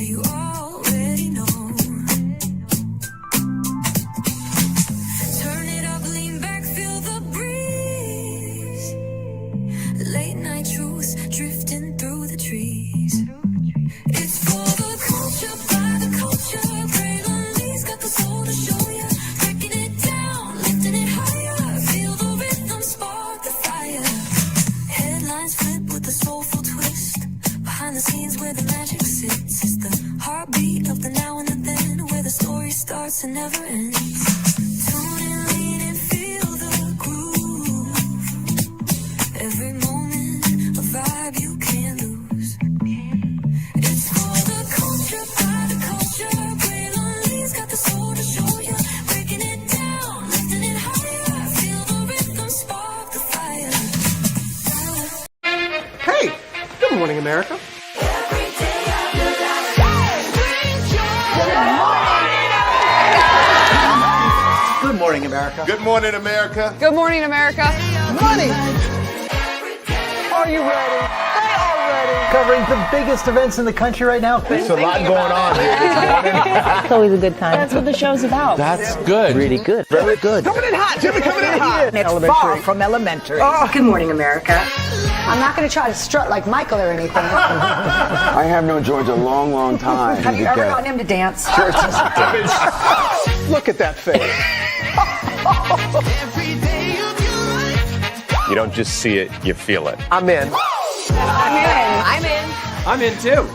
you already know. Turn it up, lean back, feel the breeze. Late night truths drifting through the trees. It's for the culture, by the culture. Braylon Lee's got the soul to show ya. Breaking it down, lifting it higher. Feel the rhythm, spark the fire. Headlines flip with a soulful twist. Behind the scenes where the magic sits. It's the heartbeat of the now and the then, where the story starts and never ends. Tune in, lean and feel the groove. Every moment, a vibe you can't lose. It's for the culture, by the culture. Braylon Lee's got the soul to show ya. Breaking it down, lifting it higher. Feel the rhythm, spark the fire. Hey, good morning, America. Every day I feel like Good morning, America. Good morning, America. Good morning, America. Money. Are you ready? They are ready. Covering the biggest events in the country right now. There's a lot going on here this morning. It's always a good time. That's what the show's about. That's good. Really good. Very good. Coming in hot, Jimmy. Coming in hot. It's far from elementary. Good morning, America. I'm not going to try to strut like Michael or anything. I have known George a long, long time. Have you ever gotten him to dance? Look at that face. You don't just see it, you feel it. I'm in. I'm in. I'm in too.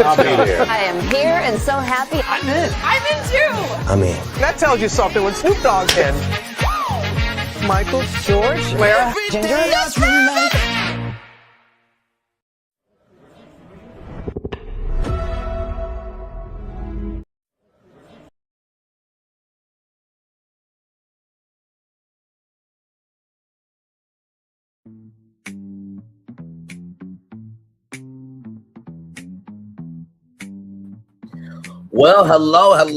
I'll be there. I am here and so happy. I'm in. I'm in too. I'm in. That tells you something when Snoop Dogg's in. Michael, George, Lara, Ginger. Well, hello and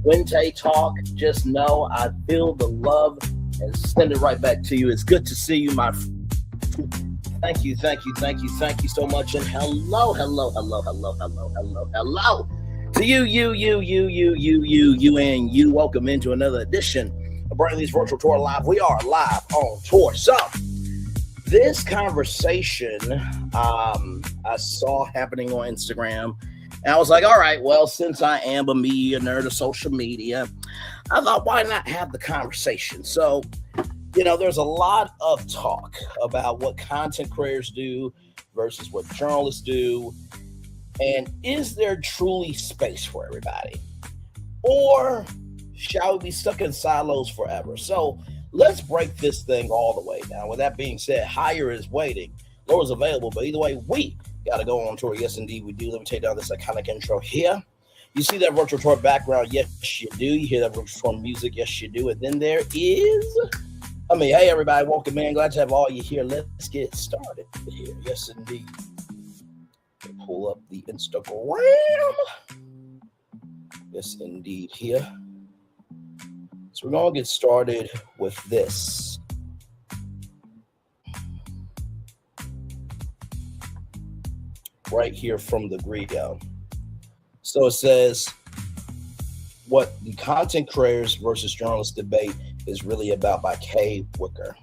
when they talk, just know I feel the love and send it right back to you. It's good to see you, my friend. Thank you so much, and hello to you and you. Welcome into another edition of Braylon Lee's Virtual Tour Live. We are live on tour. So this conversation I saw happening on Instagram, and I was like, all right, well, since I am a media nerd of social media, I thought, why not have the conversation? So, there's a lot of talk about what content creators do versus what journalists do. And is there truly space for everybody? Or shall we be stuck in silos forever? So let's break this thing all the way down. With that being said, higher is waiting, lower is available. But either way, we got to go on tour. Yes, indeed, we do. Let me take down this iconic intro here. You see that virtual tour background? Yes, you do. You hear that virtual tour music? Yes, you do. And then there is... hey, everybody, welcome in. Glad to have all you here. Let's get started here. Yes, indeed. Pull up the Instagram. Yes, indeed, here. So we're going to get started with this. Right here from the Griot. So it says, what the content creators versus journalists debate is really about, by Kay Wicker.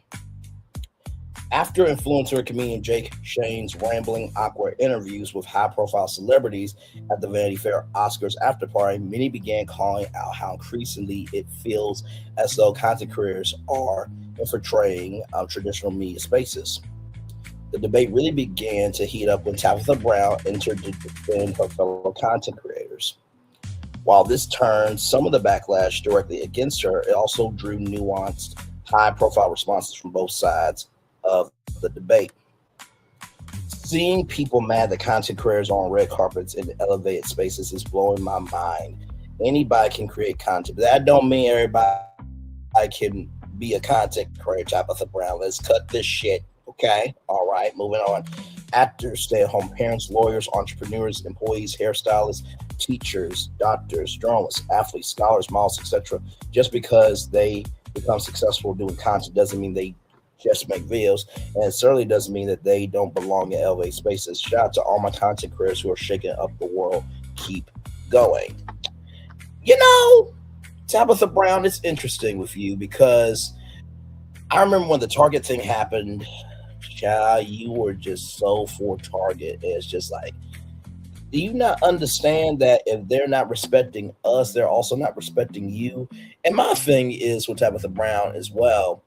After influencer comedian Jake Shane's rambling, awkward interviews with high-profile celebrities at the Vanity Fair Oscars after party, many began calling out how increasingly it feels as though content creators are infiltrating traditional media spaces. The debate really began to heat up when Tabitha Brown entered to defend her fellow content creators. While this turned some of the backlash directly against her, it also drew nuanced, high-profile responses from both sides of the debate. Seeing people mad that content creators are on red carpets and elevated spaces is blowing my mind. Anybody can create content, but that don't mean everybody can be a content creator. Tabitha Brown, let's cut this shit. Okay, all right, moving on. Actors, stay-at-home parents, lawyers, entrepreneurs, employees, hairstylists, teachers, doctors, journalists, athletes, scholars, models, etc. Just because they become successful doing content doesn't mean they just make videos, and it certainly doesn't mean that they don't belong in elevated spaces. Shout out to all my content creators who are shaking up the world. Keep going. You know, Tabitha Brown, it's interesting with you because I remember when the Target thing happened, child, you were just so for Target. It's just like, do you not understand that if they're not respecting us, they're also not respecting you? And my thing is with Tabitha Brown as well,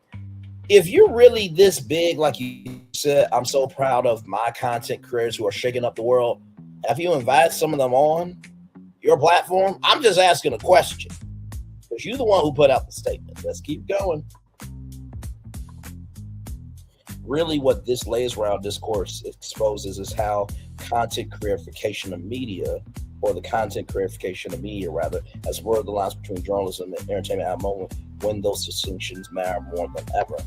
if you're really this big, like you said, I'm so proud of my content creators who are shaking up the world. Have you invited some of them on your platform? I'm just asking a question because you're the one who put out the statement. Let's keep going. Really, what this lays around discourse exposes is how content creatification of media, or the content creatification of media, rather, has blurred the lines between journalism and entertainment at a moment when those distinctions matter more than ever.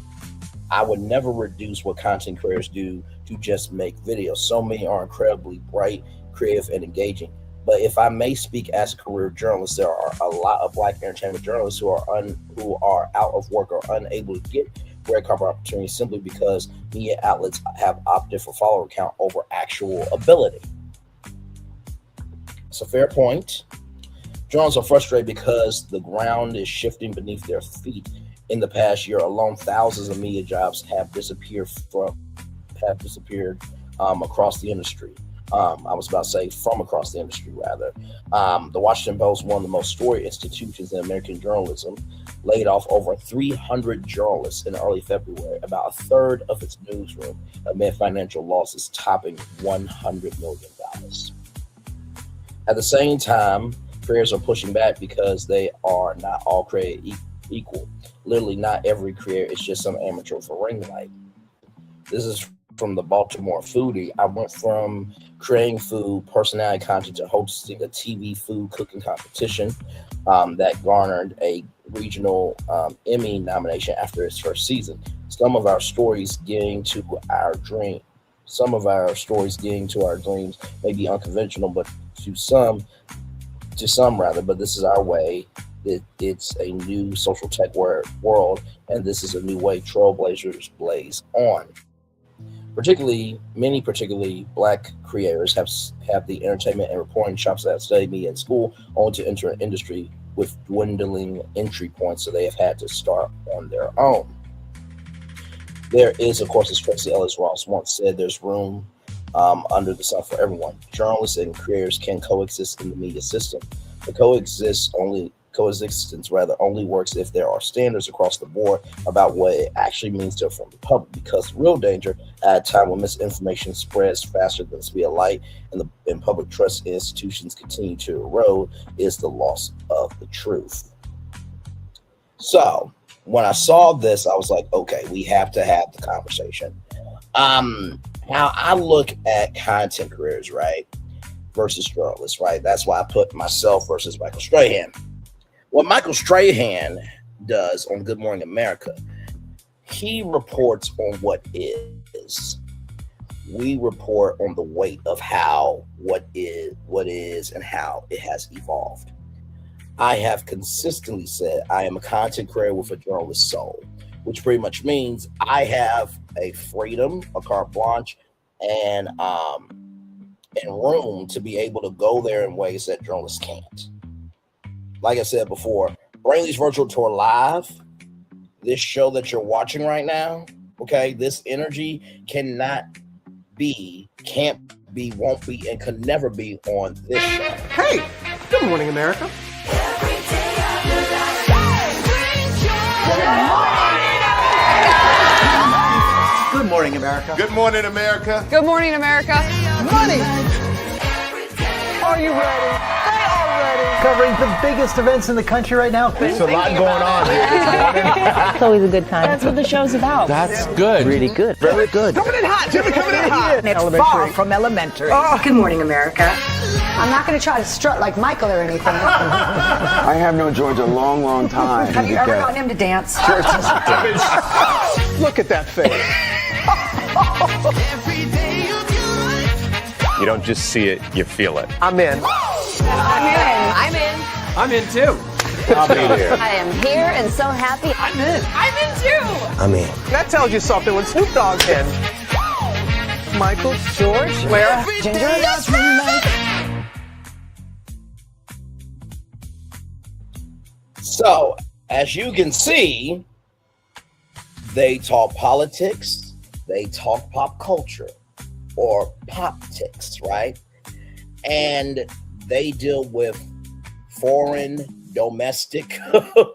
I would never reduce what content creators do to just make videos. So many are incredibly bright, creative, and engaging. But if I may speak as a career journalist, there are a lot of Black entertainment journalists who are out of work or unable to get red carpet opportunities simply because media outlets have opted for follower count over actual ability. It's a fair point. Journalists are frustrated because the ground is shifting beneath their feet. In the past year alone, thousands of media jobs have disappeared across the industry. I was about to say from across the industry, rather. The Washington Post, one of the most storied institutions in American journalism, laid off over 300 journalists in early February, about a third of its newsroom, amid financial losses topping $100 million. At the same time, creators are pushing back because they are not all created equal. Literally, not every creator is just some amateur for ring light. This is from the Baltimore Foodie. I went from creating food personality content to hosting a TV food cooking competition that garnered a regional Emmy nomination after its first season. Some of our stories getting to our dreams may be unconventional, but to some rather, but this is our way. It's a new social tech world, and this is a new way trailblazers blaze on. Many particularly Black creators have the entertainment and reporting chops that studied media in school, only to enter an industry with dwindling entry points, so they have had to start on their own. There is, of course, as Tracy Ellis Ross once said, there's room under the sun for everyone. Journalists and creators can coexist in the media system. The coexistence only works if there are standards across the board about what it actually means to inform the public, because the real danger at a time when misinformation spreads faster than the speed of light and public trust in institutions continue to erode is the loss of the truth. So when I saw this, I was like, okay, we have to have the conversation. Now I look at content creators, right, versus journalists, right? That's why I put myself versus Michael Strahan. What Michael Strahan does on Good Morning America, he reports on what is. We report on the weight of how what is and how it has evolved. I have consistently said I am a content creator with a journalist soul, which pretty much means I have a freedom, a carte blanche, and room to be able to go there in ways that journalists can't. Like I said before, Braylon Lee's virtual tour live, this show that you're watching right now, okay, this energy can't be, won't be, and can never be on this show. Hey, good morning, America. Good morning, America. Good morning, America. Good morning, America. Money. Are you ready? They are ready. Covering the biggest events in the country right now. There's a lot going on here this morning. It's always a good time. That's what the show's about. That's good. Really good. Very good. Coming in hot, Jimmy, coming in hot. And it's far from elementary. Good morning, America. I'm not going to try to strut like Michael or anything. I have known George a long, long time. Have you ever gotten him to dance? Look at that face. You don't just see it, you feel it. I'm in. I'm in. I'm in. I'm in too. I'll be there. I am here and so happy. I'm in. I'm in too. I'm in. That tells you something when Snoop Dogg's in. Michael, George, where? Ginger loves me like. So, as you can see, they talk politics, they talk pop culture, or pop-tics, right? And they deal with foreign, domestic,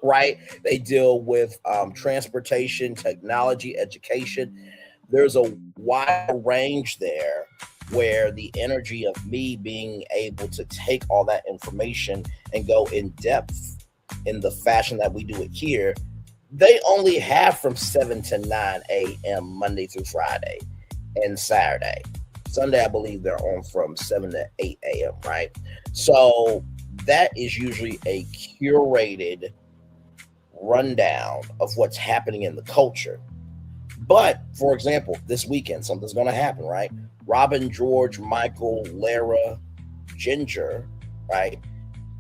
right? They deal with transportation, technology, education. There's a wide range there where the energy of me being able to take all that information and go in depth in the fashion that we do it here, they only have from 7 to 9 a.m. Monday through Friday and Saturday. Sunday, I believe they're on from 7 to 8 a.m., right? So that is usually a curated rundown of what's happening in the culture. But, for example, this weekend, something's going to happen, right? Robin, George, Michael, Lara, Ginger, right?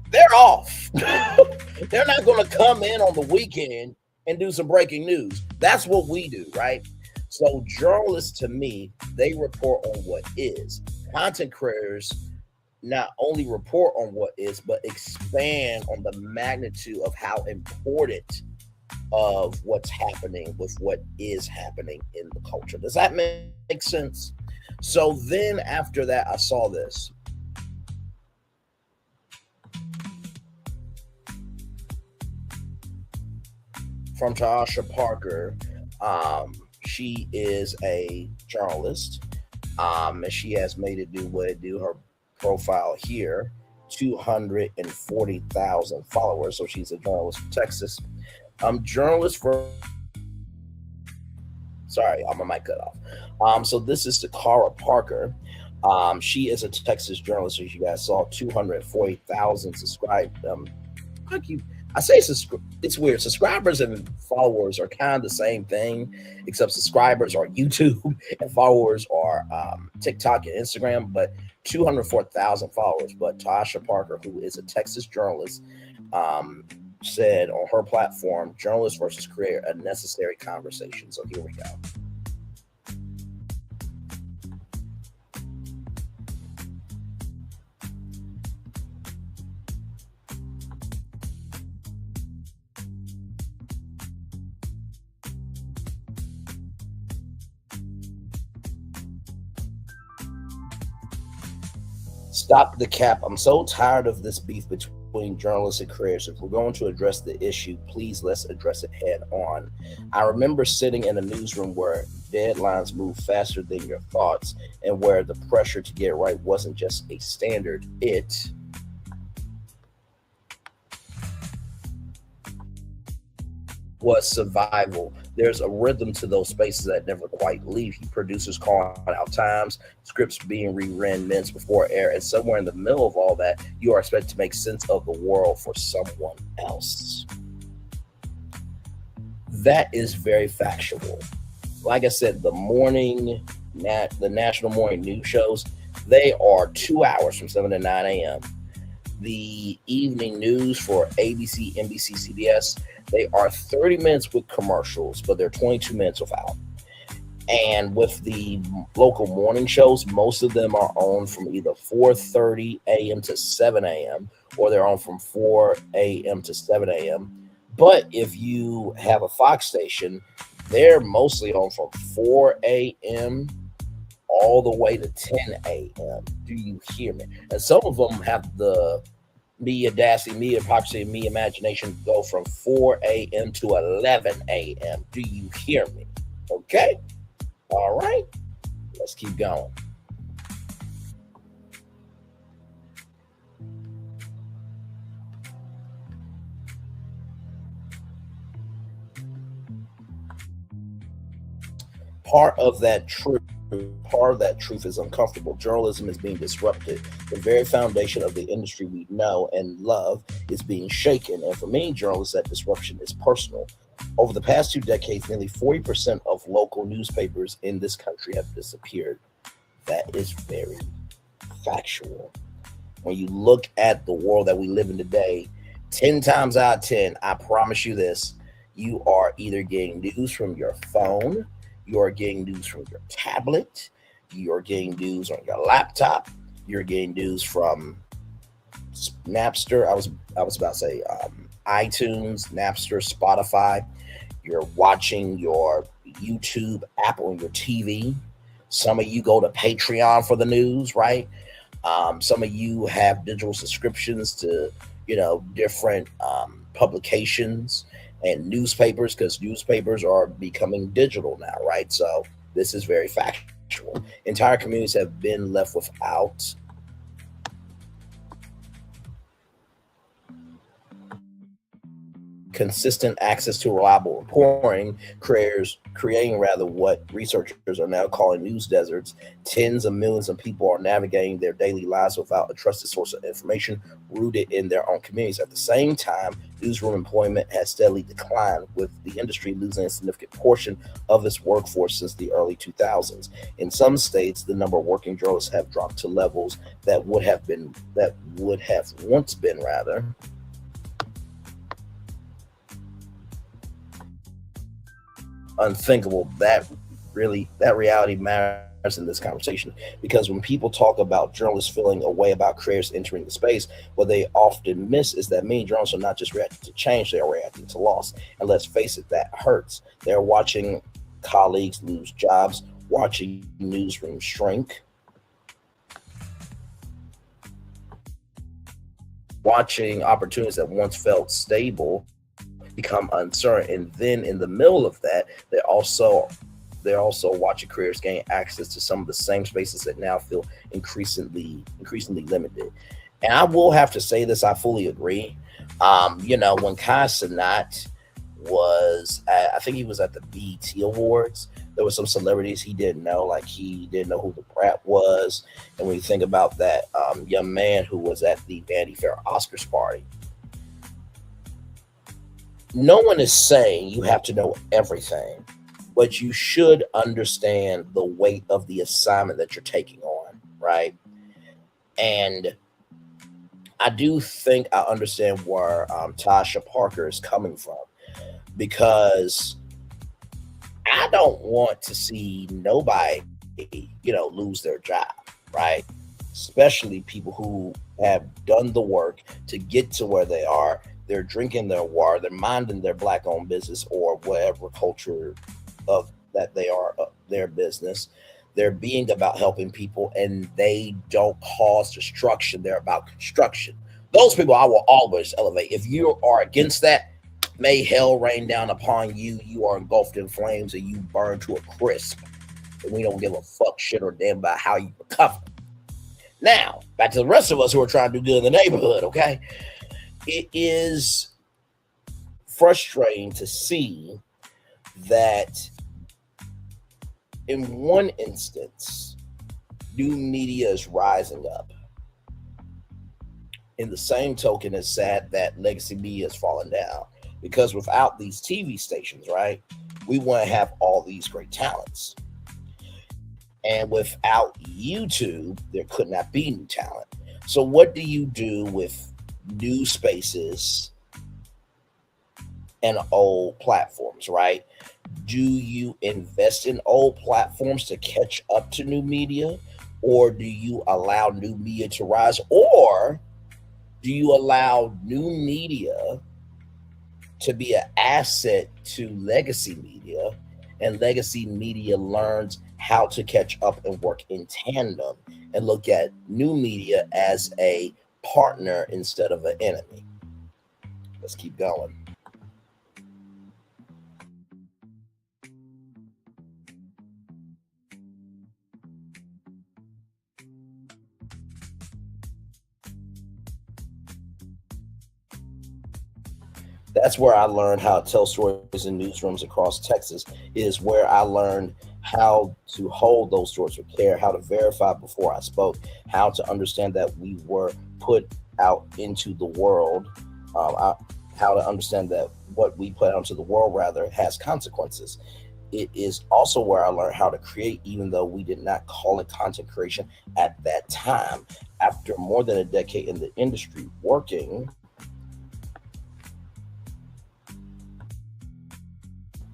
They're off. They're not going to come in on the weekend and do some breaking news. That's what we do, right? So journalists, to me, they report on what is. Content creators not only report on what is, but expand on the magnitude of how important of what's happening with what is happening in the culture. Does that make sense? So then after that, I saw this. From Tasha Parker. She is a journalist, and she has made it do what it do. Her profile here, 240,000 followers. So she's a journalist from Texas. Journalist for. Sorry, my mic cut off. So this is Takara Parker. She is a Texas journalist. As you guys saw, 240,000 subscribed. I say it's weird. Subscribers and followers are kind of the same thing, except subscribers are YouTube and followers are TikTok and Instagram, but 204,000 followers. But Tasha Parker, who is a Texas journalist, said on her platform, journalist versus creator, a necessary conversation. So here we go. Stop the cap. I'm so tired of this beef between journalists and creators. If we're going to address the issue, please let's address it head on. I remember sitting in a newsroom where deadlines move faster than your thoughts and where the pressure to get it right wasn't just a standard. It was survival. There's a rhythm to those spaces that never quite leave. Producers calling out times, scripts being rewritten minutes before air, and somewhere in the middle of all that, you are expected to make sense of the world for someone else. That is very factual. Like I said, the national morning news shows, they are 2 hours from 7 to 9 a.m. The evening news for ABC, NBC, CBS, they are 30 minutes with commercials, but they're 22 minutes without. And with the local morning shows, most of them are on from either 4:30 a.m. to 7 a.m. or they're on from 4 a.m. to 7 a.m. But if you have a Fox station, they're mostly on from 4 a.m. all the way to 10 a.m. Do you hear me? And some of them have the me audacity, me hypocrisy, me imagination go from 4 a.m. to 11 a.m. Do you hear me? Okay. All right. Let's keep going. Part of that truth is uncomfortable. Journalism is being disrupted. The very foundation of the industry we know and love is being shaken. And for many journalists, that disruption is personal. Over the past 2 decades, nearly 40% of local newspapers in this country have disappeared. That is very factual. When you look at the world that we live in today, 10 times out of 10, I promise you this, you are either getting news from your phone, you are getting news from your tablet, you're getting news on your laptop, you're getting news from Napster. I was about to say iTunes, Napster, Spotify. You're watching your YouTube app on your TV. Some of you go to Patreon for the news, right? Some of you have digital subscriptions to, different publications and newspapers, because newspapers are becoming digital now, right? So this is very factual. Entire communities have been left without consistent access to reliable reporting, creating what researchers are now calling news deserts. Tens of millions of people are navigating their daily lives without a trusted source of information rooted in their own communities. At the same time, newsroom employment has steadily declined, with the industry losing a significant portion of its workforce since the early 2000s. In some states, the number of working journalists have dropped to levels that would have once been unthinkable. That reality matters in this conversation, because when people talk about journalists feeling a way about creators entering the space, what they often miss is that many journalists are not just reacting to change, they are reacting to loss. And let's face it, that hurts. They're watching colleagues lose jobs, watching newsrooms shrink, watching opportunities that once felt stable become uncertain. And then in the middle of that, they're also watching careers gain access to some of the same spaces that now feel increasingly limited. And I will have to say this, I fully agree. When Kai Cenat was I think he was at the BET Awards, there were some celebrities he didn't know, like he didn't know who the Brat was. And when you think about that young man who was at the Vanity Fair Oscars party, no one is saying you have to know everything, but you should understand the weight of the assignment that you're taking on, right? And I do think I understand where Tasha Parker is coming from, because I don't want to see nobody, lose their job, right? Especially people who have done the work to get to where they are. They're drinking their water, they're minding their Black-owned business or whatever culture of that they are, their business. They're being about helping people, and they don't cause destruction. They're about construction. Those people I will always elevate. If you are against that, may hell rain down upon you. You are engulfed in flames and you burn to a crisp. And we don't give a fuck, shit, or damn about how you recover. Now, back to the rest of us who are trying to do good in the neighborhood, okay? It is frustrating to see that in one instance, new media is rising up. In the same token, it's sad that legacy media has fallen down, because without these TV stations, right, we want to have all these great talents. And without YouTube, there could not be new talent. So what do you do with new spaces and old platforms, right? Do you invest in old platforms to catch up to new media, or do you allow new media to rise, or do you allow new media to be an asset to legacy media, and legacy media learns how to catch up and work in tandem and look at new media as a partner instead of an enemy? Let's keep going. That's where I learned how to tell stories in newsrooms across Texas. Is where I learned how to hold those stories with care, how to verify before I spoke, how to understand that we were put out into the world, how to understand that what we put out into the world rather has consequences. it is also where I learned how to create, even though we did not call it content creation at that time. After more than a decade in the industry working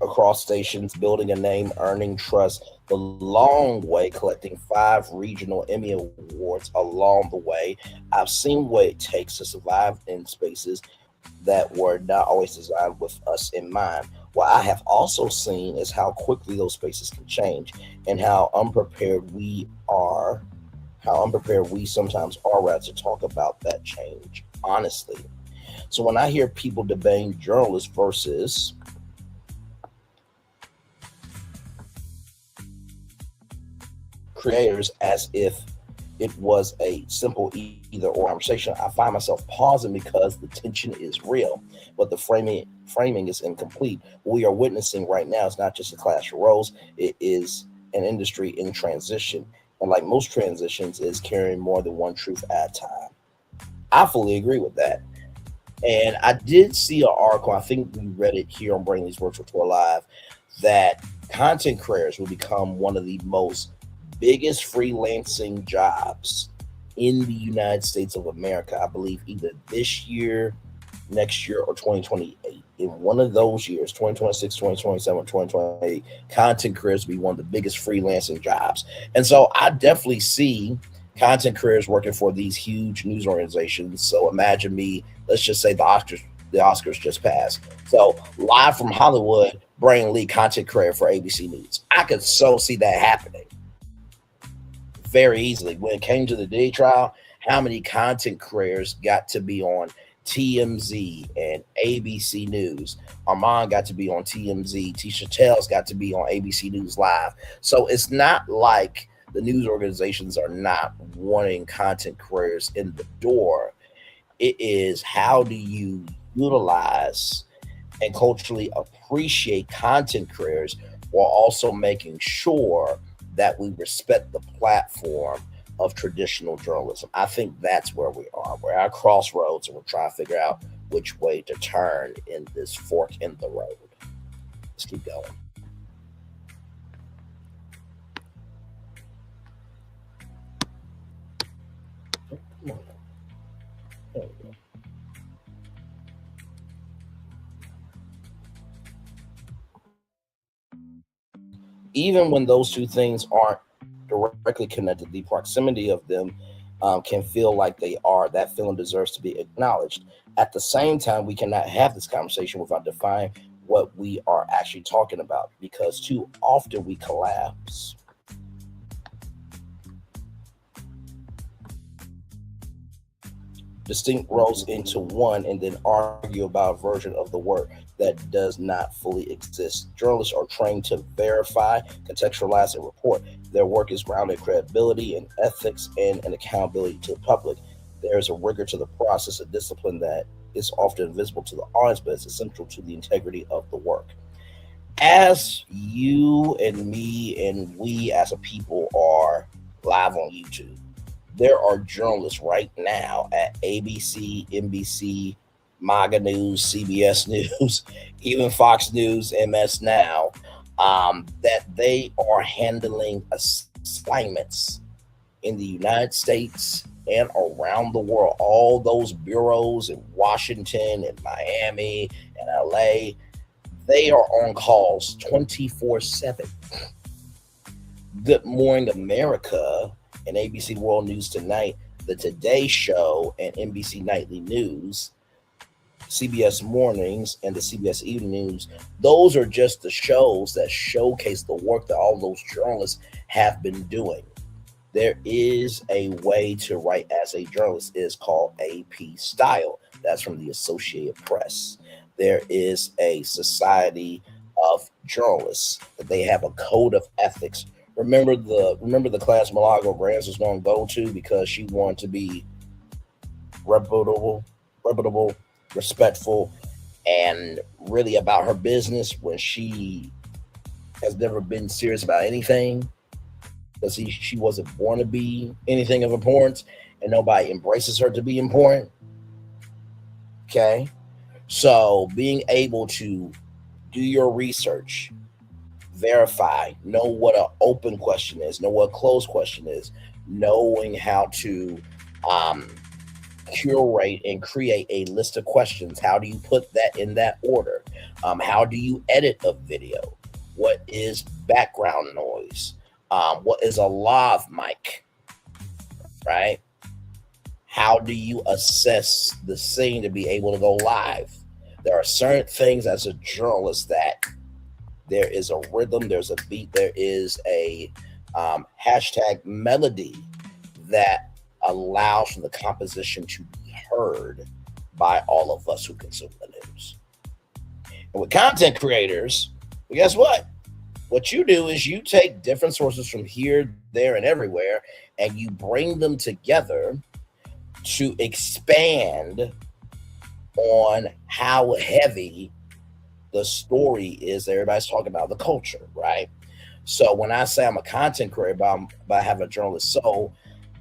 across stations, building a name, earning trust the long way, collecting 5 regional Emmy Awards along the way, I've seen what it takes to survive in spaces that were not always designed with us in mind. What I have also seen is how quickly those spaces can change and how unprepared we sometimes are rather to talk about that change honestly. So when I hear people debating journalists versus creators as if it was a simple either or conversation, I find myself pausing because the tension is real, but the framing is incomplete. What we are witnessing right now is not just a clash of roles, it is an industry in transition. And like most transitions, is carrying more than one truth at a time. I fully agree with that. And I did see an article, I think we read it here on Braylon Lee's Virtual Tour Live, that content creators will become one of the most biggest freelancing jobs in the United States of America. I believe either this year, next year, or 2028. In one of those years, 2026, 2027, 2028, content creators will be one of the biggest freelancing jobs. And so I definitely see content creators working for these huge news organizations. So imagine me, let's just say the Oscars just passed. So live from Hollywood, Braylon Lee, content creator for ABC News. I could so see that happening very easily. When it came to the Diddy trial, how many content creators got to be on TMZ and ABC News? Armand got to be on TMZ. Tisha Tells got to be on ABC News Live. So it's not like the news organizations are not wanting content creators in the door. It is, how do you utilize and culturally appreciate content creators while also making sure that we respect the platform of traditional journalism? I think that's where we are. We're at a crossroads and we're trying to figure out which way to turn in this fork in the road. Let's keep going. Come on. There we go. Even when those two things aren't directly connected, the proximity of them can feel like they are. That feeling deserves to be acknowledged. At the same time, we cannot have this conversation without defining what we are actually talking about, because too often we collapse distinct roles into one and then argue about a version of the work that does not fully exist. Journalists are trained to verify, contextualize, and report. Their work is grounded in credibility and ethics and an accountability to the public. There is a rigor to the process, a discipline that is often invisible to the audience, but it's essential to the integrity of the work. As you and me and we as a people are live on YouTube, there are journalists right now at ABC, NBC, MAGA News, CBS News, even Fox News, MS Now, that they are handling assignments in the United States and around the world. All those bureaus in Washington and Miami and LA, they are on calls 24/7. Good Morning America and ABC World News Tonight, the Today Show and NBC Nightly News, CBS Mornings and the CBS Evening News, those are just the shows that showcase the work that all those journalists have been doing. There is a way to write as a journalist. It is called AP style. That's from the Associated Press. There is a society of journalists that they have a code of ethics. Remember the class Malago Grants was going to go to because she wanted to be reputable, respectful, and really about her business when she has never been serious about anything because she wasn't born to be anything of importance, and nobody embraces her to be important. Okay, so being able to do your research, verify, know what an open question is, know what a closed question is, knowing how to curate and create a list of questions. How do you put that in that order? How do you edit a video? What is background noise? What is a lav mic, right? How do you assess the scene to be able to go live? There are certain things as a journalist that there is a rhythm, there's a beat, there is a hashtag melody that allows for the composition to be heard by all of us who consume the news. And with content creators, well, guess what? What you do is you take different sources from here, there, and everywhere, and you bring them together to expand on how heavy the story is that everybody's talking about, the culture, right? So when I say I'm a content creator, but I have a journalist soul,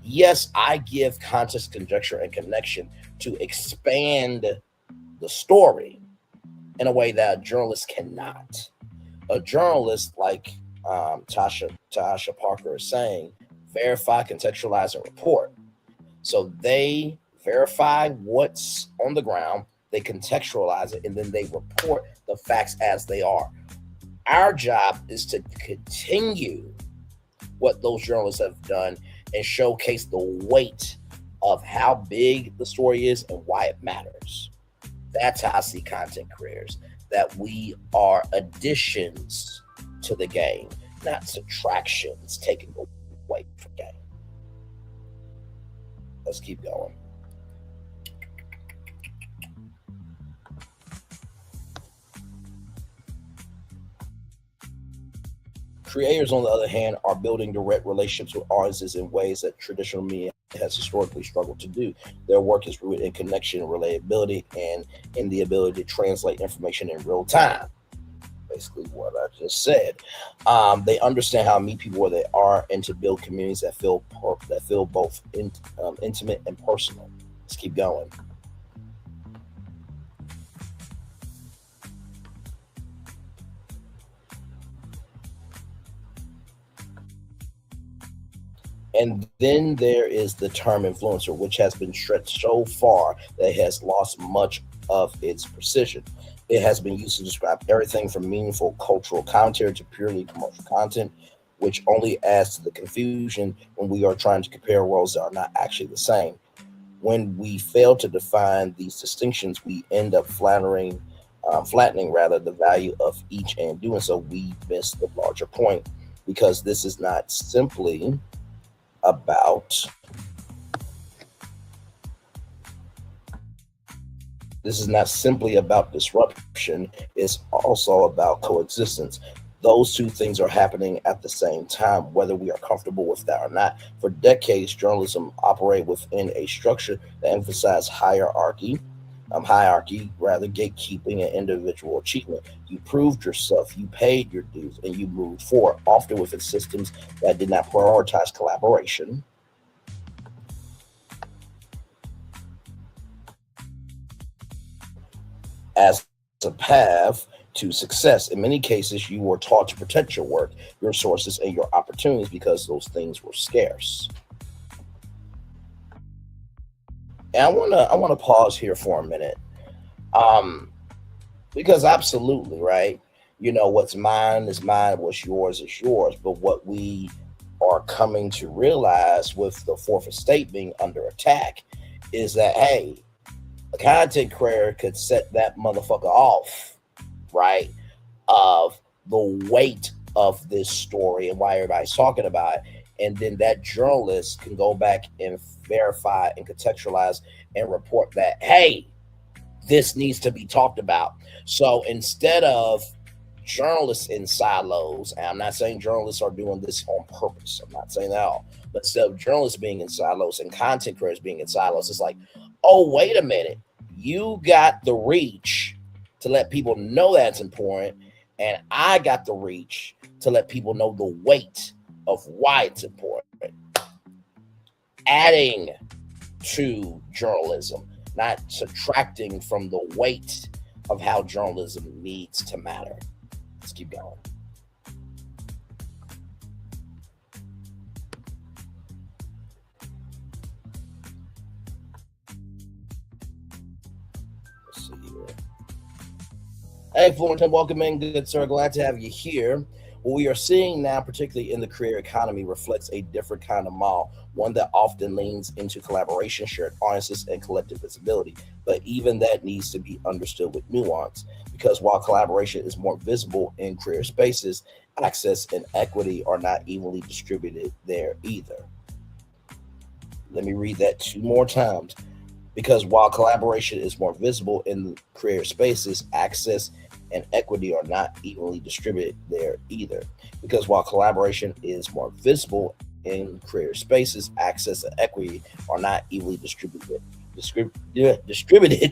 yes, I give context, conjecture, and connection to expand the story in a way that a journalist cannot. A journalist, like Tasha Parker is saying, verify, contextualize, and report. So they verify what's on the ground, they contextualize it, and then they report the facts as they are. Our job is to continue what those journalists have done and showcase the weight of how big the story is and why it matters. That's how I see content creators, that we are additions to the game, not subtractions taking away from the game. Let's keep going. Creators, on the other hand, are building direct relationships with audiences in ways that traditional media has historically struggled to do. Their work is rooted in connection and relatability and in the ability to translate information in real time. Basically what I just said. They understand how to meet people where they are and to build communities that feel both intimate and personal. Let's keep going. And then there is the term influencer, which has been stretched so far that it has lost much of its precision. It has been used to describe everything from meaningful cultural commentary to purely commercial content, which only adds to the confusion when we are trying to compare worlds that are not actually the same. When we fail to define these distinctions, we end up flattening the value of each, and doing so, we miss the larger point, because this is not simply about disruption. It's also about coexistence. Those two things are happening at the same time, whether we are comfortable with that or not. For decades, journalism operated within a structure that emphasized hierarchy, gatekeeping, and individual achievement. You proved yourself, you paid your dues, and you moved forward, often within systems that did not prioritize collaboration. As a path to success. In many cases, you were taught to protect your work, your sources, and your opportunities because those things were scarce. And I wanna pause here for a minute, because absolutely, right? You know, what's mine is mine, what's yours is yours. But what we are coming to realize with the fourth estate being under attack is that, hey, a content creator could set that motherfucker off, right? Of the weight of this story and why everybody's talking about it. And then that journalist can go back and verify and contextualize and report that, hey, this needs to be talked about. So instead of journalists in silos, and I'm not saying journalists are doing this on purpose, I'm not saying that at all, but instead of journalists being in silos and content creators being in silos, it's like, oh, wait a minute, you got the reach to let people know that's important, and I got the reach to let people know the weight of why it's important. Adding to journalism, not subtracting from the weight of how journalism needs to matter. Let's keep going. Hey, Florentine, welcome in, good sir. Glad to have you here. What we are seeing now, particularly in the career economy, reflects a different kind of model, one that often leans into collaboration, shared audiences, and collective visibility. But even that needs to be understood with nuance, because while collaboration is more visible in career spaces, access and equity are not evenly distributed there either. Let me read that two more times. Because while collaboration is more visible in career spaces, access and equity are not evenly distributed there either. Because while collaboration is more visible in career spaces, access and equity are not evenly distributed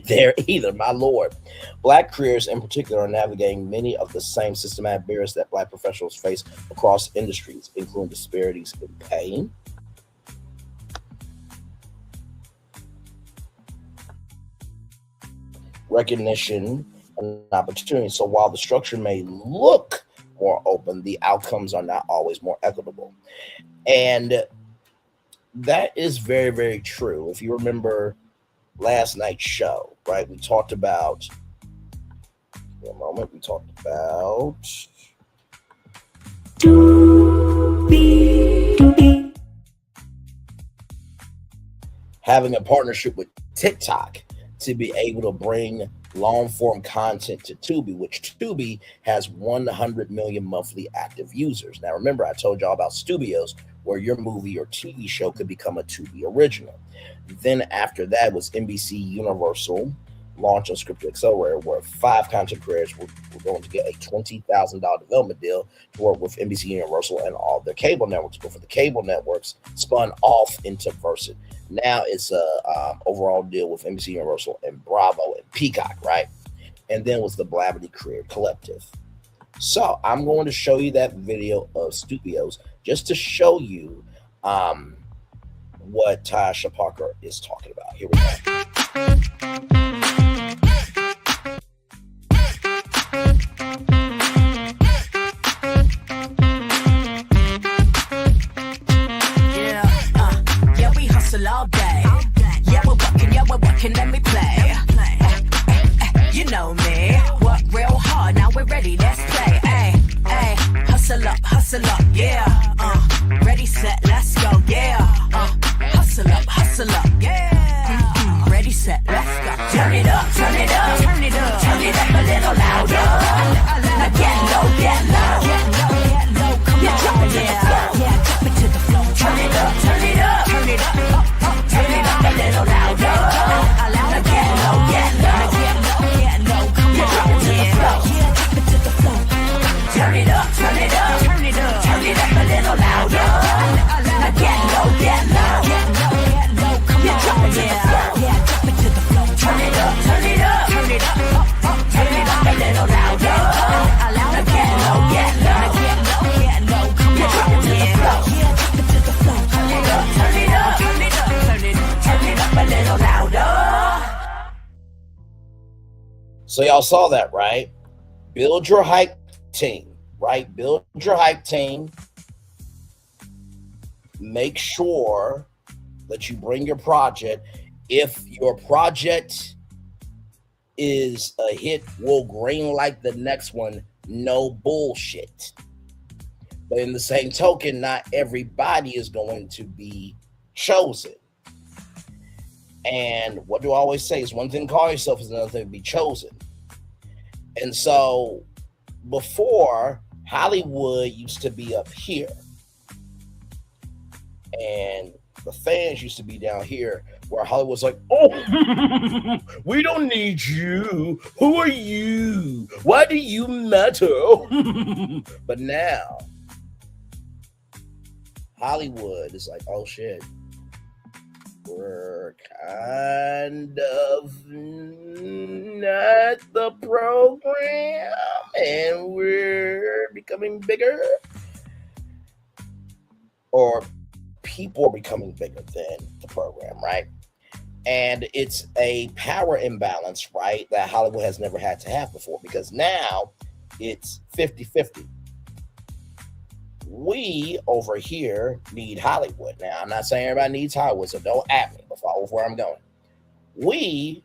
there either. My lord. Black careers in particular are navigating many of the same systematic barriers that Black professionals face across industries, including disparities in pay, recognition, and opportunity. So while the structure may look more open, the outcomes are not always more equitable. And that is very, very true. If you remember last night's show, right, we talked about, having a partnership with TikTok to be able to bring long form content to Tubi, which Tubi has 100 million monthly active users. Now, remember, I told y'all about Studios, where your movie or TV show could become a Tubi original. Then after that was NBC Universal launch on Scripted Accelerator, where 5 content creators were going to get a $20,000 development deal to work with NBC Universal and all their cable networks. But for the cable networks, spun off into Versant. Now it's a overall deal with NBC Universal and Bravo and Peacock, right? And then was the Blavity Career Collective. So I'm going to show you that video of Studios just to show you what Tasha Parker is talking about. Here we go. All day. Yeah, we're working, let me play. You know me, work real hard, now we're ready, let's play. Hustle up, yeah. Ready, set, let's go, yeah. Hustle up, yeah. Ready, set, let's go. Turn it up, turn it up, turn it up, turn it up a little louder. Now get low, get low, get low, get low. Come on, drop it to the floor, yeah, drop it to the floor. Turn it up, turn it up, turn it up. Turn it up a little louder. Now get low, get low, get low, get low. Come on, drop it to the floor, yeah, drop it to the floor. Turn it up, turn it up, turn it up, turn it up a little louder. Now get low, get low, get low, get low. Come on, drop it to the floor, yeah, drop it to the floor. Turn it up, turn it up, turn it up, turn it up a little louder. Now get low, get low, get low, get low. Come on, drop it to the floor, yeah, drop it to the floor. Turn it up, turn it up, turn it up. Turn it up a little louder. So y'all saw that, right? Build your hype team, right? Build your hype team. Make sure that you bring your project. If your project is a hit, we'll greenlight the next one. No bullshit. But in the same token, not everybody is going to be chosen. And what do I always say? It's one thing to call yourself, is another thing to be chosen. And so before, Hollywood used to be up here. And the fans used to be down here, where Hollywood's like, oh, we don't need you. Who are you? Why do you matter? But now, Hollywood is like, oh shit. We're kind of not the program, and we're becoming bigger, or people are becoming bigger than the program, right? And it's a power imbalance, right, that Hollywood has never had to have before, because now it's 50-50. We over here need Hollywood. Now, I'm not saying everybody needs Hollywood, so don't at me. But follow where I'm going. We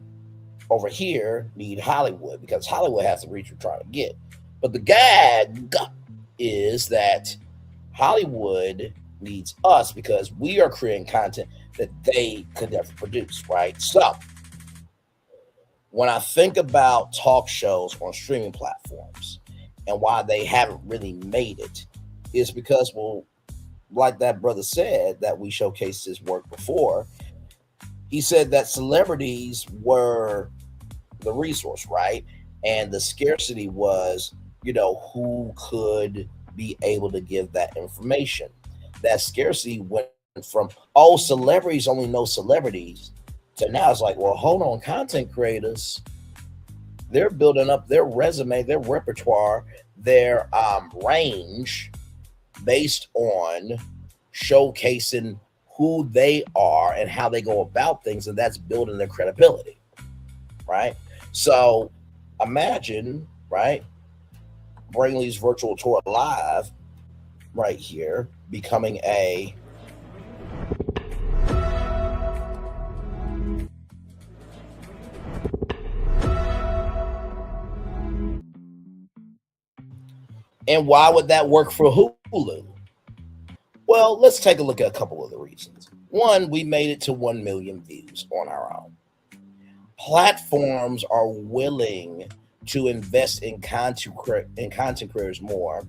over here need Hollywood because Hollywood has the reach we're trying to get. But the gag is that Hollywood needs us because we are creating content that they could never produce, right? So when I think about talk shows on streaming platforms and why they haven't really made it, is because, well, like that brother said, that we showcased his work before, he said that celebrities were the resource, right? And the scarcity was, who could be able to give that information. That scarcity went from, oh, celebrities only know celebrities, to now it's like, well, hold on, content creators, they're building up their resume, their repertoire, their range based on showcasing who they are and how they go about things, and that's building their credibility, right? So imagine, right, Braylon Lee's virtual tour live right here becoming a and why would that work for Hulu? Well, let's take a look at a couple of the reasons. One, we made it to 1 million views on our own. Platforms are willing to invest in content creators more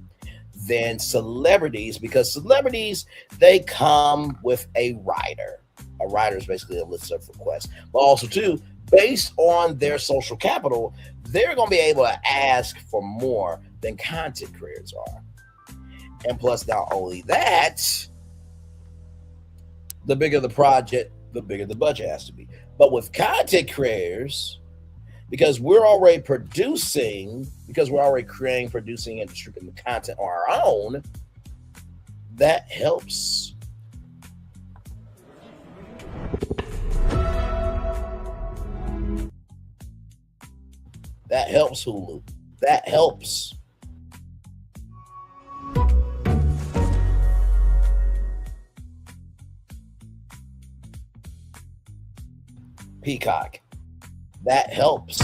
than celebrities, because celebrities, they come with a rider. A rider is basically a list of requests, but also too, based on their social capital, they're going to be able to ask for more than content creators are. And plus, not only that, the bigger the project, the bigger the budget has to be. But with content creators, because we're already creating, producing, and distributing the content on our own, that helps. That helps Hulu. That helps. Peacock. That helps.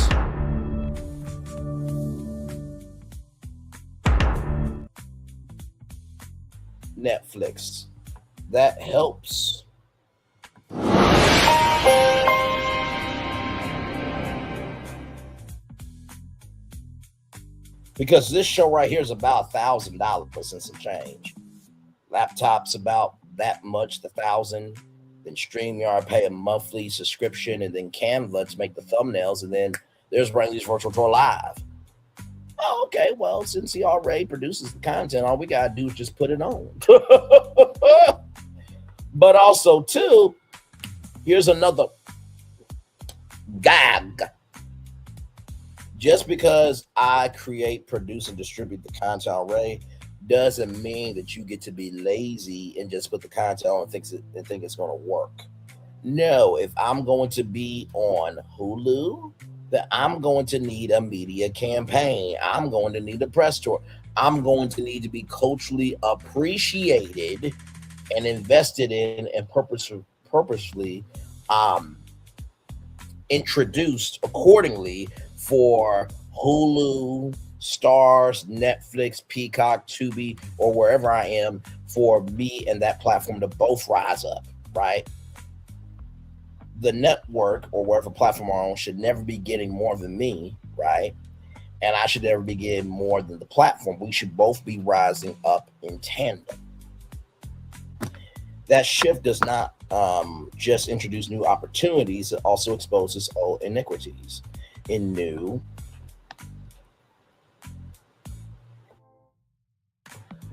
Netflix. That helps. Because this show right here is about $1,000 and some change. Laptop's about that much, the $1,000. Then StreamYard pay a monthly subscription, and then Canva to make the thumbnails, and then there's Braylon Lee's virtual tour live. Oh, okay, well, since he already produces the content, all we gotta do is just put it on. But also, too, here's another gag. Just because I create, produce, and distribute the content already doesn't mean that you get to be lazy and just put the content on and think it's going to work. No, if I'm going to be on Hulu, then I'm going to need a media campaign. I'm going to need a press tour. I'm going to need to be culturally appreciated and invested in and purposely introduced accordingly for Hulu, Stars, Netflix, Peacock, Tubi, or wherever I am, for me and that platform to both rise up, right? The network or whatever platform I'm on should never be getting more than me, right? And I should never be getting more than the platform. We should both be rising up in tandem. That shift does not just introduce new opportunities, it also exposes old iniquities in new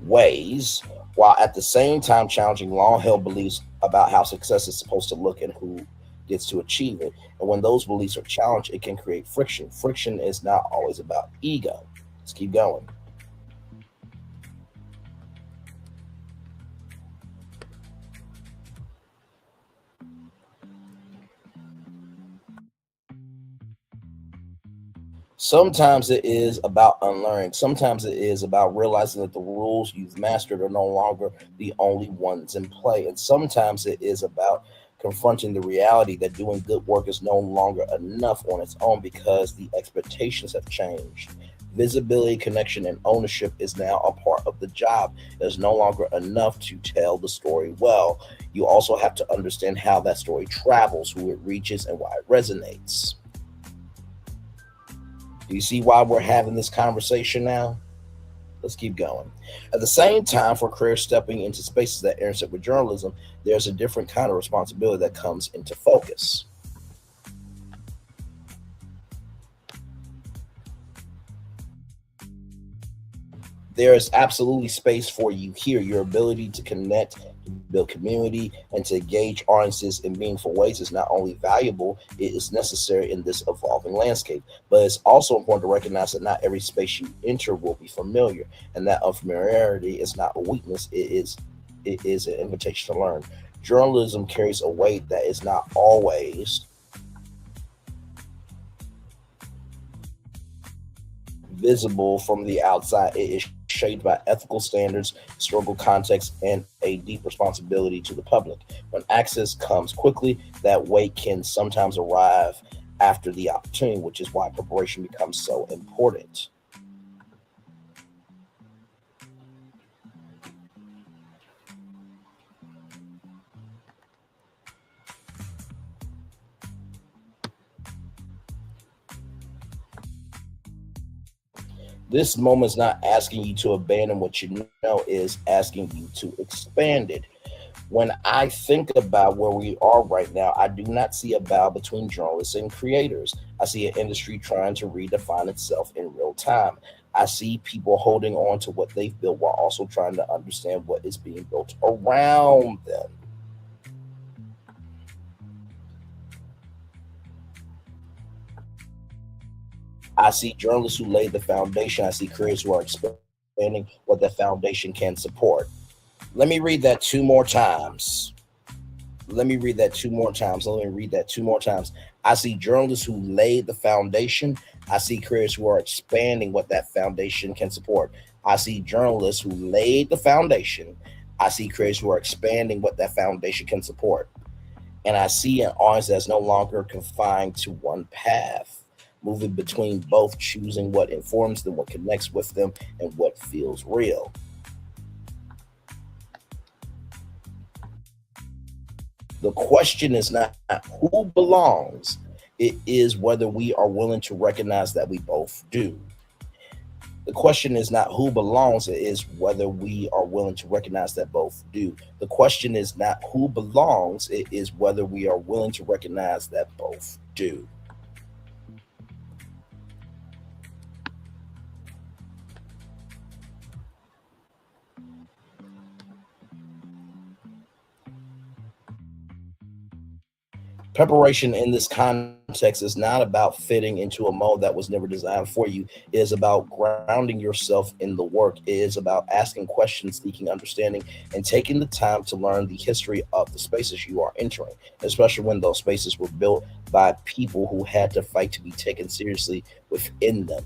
ways, while at the same time challenging long-held beliefs about how success is supposed to look and who gets to achieve it. And when those beliefs are challenged, it can create friction. Friction is not always about ego. Let's keep going. Sometimes it is about unlearning. Sometimes it is about realizing that the rules you've mastered are no longer the only ones in play. And sometimes it is about confronting the reality that doing good work is no longer enough on its own because the expectations have changed. Visibility, connection, and ownership is now a part of the job. It's no longer enough to tell the story well. You also have to understand how that story travels, who it reaches, and why it resonates. Do you see why we're having this conversation now? Let's keep going. At the same time, for careers stepping into spaces that intersect with journalism, there's a different kind of responsibility that comes into focus. There is absolutely space for you here. Your ability to connect, to build community, and to engage audiences in meaningful ways is not only valuable, it is necessary in this evolving landscape. But it's also important to recognize that not every space you enter will be familiar, and that unfamiliarity is not a weakness, it is an invitation to learn. Journalism carries a weight that is not always visible from the outside. It is shaped by ethical standards, historical context, and a deep responsibility to the public. When access comes quickly, that weight can sometimes arrive after the opportunity, which is why preparation becomes so important. This moment is not asking you to abandon what you know, is asking you to expand it. When I think about where we are right now, I do not see a battle between journalists and creators. I see an industry trying to redefine itself in real time. I see people holding on to what they've built while also trying to understand what is being built around them. I see journalists who laid the foundation. I see creators who are expanding what the foundation can support. Let me read that two more times. I see journalists who laid the foundation. I see creators who are expanding what that foundation can support. I see journalists who laid the foundation. I see creators who are expanding what that foundation can support. And I see an audience that's no longer confined to one path, moving between both, choosing what informs them, what connects with them, and what feels real. The question is not who belongs, it is whether we are willing to recognize that we both do. The question is not who belongs, it is whether we are willing to recognize that both do. The question is not who belongs, it is whether we are willing to recognize that both do. Preparation in this context is not about fitting into a mold that was never designed for you. It is about grounding yourself in the work. It is about asking questions, seeking understanding, and taking the time to learn the history of the spaces you are entering, especially when those spaces were built by people who had to fight to be taken seriously within them.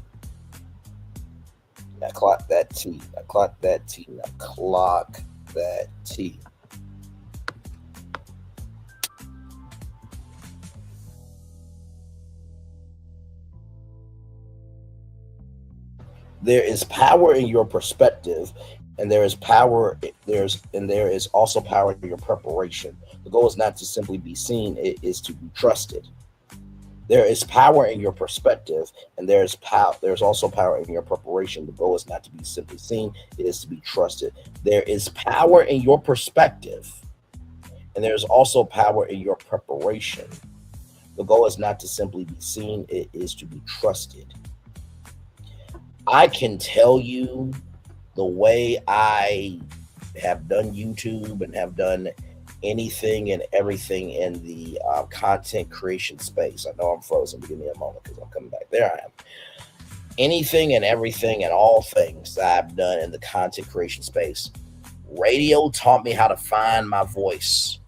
Now clock that T. Now clock that T. Now clock that T. There is power in your perspective, and there is also power in your preparation. The goal is not to simply be seen, it is to be trusted. There is power in your perspective, and there's also power in your preparation. The goal is not to be simply seen, it is to be trusted. There is power in your perspective, and there's also power in your preparation. The goal is not to simply be seen, it is to be trusted. I can tell you the way I have done YouTube and have done anything and everything in the content creation space. I know I'm frozen, but give me a moment because I'm coming back. There I am. Anything and everything and all things that I've done in the content creation space. Radio taught me how to find my voice.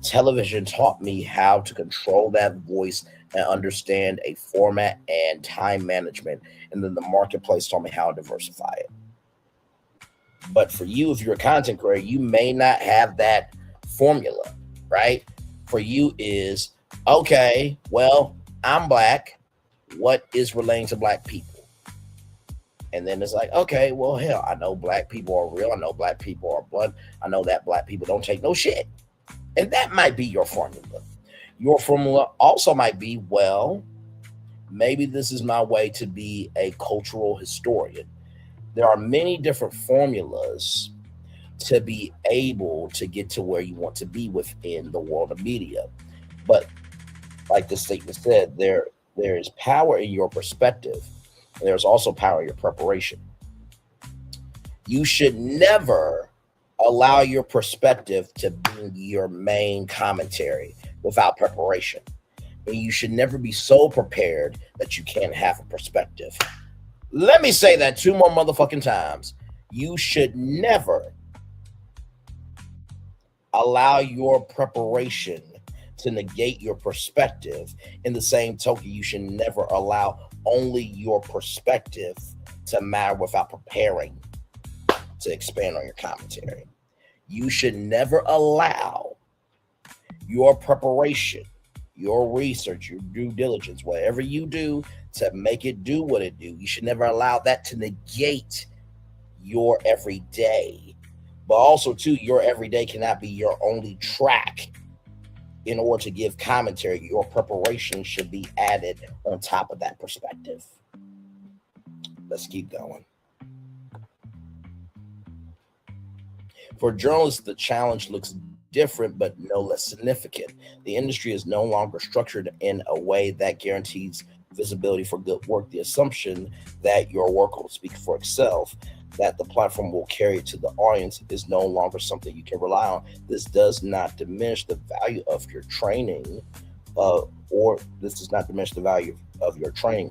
Television taught me how to control that voice and understand a format and time management. And then the marketplace taught me how to diversify it. But for you, if you're a content creator, you may not have that formula. right? For you is, okay, well, I'm black. What is relating to black people? And then it's like, okay, well, hell, I know black people are real. I know black people are blunt. I know that black people don't take no shit. And that might be your formula. Your formula also might be, well, maybe this is my way to be a cultural historian. There are many different formulas to be able to get to where you want to be within the world of media. But like the statement said, there is power in your perspective. And there's also power in your preparation. You should never allow your perspective to be your main commentary without preparation. And you should never be so prepared that you can't have a perspective. Let me say that 2 more motherfucking times. You should never allow your preparation to negate your perspective. In the same token, you should never allow only your perspective to matter without preparing to expand on your commentary. You should never allow your preparation, your research, your due diligence, whatever you do to make it do what it do. You should never allow that to negate your everyday. But also, too, your everyday cannot be your only track. In order to give commentary, your preparation should be added on top of that perspective. Let's keep going. For journalists, the challenge looks different, but no less significant. The industry is no longer structured in a way that guarantees visibility for good work. The assumption that your work will speak for itself, that the platform will carry it to the audience, is no longer something you can rely on. This does not diminish the value of your training,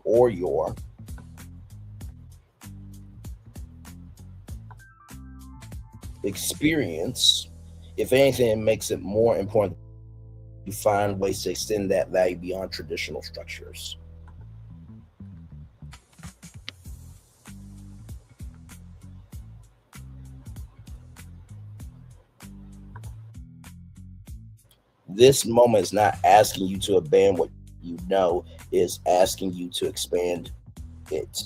or your experience. If anything, it makes it more important to find ways to extend that value beyond traditional structures. This moment is not asking you to abandon what you know, is asking you to expand it.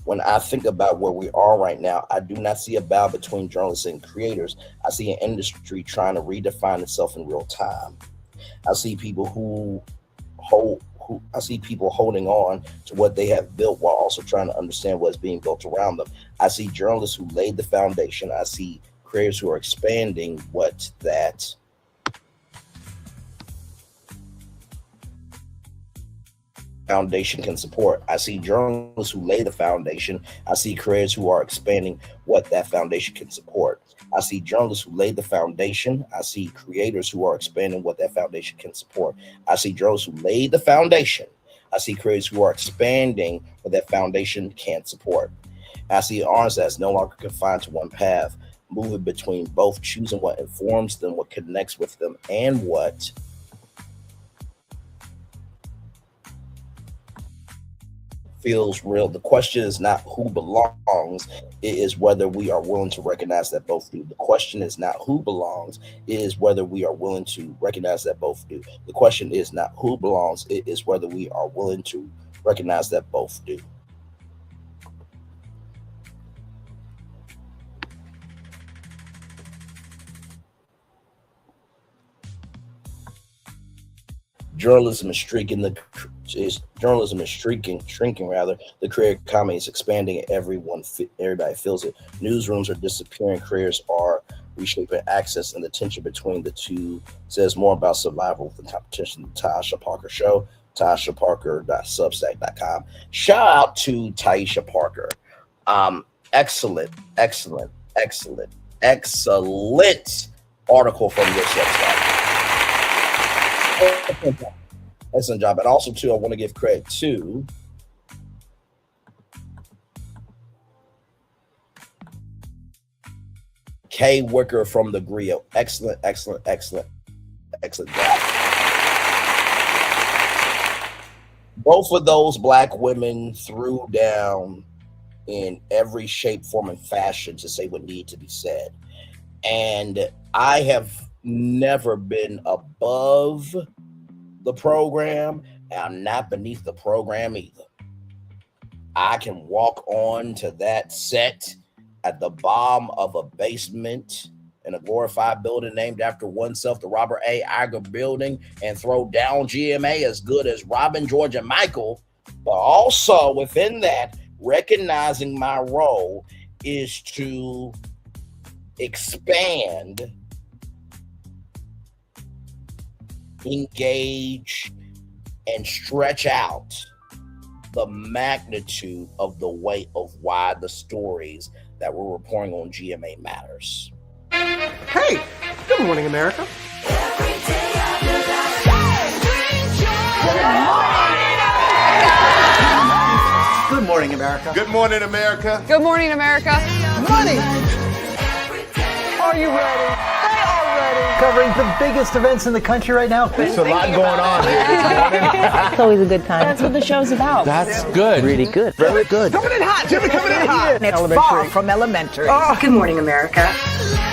When I think about where we are right now, I do not see a battle between journalists and creators. I see an industry trying to redefine itself in real time. I see people holding on to what they have built while also trying to understand what's being built around them. I see journalists who laid the foundation. I see creators who are expanding what that foundation can support. I see journalists who lay the foundation. I see creators who are expanding what that foundation can support. I see journalists who laid the foundation. I see creators who are expanding what that foundation can support. I see journalists who laid the foundation. I see creators who are expanding what that foundation can support. I see artists that's no longer confined to one path, moving between both, choosing what informs them, what connects with them, and what feels real. The question is not who belongs, it is whether we are willing to recognize that both do. The question is not who belongs, it is whether we are willing to recognize that both do. The question is not who belongs, it is whether we are willing to recognize that both do. Journalism is shrinking. The creator economy is expanding. Everybody feels it. Newsrooms are disappearing. Creators are reshaping access, and the tension between the two says more about survival than competition. The Taisha Parker Show. TaishaParker.substack.com. Shout out to Taisha Parker. Excellent article from your Substack. Excellent job. And also, too, I want to give credit to Kay Wicker from the Griot. Excellent job. Both of those black women threw down in every shape, form, and fashion to say what needed to be said. And I have never been above the program, and I'm not beneath the program either. I can walk on to that set at the bottom of a basement in a glorified building named after oneself, the Robert A. Iger building, and throw down GMA as good as Robin, George, and Michael. But also within that, recognizing my role is to expand, engage, and stretch out the magnitude of the weight of why the stories that we're reporting on GMA matters. Hey, good morning, America. Good morning, America. Good morning, America. Good morning, America. Money. Are you ready? They are ready. Covering the biggest events in the country right now. There's a lot going on here this morning. It's always a good time. That's what the show's about. That's good. Really good. Very good. Coming in hot. Jimmy coming in hot. It's far from elementary. Good morning, America.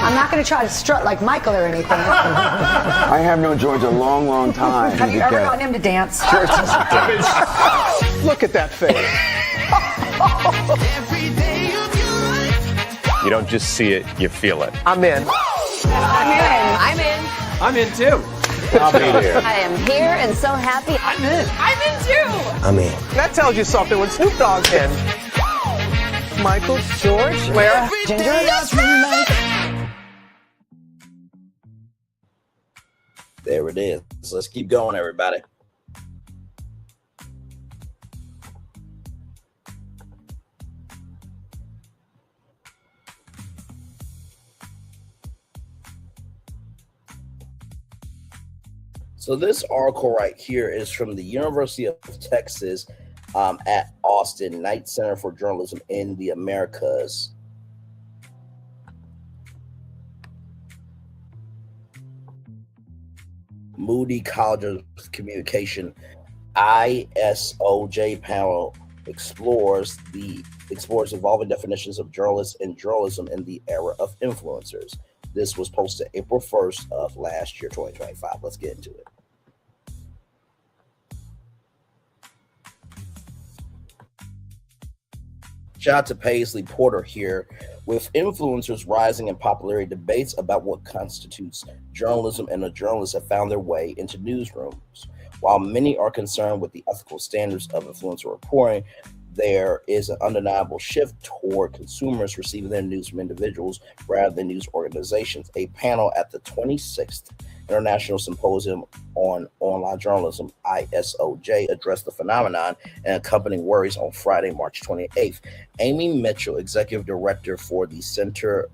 I'm not going to try to strut like Michael or anything. I have known George a long, long time. Have you ever gotten him to dance? Look at that face. You don't just see it, you feel it. I'm in. I'm in. I'm in too. I'll be there. I am here and so happy. I'm in. I'm in too. I'm in. That tells you something when Snoop Dogg's in. Michael, George, Lara, Ginger. There it is. So let's keep going, everybody. So this article right here is from the University of Texas at Austin, Knight Center for Journalism in the Americas. Moody College of Communication ISOJ panel explores evolving definitions of journalists and journalism in the era of influencers. This was posted April 1st of last year, 2025. Let's get into it. Shout out to Paisley Porter here. With influencers rising in popularity, debates about what constitutes journalism and a journalist have found their way into newsrooms. While many are concerned with the ethical standards of influencer reporting, there is an undeniable shift toward consumers receiving their news from individuals rather than news organizations. A panel at the 26th International Symposium on Online Journalism, ISOJ, addressed the phenomenon and accompanying worries on Friday, March 28th. Amy Mitchell, executive director for the Center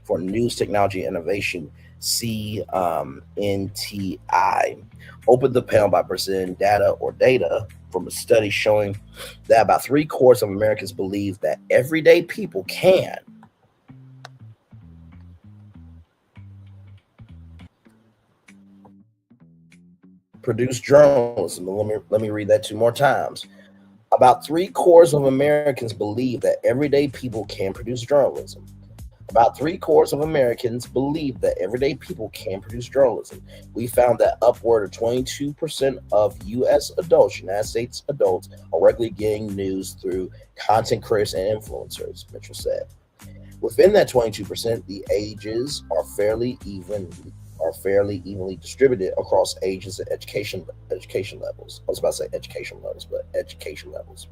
for News Technology and Innovation, CNTI, opened the panel by presenting data from a study showing that about 3/4 of Americans believe that everyday people can produce journalism. Let me read that 2 more times. About 3/4 of Americans believe that everyday people can produce journalism. About 3/4 of Americans believe that everyday people can produce journalism. We found that upward of 22% of U.S. adults, United States adults, are regularly getting news through content creators and influencers, Mitchell said. Within that 22%, the ages are fairly evenly distributed across ages and education levels. I was about to say education levels, but education levels.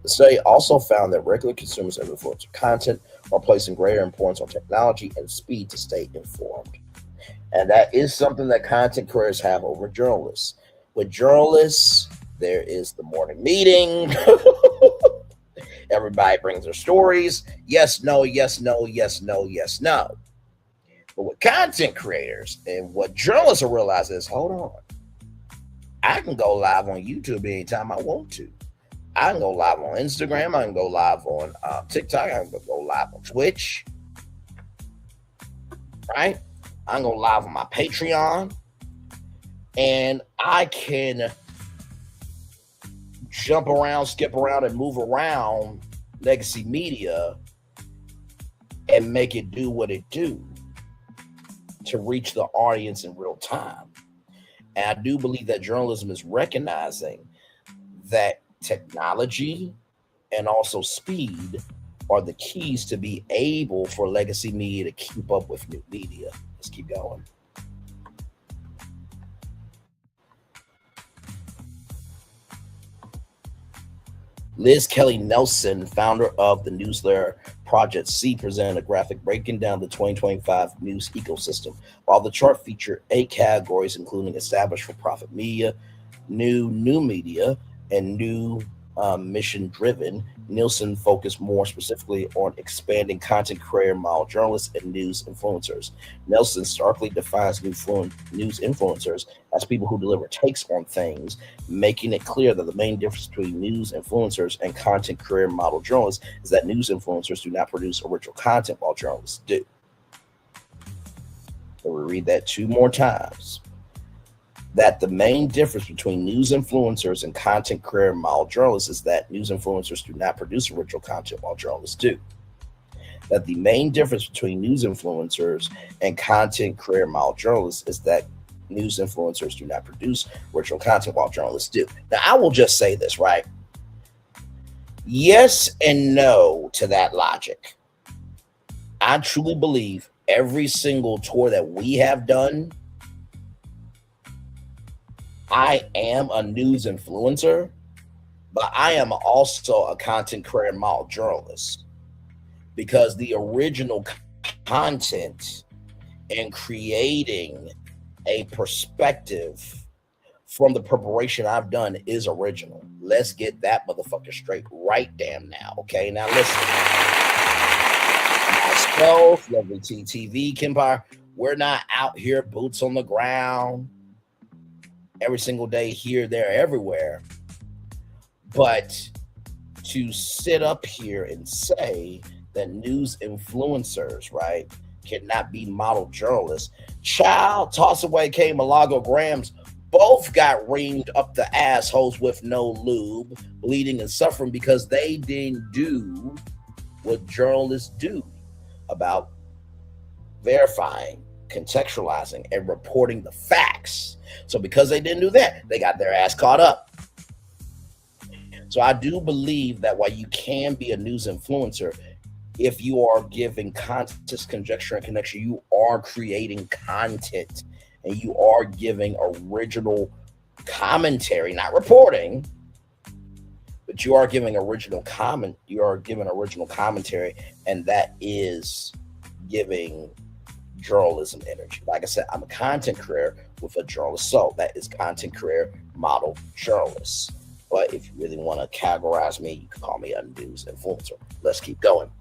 The study also found that regular consumers of influencer content are placing greater importance on technology and speed to stay informed. And that is something that content creators have over journalists. With journalists, there is the morning meeting. Everybody brings their stories. Yes, no, yes, no, yes, no, yes, no. But with content creators and what journalists will realize is, hold on, I can go live on YouTube anytime I want to. I can go live on Instagram. I can go live on TikTok. I can go live on Twitch. Right? I can go live on my Patreon. And I can jump around, skip around, and move around legacy media and make it do what it do to reach the audience in real time. And I do believe that journalism is recognizing that technology and also speed are the keys to be able for legacy media to keep up with new media. Let's keep going. Liz Kelly Nelson, founder of the newsletter Project C, presented a graphic breaking down the 2025 news ecosystem. While the chart featured 8 categories, including established for-profit media, new media, and new mission-driven, Nielsen focused more specifically on expanding content creator model journalists and news influencers. Nielsen starkly defines news influencers as people who deliver takes on things, making it clear that the main difference between news influencers and content creator model journalists is that news influencers do not produce original content while journalists do. So we read that 2 more times. That the main difference between news influencers and content creator model journalists is that news influencers do not produce original content while journalists do. That the main difference between news influencers and content creator model journalists is that news influencers do not produce original content while journalists do. Now, I will just say this, right? Yes and no to that logic. I truly believe every single tour that we have done, I am a news influencer, but I am also a content creator model journalist, because the original content and creating a perspective from the preparation I've done is original. Let's get that motherfucker straight right damn now. Okay, now listen. Myself, Lovely TTV, Kempire, we're not out here boots on the ground every single day, here, there, everywhere. But to sit up here and say that news influencers, right, cannot be model journalists. Child, Toss Away K, Malago Grams, both got reamed up the assholes with no lube, bleeding and suffering because they didn't do what journalists do about verifying, contextualizing, and reporting the facts. So because they didn't do that, they got their ass caught up. So I do believe that while you can be a news influencer, if you are giving context, conjecture, and connection, you are creating content and you are giving original commentary, not reporting, but you are giving original comment. You are giving original commentary, and that is giving journalism energy. Like I said, I'm a content creator with a journalist, so that is content creator model journalist. But if you really want to categorize me, you can call me a news influencer. Let's keep going.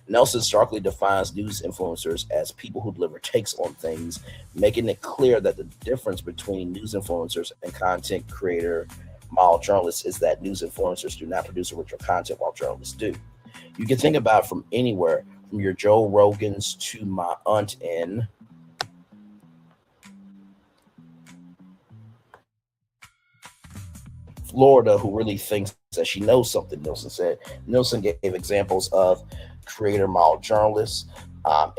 Nelson starkly defines news influencers as people who deliver takes on things, making it clear that the difference between news influencers and content creator model journalists is that news influencers do not produce original content while journalists do. You can think about it from anywhere, from your Joe Rogans to my aunt in Florida who really thinks that she knows something, Nielsen said. Nielsen gave examples of creator model journalists,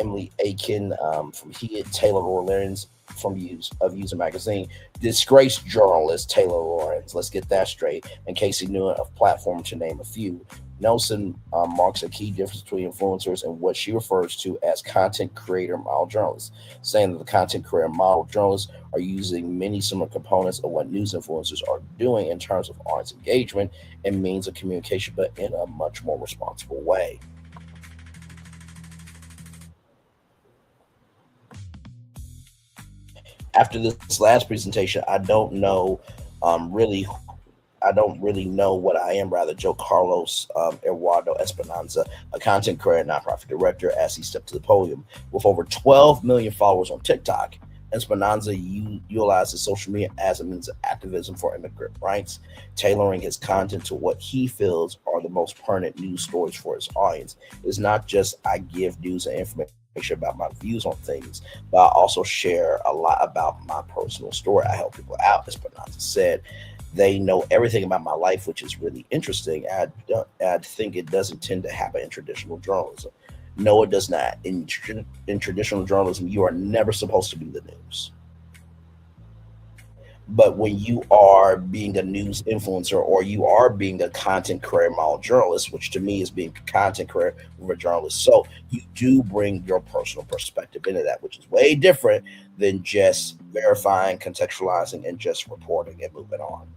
Emily Aiken from Heat, Taylor Lorenz from User Magazine, disgraced journalist Taylor Lorenz, let's get that straight, and Casey Newen of Platform, to name a few. Nelson marks a key difference between influencers and what she refers to as content creator model journalists, saying that the content creator model journalists are using many similar components of what news influencers are doing in terms of audience engagement and means of communication, but in a much more responsible way. After this last presentation, I don't really know what I am. Rather, Joe Carlos Eduardo Esperanza, a content creator, nonprofit director, as he stepped to the podium. With over 12 million followers on TikTok, Esperanza utilizes social media as a means of activism for immigrant rights, tailoring his content to what he feels are the most pertinent news stories for his audience. It's not just I give news and information about my views on things, but I also share a lot about my personal story. I help people out, Esperanza said. They know everything about my life, which is really interesting. I think it doesn't tend to happen in traditional journalism. No, it does not. In traditional journalism, you are never supposed to be the news. But when you are being a news influencer or you are being a content career model journalist, which to me is being a content career of a journalist, so you do bring your personal perspective into that, which is way different than just verifying, contextualizing, and just reporting and moving on.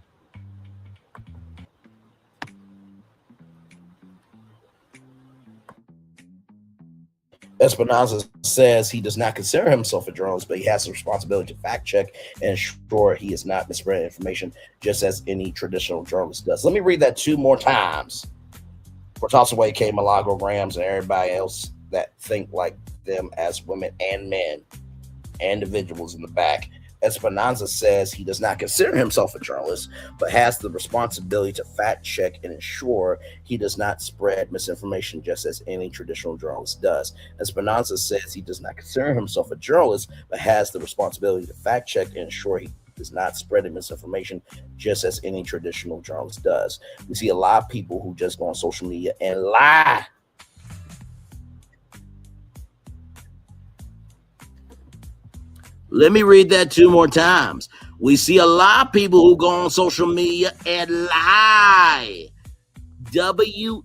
Espinoza says he does not consider himself a journalist, but he has the responsibility to fact check and ensure he is not misreading information, just as any traditional journalist does. Let me read that 2 more times for toss away K. Milagro-Grams and everybody else that think like them as women and men, individuals in the back. Espinoza says he does not consider himself a journalist, but has the responsibility to fact check and ensure he does not spread misinformation, just as any traditional journalist does. Espinoza says he does not consider himself a journalist, but has the responsibility to fact check and ensure he does not spread misinformation, just as any traditional journalist does. We see a lot of people who just go on social media and lie. Let me read that 2 more times. We see a lot of people who go on social media and lie. WESEALOTOFPEOPLE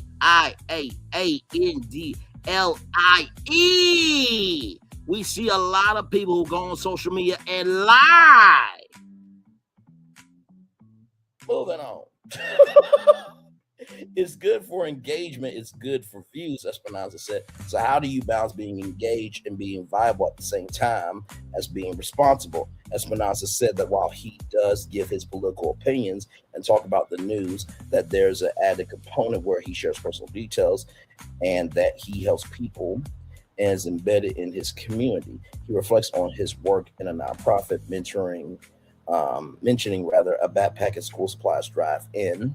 WHOJUSTGOONSOCIALMEDIANDLIE. We see a lot of people who go on social media and lie. Moving on. It's good for engagement. It's good for views, Espinoza said. So how do you balance being engaged and being viable at the same time as being responsible? Espinoza said that while he does give his political opinions and talk about the news, that there's an added component where he shares personal details and that he helps people and is embedded in his community. He reflects on his work in a nonprofit, mentioning a backpack and school supplies drive in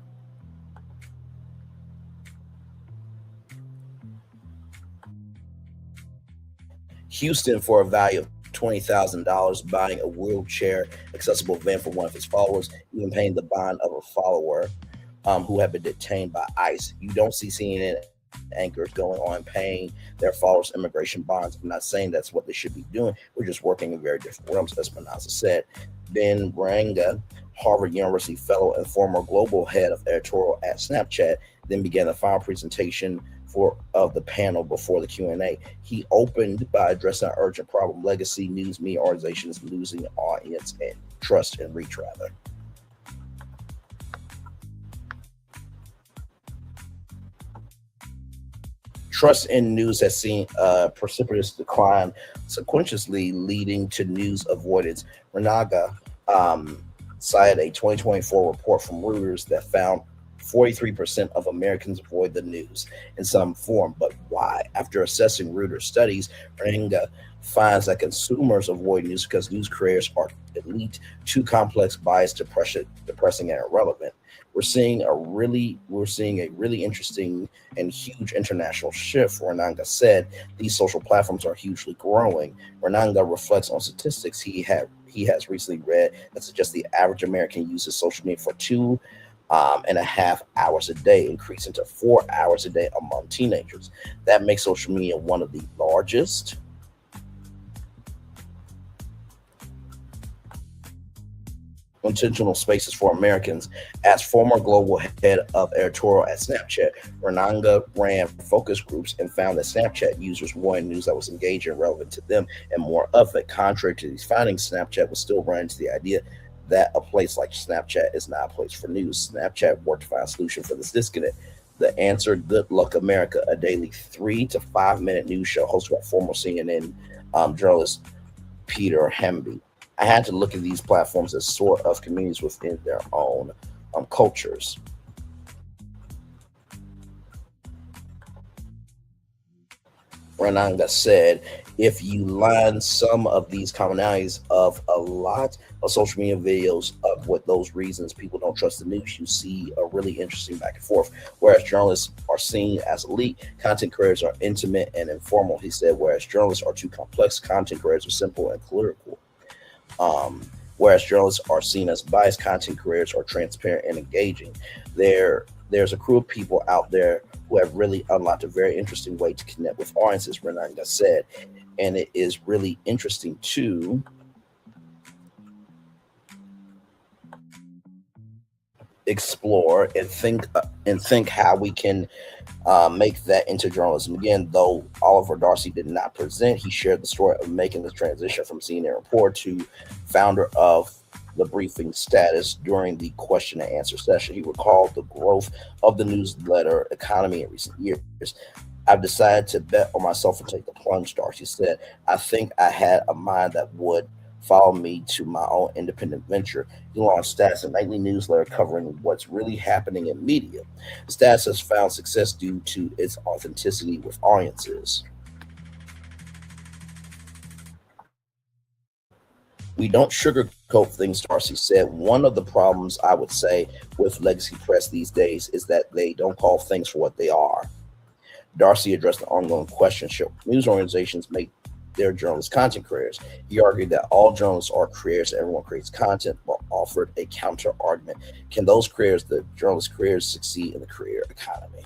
Houston for a value of $20,000, buying a wheelchair accessible van for one of his followers, even paying the bond of a follower who had been detained by ICE. You don't see CNN anchors going on paying their followers immigration bonds. I'm not saying that's what they should be doing. We're just working in very different realms, Espinoza said. Ben Branga, Harvard University fellow and former global head of editorial at Snapchat, then began the final presentation of the panel before the Q&A. He opened by addressing an urgent problem. Legacy news media organizations losing audience and trust and reach, rather. Trust in news has seen a precipitous decline, sequentially leading to news avoidance. Renaga cited a 2024 report from Reuters that found 43% of Americans avoid the news in some form, but why? After assessing Reuters studies, Renaga finds that consumers avoid news because news creators are elite, too complex, biased, depressing, and irrelevant. We're seeing a really interesting and huge international shift. Renaga said these social platforms are hugely growing. Renaga reflects on statistics he has recently read that suggest the average American uses social media for 2.5 hours a day, increasing to 4 hours a day among teenagers. That makes social media one of the largest intentional spaces for Americans. As former global head of editorial at Snapchat, Renaga ran focus groups and found that Snapchat users wanted news that was engaging and relevant to them and more of it. Contrary to these findings, Snapchat was still running to the idea that a place like Snapchat is not a place for news. Snapchat worked to find a solution for this disconnect. The answer: Good Luck America, a daily 3 to 5 minute news show hosted by former CNN journalist Peter Hamby. I had to look at these platforms as sort of communities within their own cultures. Renaga said if you line some of these commonalities of a lot of social media videos of what those reasons people don't trust the news, you see a really interesting back and forth. Whereas journalists are seen as elite, content creators are intimate and informal, he said, whereas journalists are too complex, content creators are simple and political. Whereas journalists are seen as biased, content creators are transparent and engaging. There's a crew of people out there who have really unlocked a very interesting way to connect with audiences, Renata said. And it is really interesting to explore and think how we can make that into journalism. Again, though Oliver Darcy did not present, he shared the story of making the transition from CNN reporter to founder of the briefing status during the question and answer session. He recalled the growth of the newsletter economy in recent years. I've decided to bet on myself and take the plunge, Darcy said. I think I had a mind that would follow me to my own independent venture. He launched Stats, a nightly newsletter covering what's really happening in media. Stats has found success due to its authenticity with audiences. We don't sugarcoat things, Darcy said. One of the problems, I would say, with legacy press these days is that they don't call things for what they are. Darcy addressed the ongoing question, should news organizations make their journalists content creators? He argued that all journalists are creators, everyone creates content, but offered a counter argument. Can those creators, the journalist creators, succeed in the creator economy?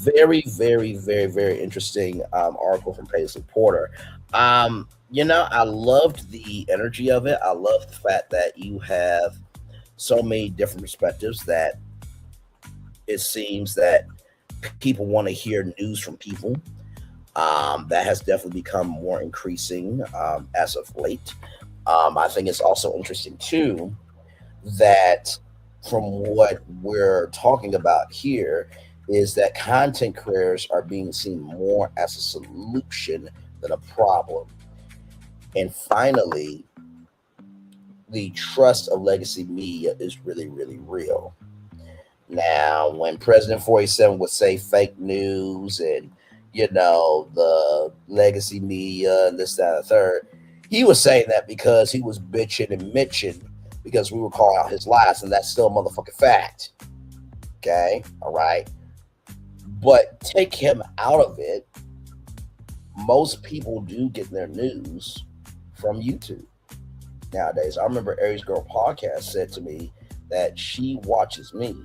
Very, very, very, very interesting article from Paisley Porter. I loved the energy of it. I love the fact that you have so many different perspectives, that it seems that people want to hear news from people. That has definitely become more increasing as of late. I think it's also interesting too that from what we're talking about here is that content creators are being seen more as a solution than a problem. And finally, the trust of legacy media is really, really real. Now, when President 47 would say fake news and, the legacy media and this, that, and the third, he was saying that because he was bitching and mitching because we were calling out his lies, and that's still a motherfucking fact. Okay? All right? But take him out of it, most people do get their news from YouTube nowadays. I remember Aries Girl Podcast said to me that she watches me.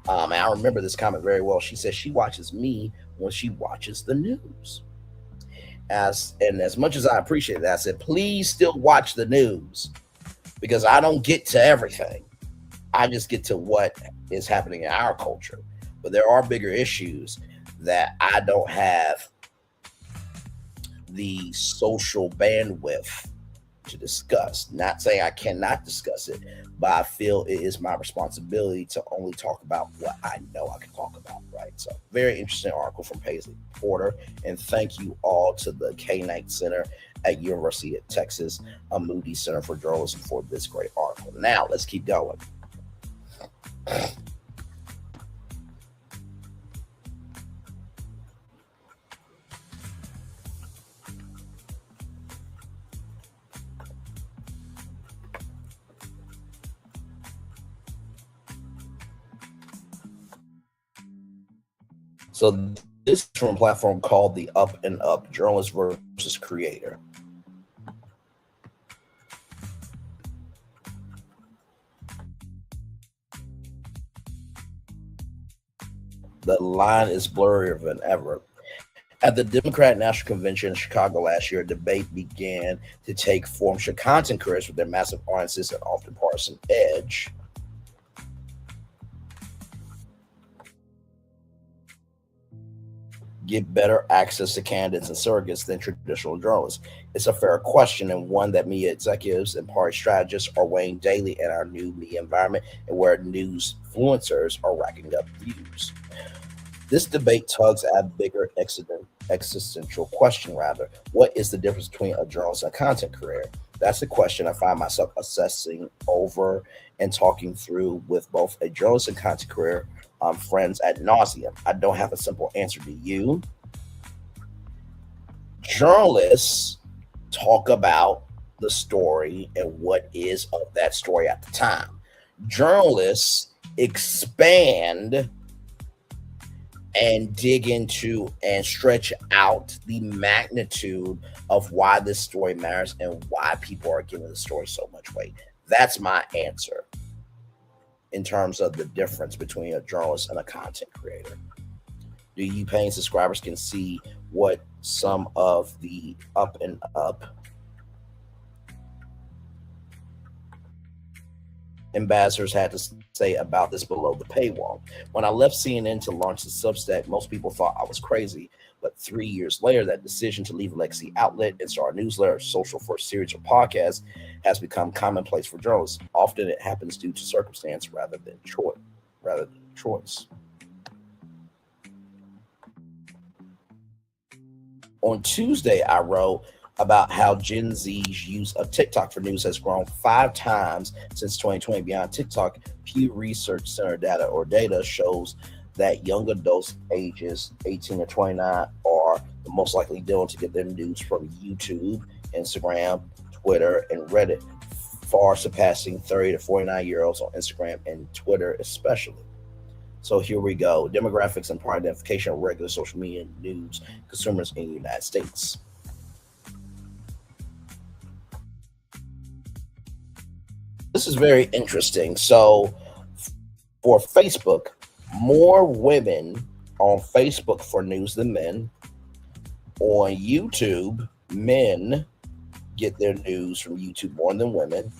And I remember this comment very well. She said she watches me when she watches the news. As much as I appreciate that, I said, please still watch the news, because I don't get to everything. I just get to what is happening in our culture. But there are bigger issues that I don't have the social bandwidth to discuss. Not saying I cannot discuss it, but I feel it is my responsibility to only talk about what I know I can talk about, right? So very interesting article from Paisley Porter, and thank you all to the K-Knight Center at University of Texas, Moody Center for Journalism, for this great article. Now let's keep going. So this is from a platform called the Up and Up, Journalist versus Creator. The line is blurrier than ever. At the Democratic National Convention in Chicago last year, a debate began to take form. Should content creators with their massive audiences and often partisan edge get better access to candidates and surrogates than traditional journalists? It's a fair question, and one that media executives and party strategists are weighing daily in our new media environment, and where news influencers are racking up views. This debate tugs at a bigger existential question, rather. What is the difference between a journalist and a content creator? That's the question I find myself assessing over and talking through with both a journalist and content creator friends ad nauseum. I don't have a simple answer to you. Journalists talk about the story and what is of that story at the time. Journalists expand and dig into and stretch out the magnitude of why this story matters and why people are giving the story so much weight. That's my answer in terms of the difference between a journalist and a content creator. Do you paying subscribers can see what some of the up and up ambassadors had to say about this below the paywall? When I left CNN to launch the Substack, most people thought I was crazy. But 3 years later, that decision to leave a legacy outlet and start a newsletter, social for a series of podcasts has become commonplace for journalists. Often it happens due to circumstance rather than choice. On Tuesday, I wrote about how Gen Z's use of TikTok for news has grown 5 times since 2020. Beyond TikTok, Pew Research Center data shows that young adults ages 18 to 29 are the most likely to get their news from YouTube, Instagram, Twitter, and Reddit, far surpassing 30 to 49-year-olds on Instagram and Twitter especially. So here we go. Demographics and product identification of regular social media news consumers in the United States. This is very interesting. So for Facebook, more women on Facebook for news than men. On YouTube, men get their news from YouTube more than women.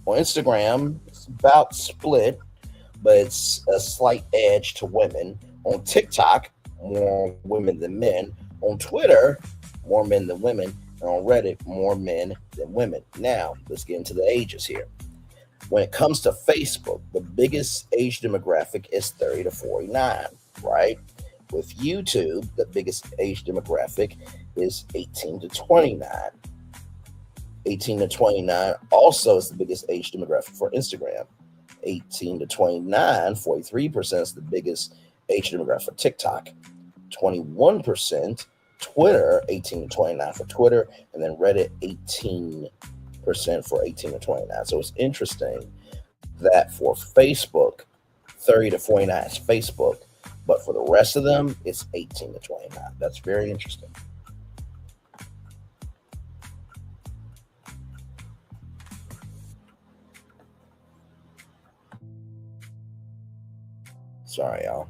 On Instagram, it's about split, but it's a slight edge to women. On TikTok, more women than men. On Twitter, more men than women. And on Reddit, more men than women. Now, let's get into the ages here. When it comes to Facebook, the biggest age demographic is 30 to 49, right? With YouTube, the biggest age demographic is 18 to 29. 18 to 29 also is the biggest age demographic for Instagram. 18 to 29, 43% is the biggest age demographic for TikTok. 21% Twitter, 18 to 29 for Twitter, and then Reddit, 18% for 18 to 29. So it's interesting that for Facebook, 30 to 49 is Facebook, but for the rest of them, it's 18 to 29. That's very interesting. Sorry, y'all.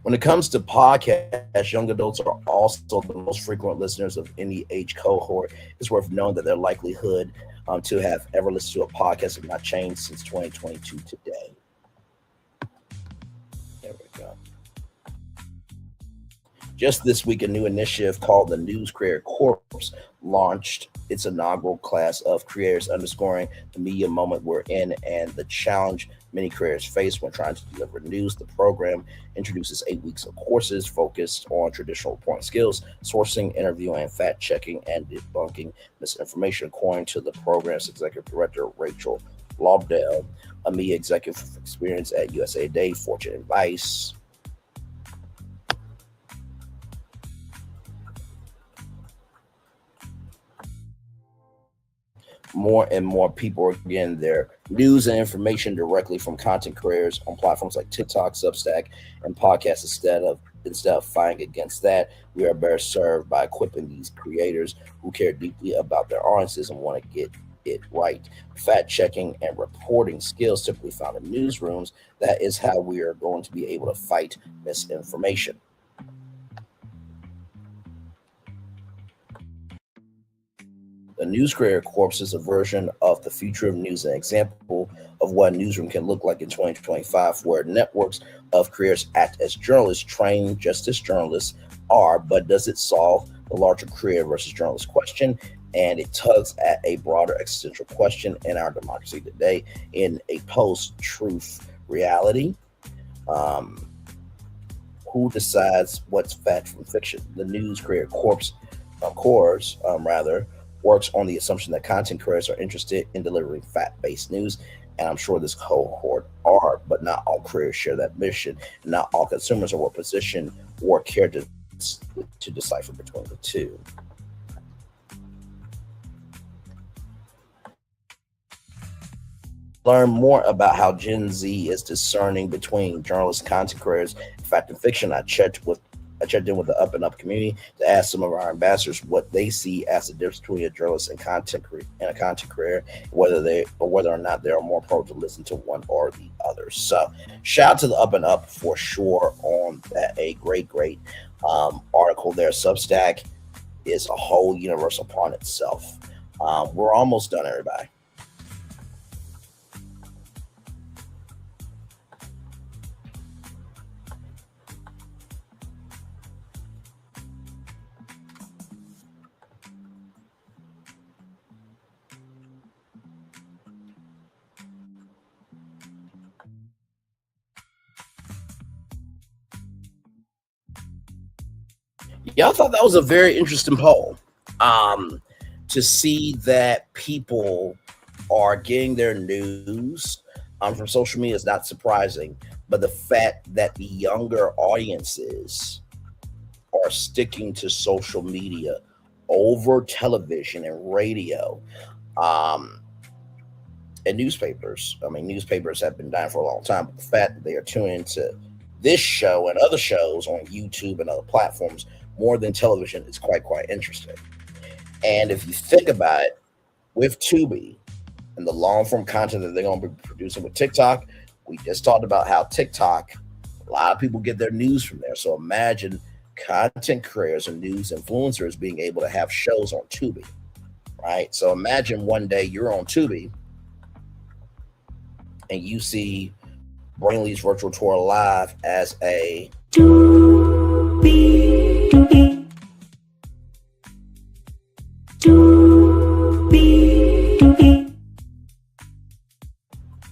When it comes to podcasts, young adults are also the most frequent listeners of any age cohort. It's worth knowing that their likelihood to have ever listened to a podcast have not changed since 2022 today. There we go. Just this week, a new initiative called the News Creator Corps launched its inaugural class of creators, underscoring the media moment we're in and the challenge many creators face when trying to deliver news. The program introduces 8 weeks of courses focused on traditional reporting skills, sourcing, interviewing, fact-checking, and debunking misinformation, according to the program's executive director, Rachel Lobdell, a media executive with experience at USA Today, Fortune, and Vice. More and more people are getting their news and information directly from content creators on platforms like TikTok, Substack, and podcasts. Instead of fighting against that, we are better served by equipping these creators who care deeply about their audiences and want to get it right. Fact checking and reporting skills typically found in newsrooms. That is how we are going to be able to fight misinformation. The News Creator Corps is a version of the future of news, an example of what a newsroom can look like in 2025, where networks of creators act as journalists, trained just as journalists are, but does it solve the larger creator versus journalist question? And it tugs at a broader existential question in our democracy today in a post-truth reality. Who decides what's fact from fiction? The News Creator Corps, works on the assumption that content creators are interested in delivering fact-based news, and I'm sure this cohort are, but not all creators share that mission. Not all consumers are well positioned or care to decipher between the two. learn more about how Gen Z is discerning between journalists, content creators, fact and fiction, I checked in with the Up and Up community to ask some of our ambassadors what they see as the difference between a journalist and a content creator, whether or not they are more pro to listen to one or the other. So, shout out to the Up and Up for sure on that. A great article there. Substack is a whole universe upon itself. We're almost done, everybody. Y'all thought that was a very interesting poll. To see that people are getting their news from social media is not surprising, but the fact that the younger audiences are sticking to social media over television and radio and newspapers. I mean, newspapers have been dying for a long time, but the fact that they are tuning into this show and other shows on YouTube and other platforms more than television is quite interesting. And if you think about it, with Tubi and the long form content that they're going to be producing with TikTok, we just talked about how TikTok, a lot of people get their news from there. So imagine content creators and news influencers being able to have shows on Tubi, right? So imagine one day you're on Tubi and you see Braylon Lee's virtual tour live as a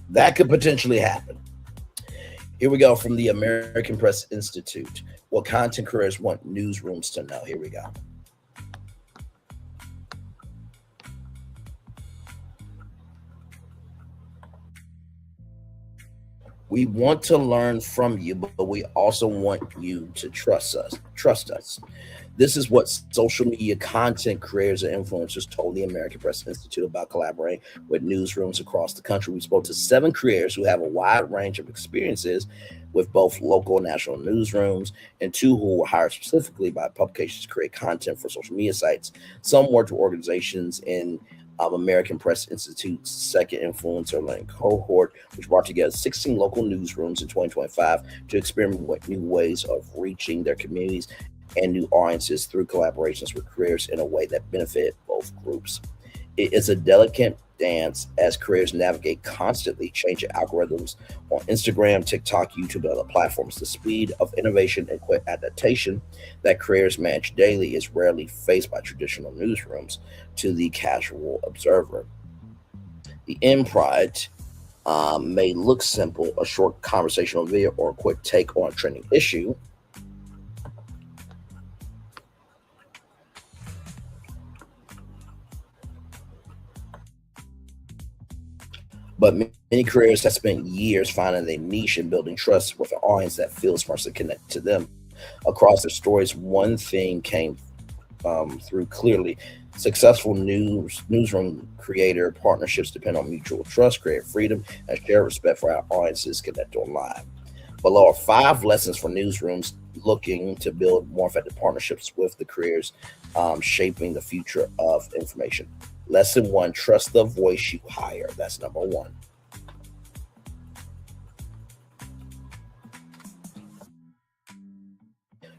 that could potentially happen. Here we go from the American Press Institute. What content creators want newsrooms to know. Here we go. We want to learn from you, but we also want you to trust us. This is what social media content creators and influencers told the American Press Institute about collaborating with newsrooms across the country. We spoke to 7 creators who have a wide range of experiences with both local and national newsrooms, and 2 who were hired specifically by publications to create content for social media sites. Some worked with organizations in American Press Institute's second influencer learning cohort, which brought together 16 local newsrooms in 2025 to experiment with new ways of reaching their communities and new audiences through collaborations with creators in a way that benefit both groups. It is a delicate dance as creators navigate constantly changing algorithms on Instagram, TikTok, YouTube, and other platforms. The speed of innovation and quick adaptation that creators manage daily is rarely faced by traditional newsrooms to the casual observer. The end product may look simple, a short conversational video or a quick take on a trending issue, but many creators have spent years finding their niche and building trust with an audience that feels personally connected to them. Across their stories, one thing came through clearly. Successful newsroom creator partnerships depend on mutual trust, creative freedom, and shared respect for our audiences connected online. Below are 5 lessons for newsrooms looking to build more effective partnerships with the creators shaping the future of information. Lesson 1, trust the voice you hire. That's number 1.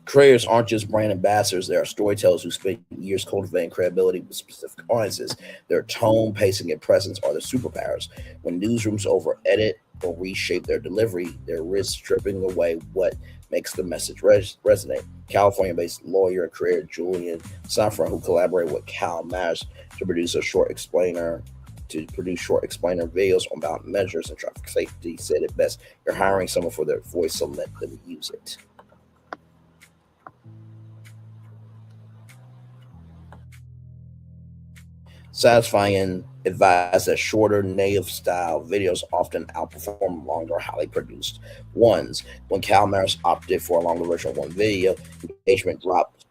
Creators aren't just brand ambassadors. They are storytellers who spend years cultivating credibility with specific audiences. Their tone, pacing, and presence are their superpowers. When newsrooms over-edit or reshape their delivery, they risk stripping away what makes the message resonate. California-based lawyer and creator Julian Safran, who collaborated with Cal Mash to produce short explainer videos on ballot measures and traffic safety, said it best: "You're hiring someone for their voice, so let them use it." Satisfying advised that shorter native style videos often outperform longer, highly produced ones. When Cal Maris opted for a longer version of one video, engagement dropped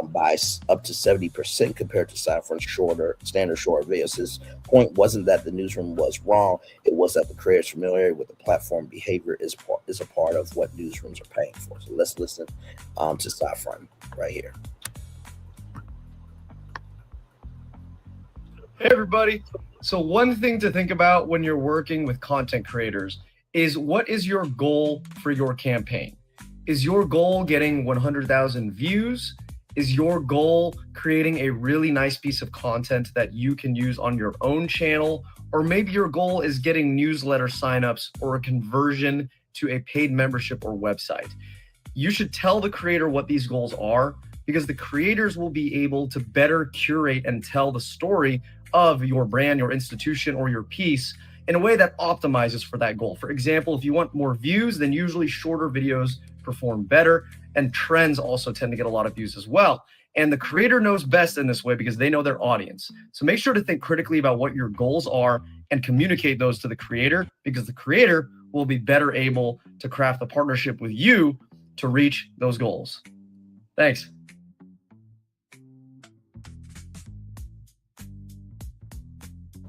by up to 70% compared to Saffron's standard short videos. His point wasn't that the newsroom was wrong; it was that the creators' familiarity with the platform behavior is a part of what newsrooms are paying for. So let's listen to Saffron right here. Hey everybody. So one thing to think about when you're working with content creators is, what is your goal for your campaign? Is your goal getting 100,000 views? Is your goal creating a really nice piece of content that you can use on your own channel? Or maybe your goal is getting newsletter signups or a conversion to a paid membership or website. You should tell the creator what these goals are, because the creators will be able to better curate and tell the story of your brand, your institution, or your piece in a way that optimizes for that goal. For example, if you want more views, then usually shorter videos perform better, and trends also tend to get a lot of views as well. And the creator knows best in this way because they know their audience. So make sure to think critically about what your goals are and communicate those to the creator, because the creator will be better able to craft a partnership with you to reach those goals. Thanks.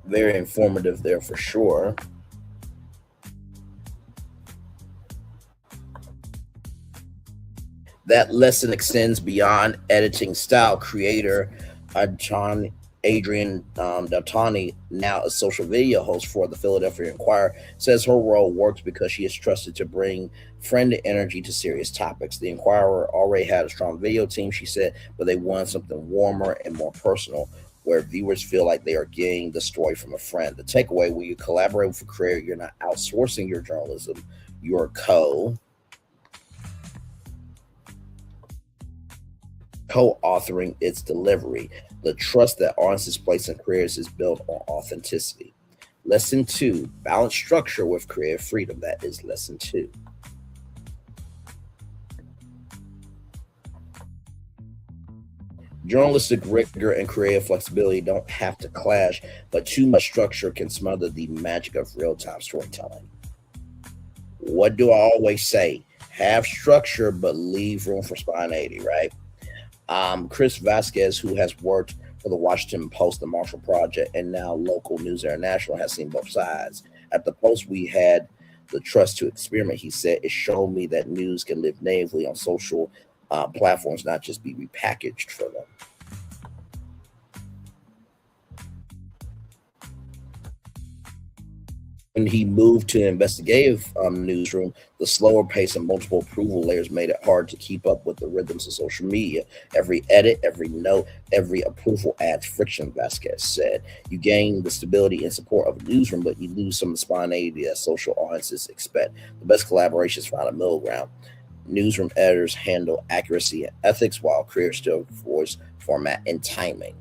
Very informative there for sure. That lesson extends beyond editing style. Creator Adrian Daltani, now a social video host for the Philadelphia Inquirer, says her role works because she is trusted to bring friendly energy to serious topics. The Inquirer already had a strong video team, she said, but they wanted something warmer and more personal, where viewers feel like they are getting the story from a friend. The takeaway: when you collaborate with a creator, you're not outsourcing your journalism, you're co-authoring its delivery. The trust that audiences place in creators is built on authenticity. Lesson 2, balance structure with creative freedom. That is lesson 2. Journalistic rigor and creative flexibility don't have to clash, but too much structure can smother the magic of real-time storytelling. What do I always say? Have structure, but leave room for spontaneity, right? Chris Vasquez, who has worked for the Washington Post, the Marshall Project, and now Local News International, has seen both sides. At the Post, we had the trust to experiment, he said. It showed me that news can live natively on social platforms, not just be repackaged for them. When he moved to an investigative newsroom, the slower pace and multiple approval layers made it hard to keep up with the rhythms of social media. Every edit, every note, every approval adds friction, Vasquez said. You gain the stability and support of a newsroom, but you lose some of the spontaneity that social audiences expect. The best collaborations find a middle ground. Newsroom editors handle accuracy and ethics, while creators still voice format and timing.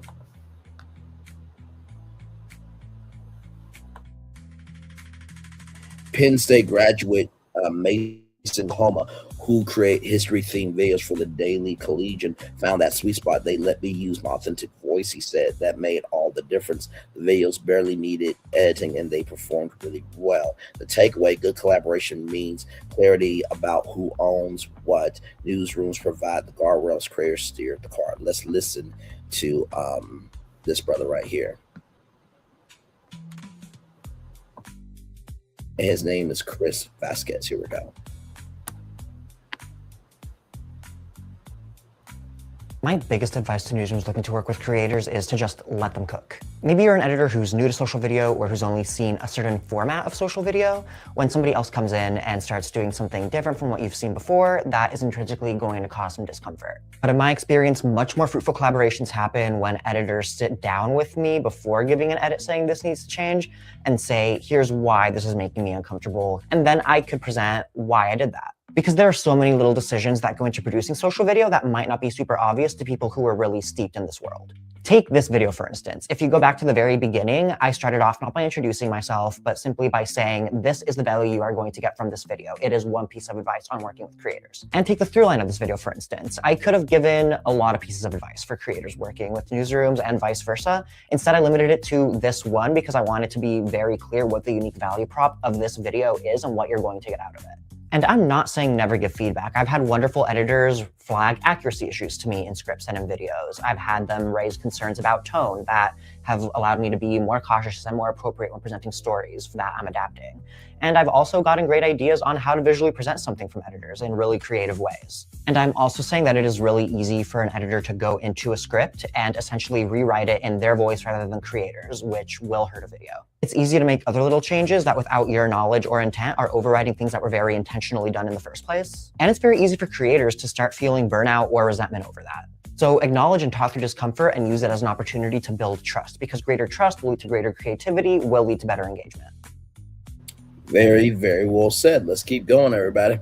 Penn State graduate Mason Homa, who create history-themed videos for the Daily Collegian, found that sweet spot. They let me use my authentic voice, he said. That made all the difference. The videos barely needed editing, and they performed really well. The takeaway: good collaboration means clarity about who owns what. Newsrooms provide the guardrails, creators steer the car. Let's listen to this brother right here. And his name is Chris Vasquez. Here we go. My biggest advice to newsrooms looking to work with creators is to just let them cook. Maybe you're an editor who's new to social video or who's only seen a certain format of social video. When somebody else comes in and starts doing something different from what you've seen before, that is intrinsically going to cause some discomfort. But in my experience, much more fruitful collaborations happen when editors sit down with me before giving an edit saying this needs to change and say, here's why this is making me uncomfortable. And then I could present why I did that. Because there are so many little decisions that go into producing social video that might not be super obvious to people who are really steeped in this world. Take this video, for instance. If you go back to the very beginning, I started off not by introducing myself, but simply by saying, this is the value you are going to get from this video. It is one piece of advice on working with creators. And take the through line of this video, for instance. I could have given a lot of pieces of advice for creators working with newsrooms and vice versa. Instead, I limited it to this one because I wanted to be very clear what the unique value prop of this video is and what you're going to get out of it. And I'm not saying never give feedback. I've had wonderful editors flag accuracy issues to me in scripts and in videos. I've had them raise concerns about tone that have allowed me to be more cautious and more appropriate when presenting stories that I'm adapting. And I've also gotten great ideas on how to visually present something from editors in really creative ways. And I'm also saying that it is really easy for an editor to go into a script and essentially rewrite it in their voice rather than creators, which will hurt a video. It's easy to make other little changes that without your knowledge or intent are overriding things that were very intentionally done in the first place. And it's very easy for creators to start feeling burnout or resentment over that. So acknowledge and talk through discomfort and use it as an opportunity to build trust, because greater trust will lead to greater creativity, will lead to better engagement. Very, very well said. Let's keep going, everybody.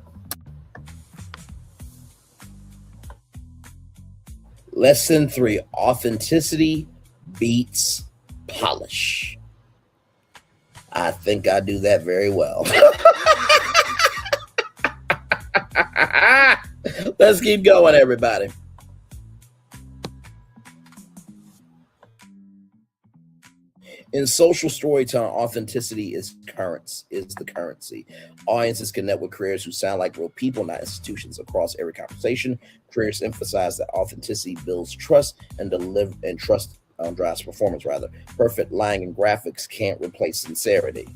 Lesson 3, authenticity beats polish. I think I do that very well. Let's keep going, everybody. In social storytelling, authenticity is the currency. Audiences connect with creators who sound like real people, not institutions. Across every conversation, creators emphasize that authenticity builds trust and trust drives performance. Perfect lying and graphics can't replace sincerity.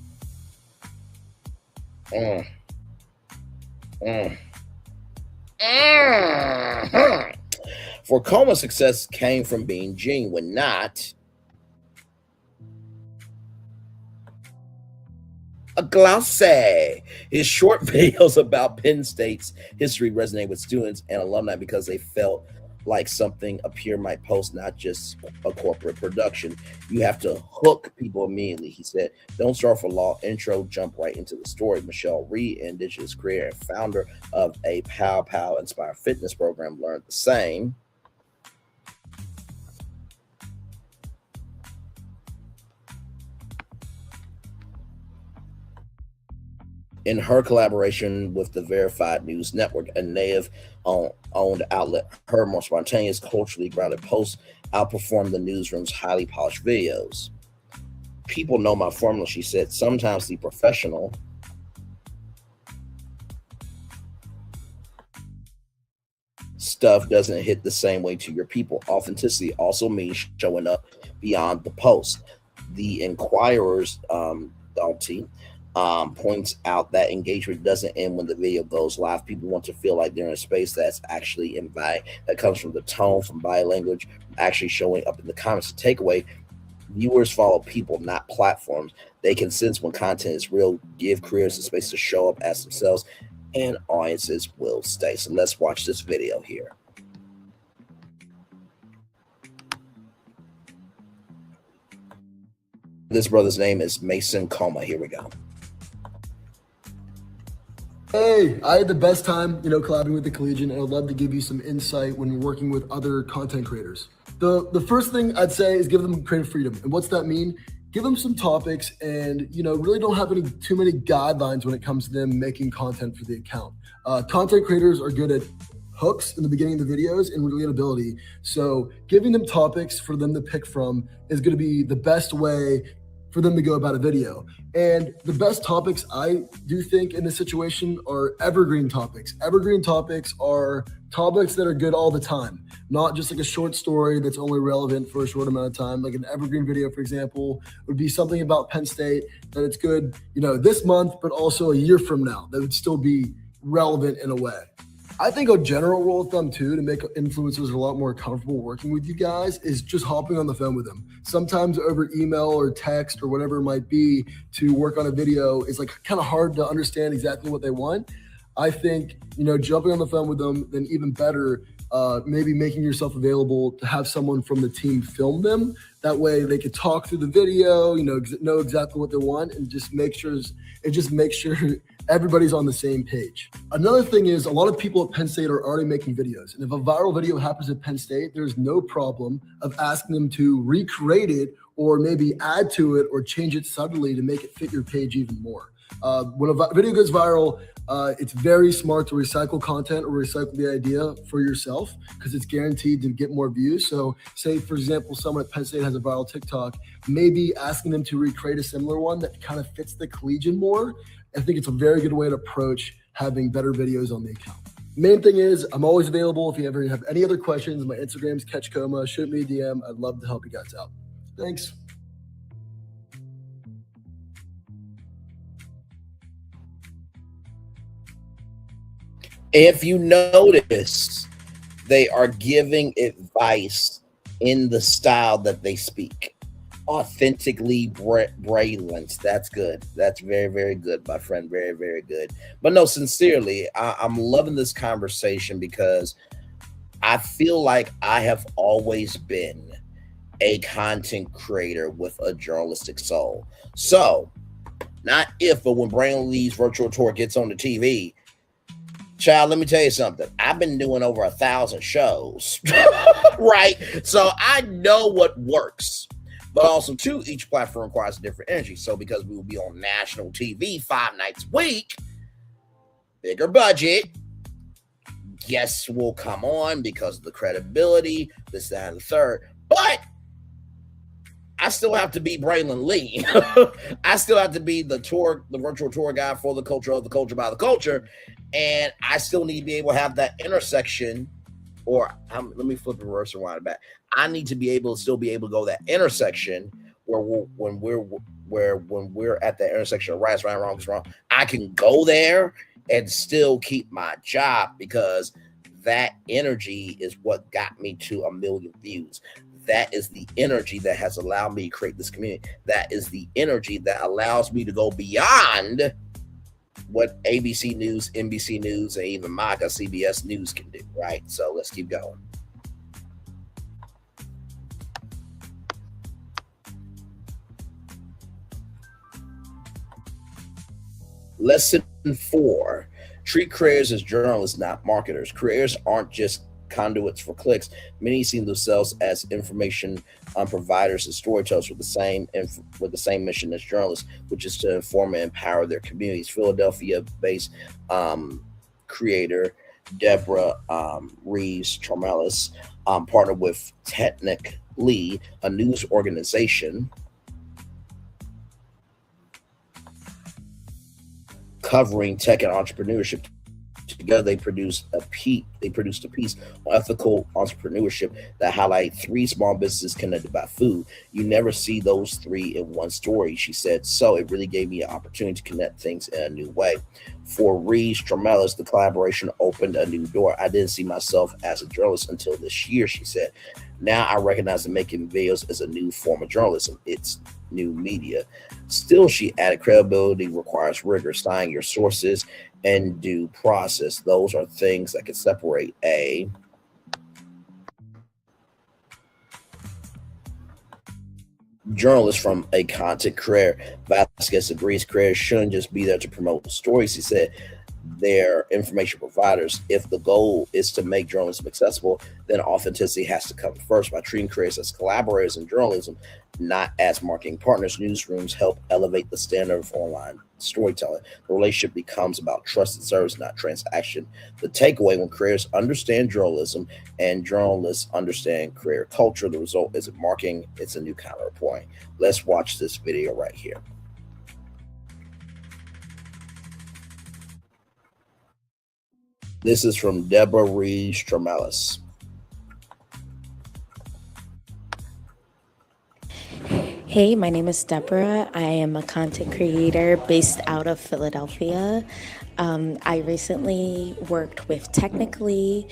For Coma's success came from being genuine, not a glossy. His short videos about Penn State's history resonate with students and alumni because they felt like something a peer might post, not just a corporate production. You have to hook people immediately, he said. Don't start for law intro, jump right into the story. Michelle Reed, indigenous creator and founder of a Pow Pow inspired fitness program, learned the same. In her collaboration with the Verified News Network, a native-owned outlet, her more spontaneous, culturally grounded posts outperformed the newsroom's highly polished videos. People know my formula, she said. Sometimes the professional stuff doesn't hit the same way to your people. Authenticity also means showing up beyond the post. The Inquirer's points out that engagement doesn't end when the video goes live. People want to feel like they're in a space that's actually inviting. That comes from the tone, from body language, actually showing up in the comments. The takeaway: viewers follow people, not platforms. They can sense when content is real. Give creators a space to show up as themselves, and audiences will stay. So let's watch this video here. This brother's name is Mason Coma. Here we go. Hey, I had the best time, collabing with the Collegian, and I'd love to give you some insight when you're working with other content creators. The first thing I'd say is give them creative freedom. And what's that mean? Give them some topics and, really don't have too many guidelines when it comes to them making content for the account. Content creators are good at hooks in the beginning of the videos and relatability. So giving them topics for them to pick from is going to be the best way for them to go about a video. And the best topics I do think in this situation are evergreen topics. Evergreen topics are topics that are good all the time, not just like a short story that's only relevant for a short amount of time. Like an evergreen video, for example, would be something about Penn State that it's good, this month, but also a year from now, that would still be relevant in a way. I think a general rule of thumb too, to make influencers a lot more comfortable working with you guys, is just hopping on the phone with them. Sometimes over email or text or whatever it might be to work on a video is like kind of hard to understand exactly what they want. I think, jumping on the phone with them, then even better, maybe making yourself available to have someone from the team film them. That way they could talk through the video, know exactly what they want, and just make sure everybody's on the same page. Another thing is a lot of people at Penn State are already making videos. And if a viral video happens at Penn State, there's no problem of asking them to recreate it or maybe add to it or change it subtly to make it fit your page even more. When a video goes viral, it's very smart to recycle content or recycle the idea for yourself because it's guaranteed to get more views. So say, for example, someone at Penn State has a viral TikTok, maybe asking them to recreate a similar one that kind of fits the Collegian more. I think it's a very good way to approach having better videos on the account. Main thing is I'm always available. If you ever have any other questions, my Instagram's catchcoma. Shoot me a DM. I'd love to help you guys out. Thanks. If you notice, they are giving advice in the style that they speak. Authentically Braylon. That's good. That's very, very good, my friend. Very, very good. But no, sincerely, I'm loving this conversation because I feel like I have always been a content creator with a journalistic soul. So, not if, but when Braylon Lee's virtual tour gets on the TV, child, let me tell you something. I've been doing over 1,000 shows, right? So I know what works. But also, too, each platform requires a different energy. So because we will be on national TV 5 nights a week, bigger budget, guests will come on because of the credibility, this, that, and the third. But I still have to be Braylon Lee. I still have to be the virtual tour guide for the culture of the culture by the culture. And I still need to be able to have that intersection, or let me flip the reverse and wind it back. I need to be able to still be able to go that intersection where when we're at that intersection of right, wrong, I can go there and still keep my job, because that energy is what got me to 1 million views. That is the energy that has allowed me to create this community. That is the energy that allows me to go beyond what ABC News, NBC News, and even MAGA, CBS News can do, right? So let's keep going. Lesson 4, treat creators as journalists, not marketers. Creators aren't just conduits for clicks. Many see themselves as information providers and storytellers with the same mission as journalists, which is to inform and empower their communities. Philadelphia-based creator Deborah Reeves Tromelis partnered with Technically, a news organization covering tech and entrepreneurship. Together, they produced a piece on ethical entrepreneurship that highlight 3 small businesses connected by food. You never see those 3 in one story, she said. So it really gave me an opportunity to connect things in a new way. For Reeves Tromelis, the collaboration opened a new door. I didn't see myself as a journalist until this year, she said. Now I recognize that making videos is a new form of journalism. It's new media. Still, she added, credibility requires rigor, citing your sources, and due process. Those are things that can separate a journalist from a content creator. Vasquez agrees creators shouldn't just be there to promote stories. He said they're information providers. If the goal is to make journalism accessible, then authenticity has to come first. By treating creators as collaborators in journalism, not as marketing partners, newsrooms help elevate the standard of online storytelling. The relationship becomes about trust and service, not transaction. The takeaway: when creators understand journalism and journalists understand creator culture, the result isn't marketing, it's a new kind of reporting. Let's watch this video right here. This is from Deborah Reeves Tromelis. Hey, my name is Deborah. I am a content creator based out of Philadelphia. I recently worked with Technically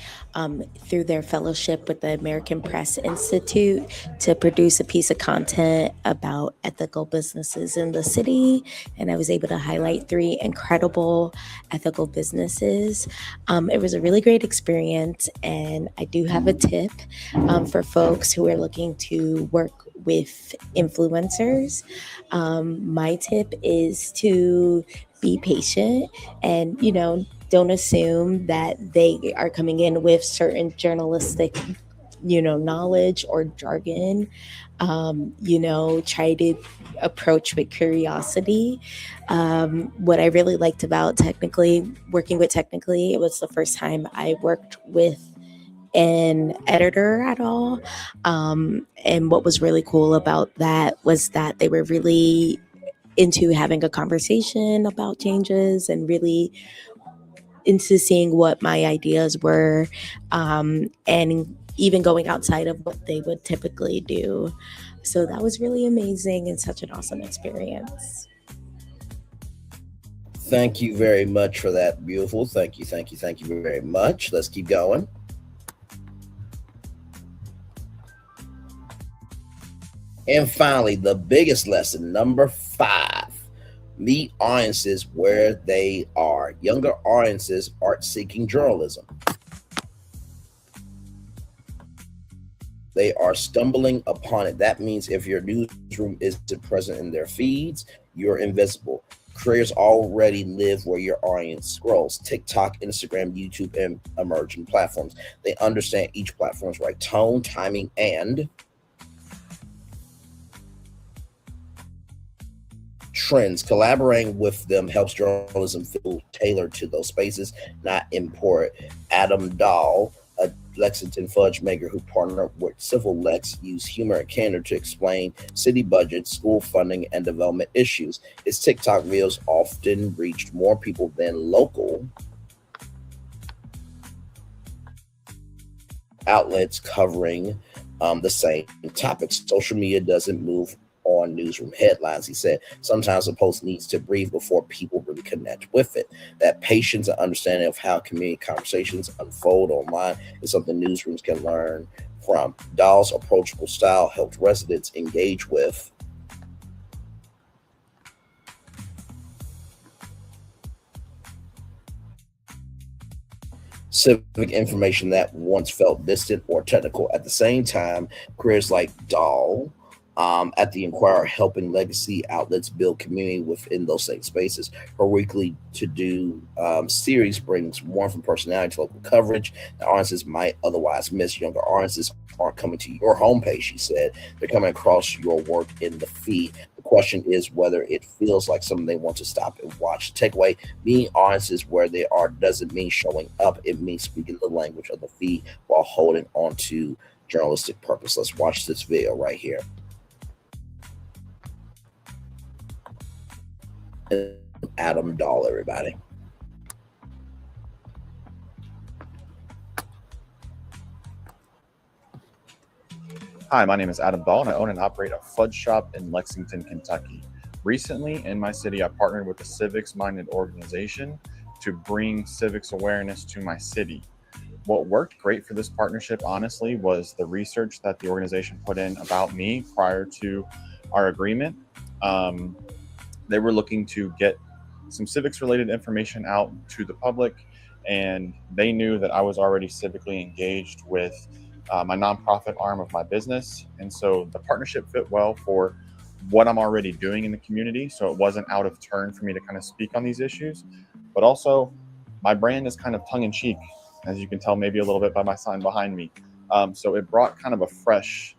through their fellowship with the American Press Institute to produce a piece of content about ethical businesses in the city. And I was able to highlight 3 incredible ethical businesses. It was a really great experience. And I do have a tip for folks who are looking to work with influencers. My tip is to be patient and, don't assume that they are coming in with certain journalistic, knowledge or jargon. Try to approach with curiosity. What I really liked about working with Technically, it was the first time I worked with an editor at all. And what was really cool about that was that they were really into having a conversation about changes and really into seeing what my ideas were, and even going outside of what they would typically do. So that was really amazing and such an awesome experience. Thank you very much for that. Beautiful. Thank you very much. Let's keep going. And finally, the biggest lesson, number 5. Meet audiences where they are. Younger audiences aren't seeking journalism. They are stumbling upon it. That means if your newsroom isn't present in their feeds, you're invisible. Creators already live where your audience scrolls. TikTok, Instagram, YouTube, and emerging platforms. They understand each platform's right tone, timing, and trends. Collaborating with them helps journalism feel tailored to those spaces, not import. Adam Dahl, a Lexington fudge maker who partnered with Civil Lex, used humor and candor to explain city budgets, school funding, and development issues. His TikTok videos often reached more people than local outlets covering the same topics. Social media doesn't move on newsroom headlines, he said. Sometimes a post needs to breathe before people really connect with it. That patience and understanding of how community conversations unfold online is something newsrooms can learn from. Dahl's approachable style helped residents engage with civic information that once felt distant or technical. At the same time, careers like Dahl at the Inquirer, helping legacy outlets build community within those same spaces. Her weekly to-do series brings warmth and personality to local coverage that audiences might otherwise miss. Younger audiences aren't coming to your homepage, she said. They're coming across your work in the feed. The question is whether it feels like something they want to stop and watch. Takeaway, meeting audiences where they are doesn't mean showing up. It means speaking the language of the feed while holding on to journalistic purpose. Let's watch this video right here. Adam Dahl, everybody. Hi, my name is Adam Dahl, and I own and operate a fudge shop in Lexington, Kentucky. Recently, in my city, I partnered with a civics-minded organization to bring civics awareness to my city. What worked great for this partnership, honestly, was the research that the organization put in about me prior to our agreement. They were looking to get some civics-related information out to the public, and they knew that I was already civically engaged with my nonprofit arm of my business. And so the partnership fit well for what I'm already doing in the community. So it wasn't out of turn for me to kind of speak on these issues, but also my brand is kind of tongue-in-cheek, as you can tell maybe a little bit by my sign behind me. So it brought kind of a fresh,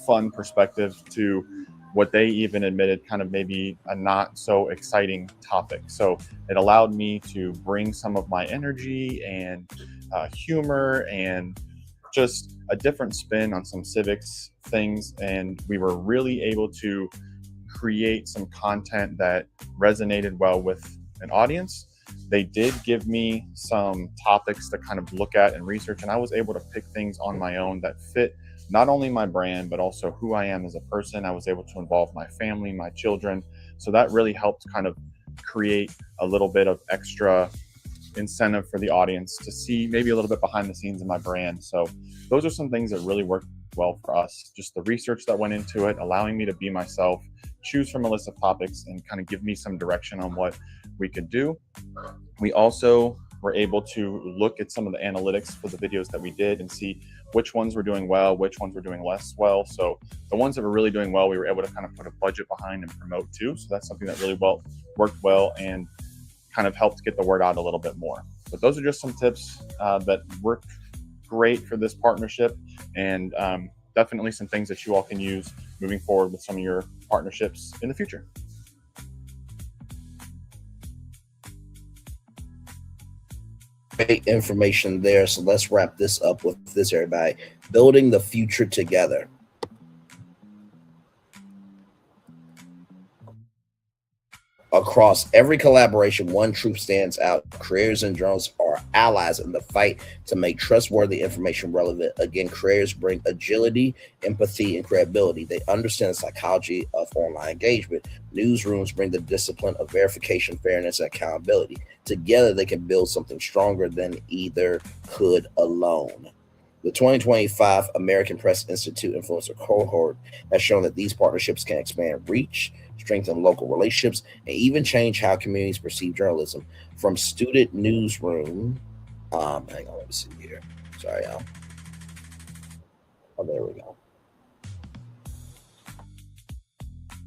fun perspective to what they even admitted kind of maybe a not so exciting topic. So it allowed me to bring some of my energy and humor and just a different spin on some civics things. And we were really able to create some content that resonated well with an audience. They did give me some topics to kind of look at and research, and I was able to pick things on my own that fit not only my brand, but also who I am as a person. I was able to involve my family, my children. So that really helped kind of create a little bit of extra incentive for the audience to see maybe a little bit behind the scenes of my brand. So those are some things that really worked well for us. Just the research that went into it, allowing me to be myself, choose from a list of topics, and kind of give me some direction on what we could do. We also were able to look at some of the analytics for the videos that we did and see which ones were doing well, which ones were doing less well. So the ones that were really doing well, we were able to kind of put a budget behind and promote too. So that's something that really worked well and kind of helped get the word out a little bit more. But those are just some tips that worked great for this partnership, and definitely some things that you all can use moving forward with some of your partnerships in the future. Great information there. So let's wrap this up with this, everybody. Building the future together. Across every collaboration, one truth stands out. Creators and journalists are are allies in the fight to make trustworthy information relevant. Again, creators bring agility, empathy, and credibility. They understand the psychology of online engagement. Newsrooms bring the discipline of verification, fairness, and accountability. Together, they can build something stronger than either could alone. The 2025 American Press Institute Influencer Cohort has shown that these partnerships can expand reach, strengthen local relationships, and even change how communities perceive journalism. From student newsroom, hang on, let me see here. Sorry, y'all. Oh, there we go.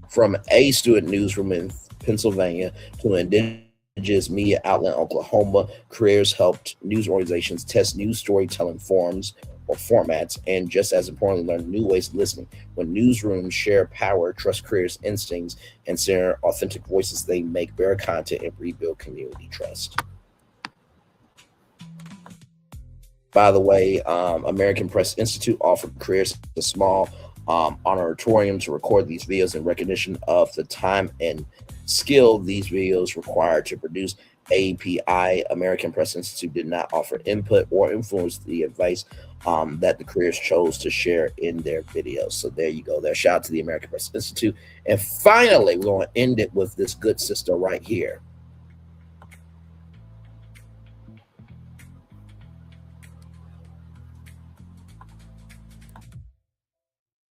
From a student newsroom in Pennsylvania to an indigenous media outlet in Oklahoma, creators helped news organizations test new storytelling forms or formats, and just as importantly, learn new ways of listening. When newsrooms share power, trust creators' instincts, and share authentic voices, they make better content and rebuild community trust. By the way, American Press Institute offered creators a small honorarium to record these videos in recognition of the time and skill these videos require to produce. API, American Press Institute, did not offer input or influence the advice that the creators chose to share in their videos. So there you go. There. Shout out to the American Press Institute. And finally, we're going to end it with this good sister right here.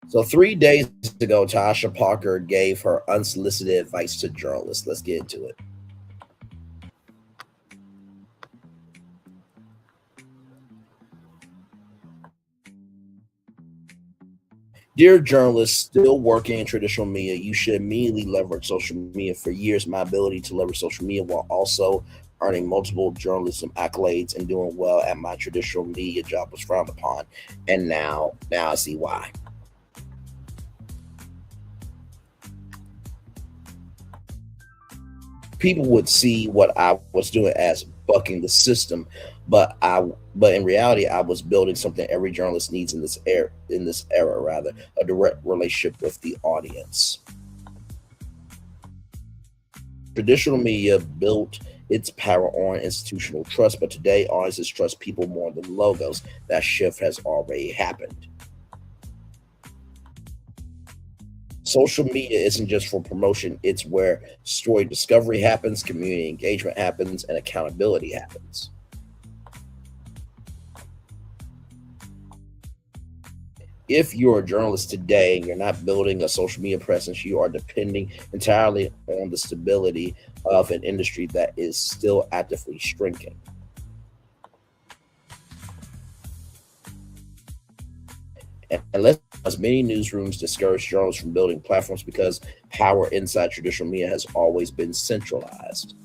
So 3 days ago, Tasha Parker gave her unsolicited advice to journalists. Let's get into it. Dear journalists still working in traditional media, you should immediately leverage social media. For years, my ability to leverage social media while also earning multiple journalism accolades and doing well at my traditional media job was frowned upon. And now I see why. People would see what I was doing as bucking the system, but in reality, I was building something every journalist needs in this era, rather, a direct relationship with the audience. Traditional media built its power on institutional trust, but today audiences trust people more than logos. That shift has already happened. Social media isn't just for promotion, it's where story discovery happens, community engagement happens, and accountability happens. If you're a journalist today and you're not building a social media presence, you are depending entirely on the stability of an industry that is still actively shrinking. And as many newsrooms discourage journalists from building platforms because power inside traditional media has always been centralized.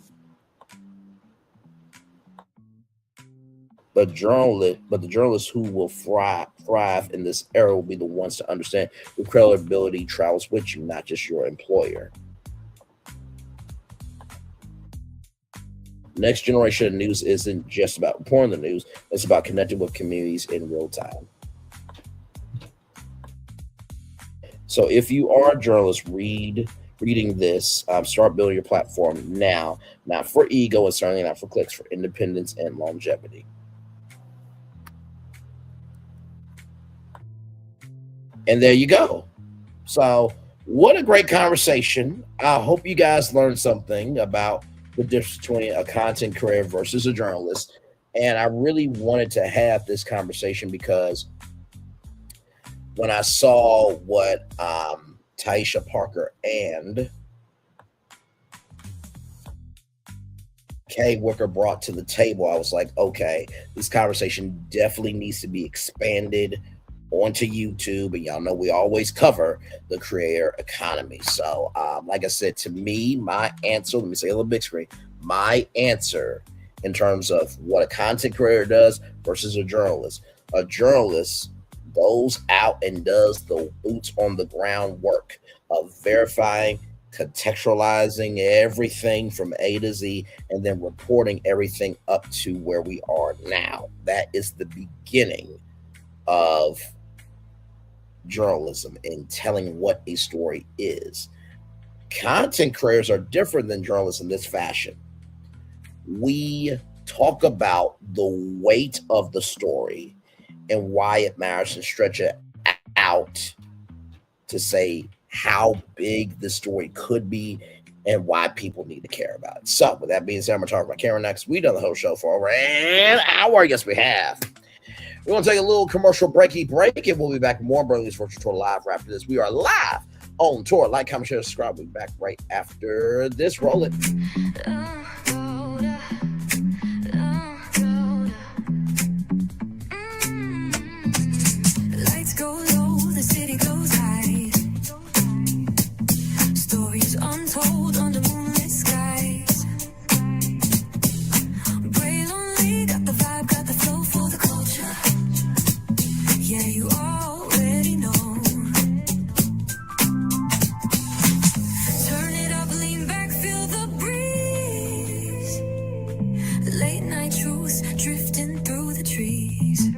But the journalists who will thrive in this era will be the ones to understand your credibility travels with you, not just your employer. Next generation of news isn't just about reporting the news, it's about connecting with communities in real time. So if you are a journalist reading this, start building your platform now, not for ego and certainly not for clicks, for independence and longevity. And there you go. So what a great conversation. I hope you guys learned something about the difference between a content creator versus a journalist. And I really wanted to have this conversation because when I saw what Taisha Parker and Kay Wicker brought to the table, I was like, okay, this conversation definitely needs to be expanded onto YouTube. And y'all know we always cover the creator economy. So like I said, to me, my answer, let me say a little big screen, my answer in terms of what a content creator does versus a journalist goes out and does the boots on the ground work of verifying, contextualizing everything from A to Z, and then reporting everything up to where we are now. That is the beginning of journalism and telling what a story is. Content creators are different than journalists in this fashion. We talk about the weight of the story and why it matters, and stretch it out to say how big the story could be and why people need to care about it. So with that being said, I'm going to talk about Karen next. We've done the whole show for over an hour. Yes, we have. We're going to take a little commercial breaky break, and we'll be back with more Braylon Lee's Virtual Tour Live after this. We are live on tour. Like, comment, share, subscribe. We'll be back right after this. Roll it. Lights go low, the city goes high. Stories untold under moonlit skies. Braylon Lee got the vibe, got the flow for the culture. Yeah, you already know. Turn it up, lean back, feel the breeze. Late night truths drifting through the trees.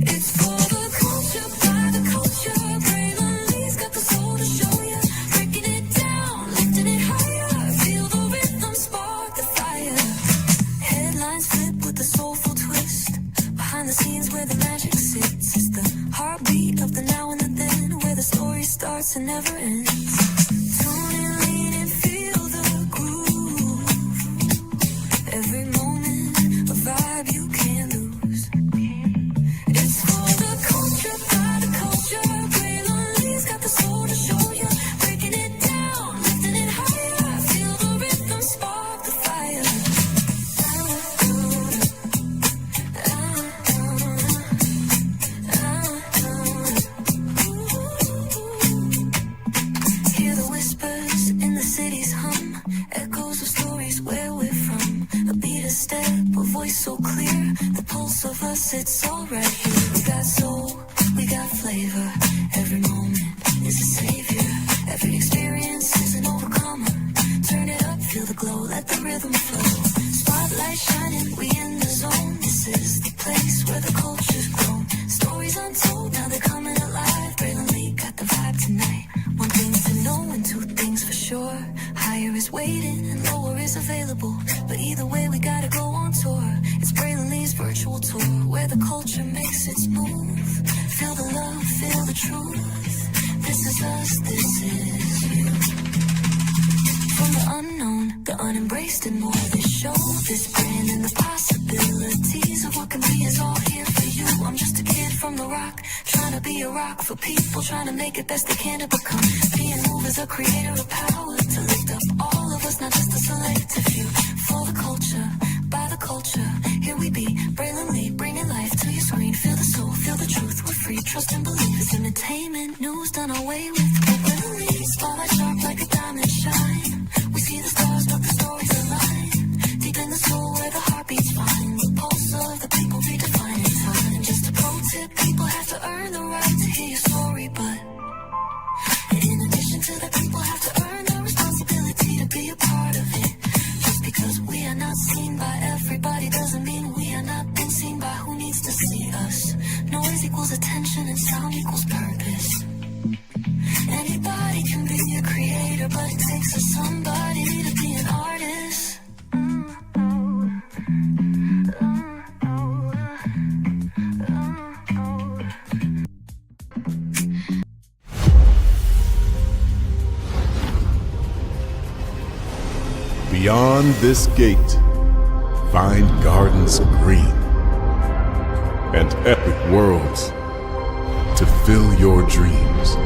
It's for the culture, by the culture. Braylon Lee's got the soul to show ya. Breaking it down, lifting it higher. Feel the rhythm, spark the fire. Headlines flip with a soulful twist. Behind the scenes where the magic sits. It's the heartbeat of the now and the then, where the story starts and never ends. Tune in, lean in, feel the groove. Every moment, a vibe you can't lose. It's for the culture, by the culture. Braylon Lee's got the soul to show ya. Breaking it down, lifting it higher. Feel the rhythm, spark the fire. Hear the whispers in the city's hum. Echoes of stories where we're from. A beat, a step, a voice so clear. The pulse of us, it's all right here. We got soul, we got flavor. Every moment is a savior. Every experience is an overcomer. Turn it up, feel the glow, let the rhythm flow. Spotlight shining, we in the zone. This is the place where the culture's grown. Stories untold, now they're coming alive. Braylon Lee got the vibe tonight. One thing to know and two things for sure. Higher is waiting and lower is available. But either way, we gotta go on tour. It's Braylon Lee's virtual tour, where the culture makes its move. Feel the love, feel the truth. This is us, this is you. From the unknown, the unembraced and more. This show, this brand, and the possibilities of what can be is all here for you. I'm just a kid from the rock, trying to be a rock for people, trying to make it best they can to become. Being moved as a creator of power, to lift up all of us, not just a selective few. For the culture, by the culture, here we be. Braylon Lee, bringing life to your screen. Feel the soul, feel the truth, we're free. Trust and believe it's entertainment, news done away with. Braylon Lee, spotlight sharp like a diamond shine. We see the stars, but the stories align. Deep in the soul where the heartbeats find. The pulse of the people redefining time. Just a pro tip, people have to earn the right to hear your story, but in addition to that, people have to earn the responsibility to be a part of it. Just because we are not seen by everybody doesn't mean we are not been seen by who needs to see us. Noise equals attention and sound equals purpose. Anybody can be a creator, but it takes a somebody to be an artist. Beyond this gate, find gardens green and epic worlds to fill your dreams.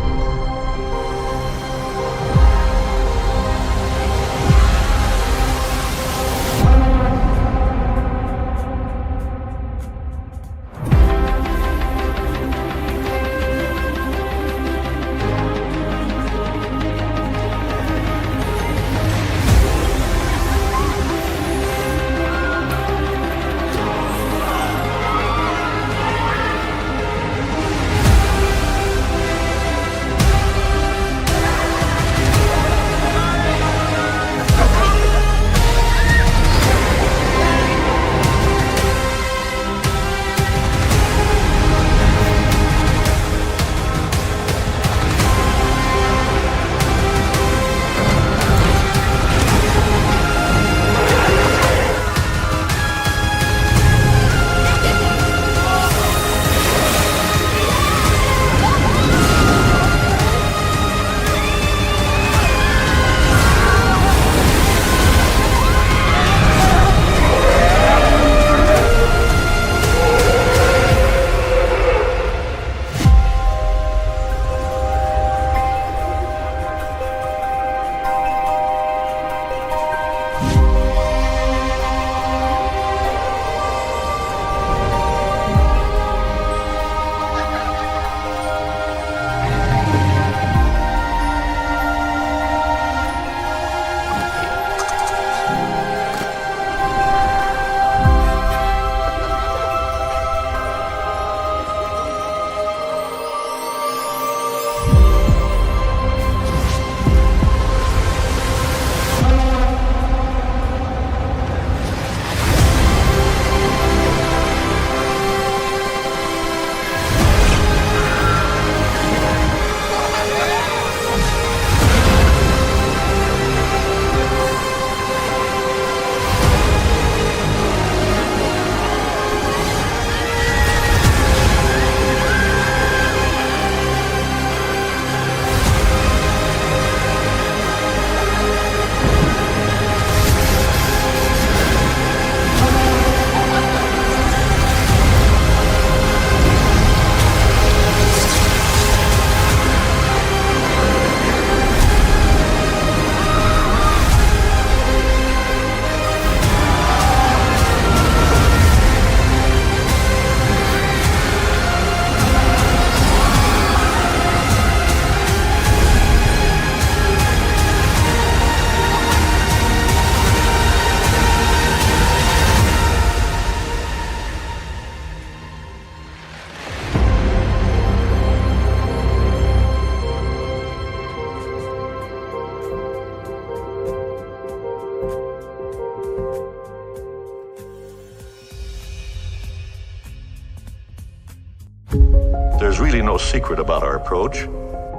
There's really no secret about our approach.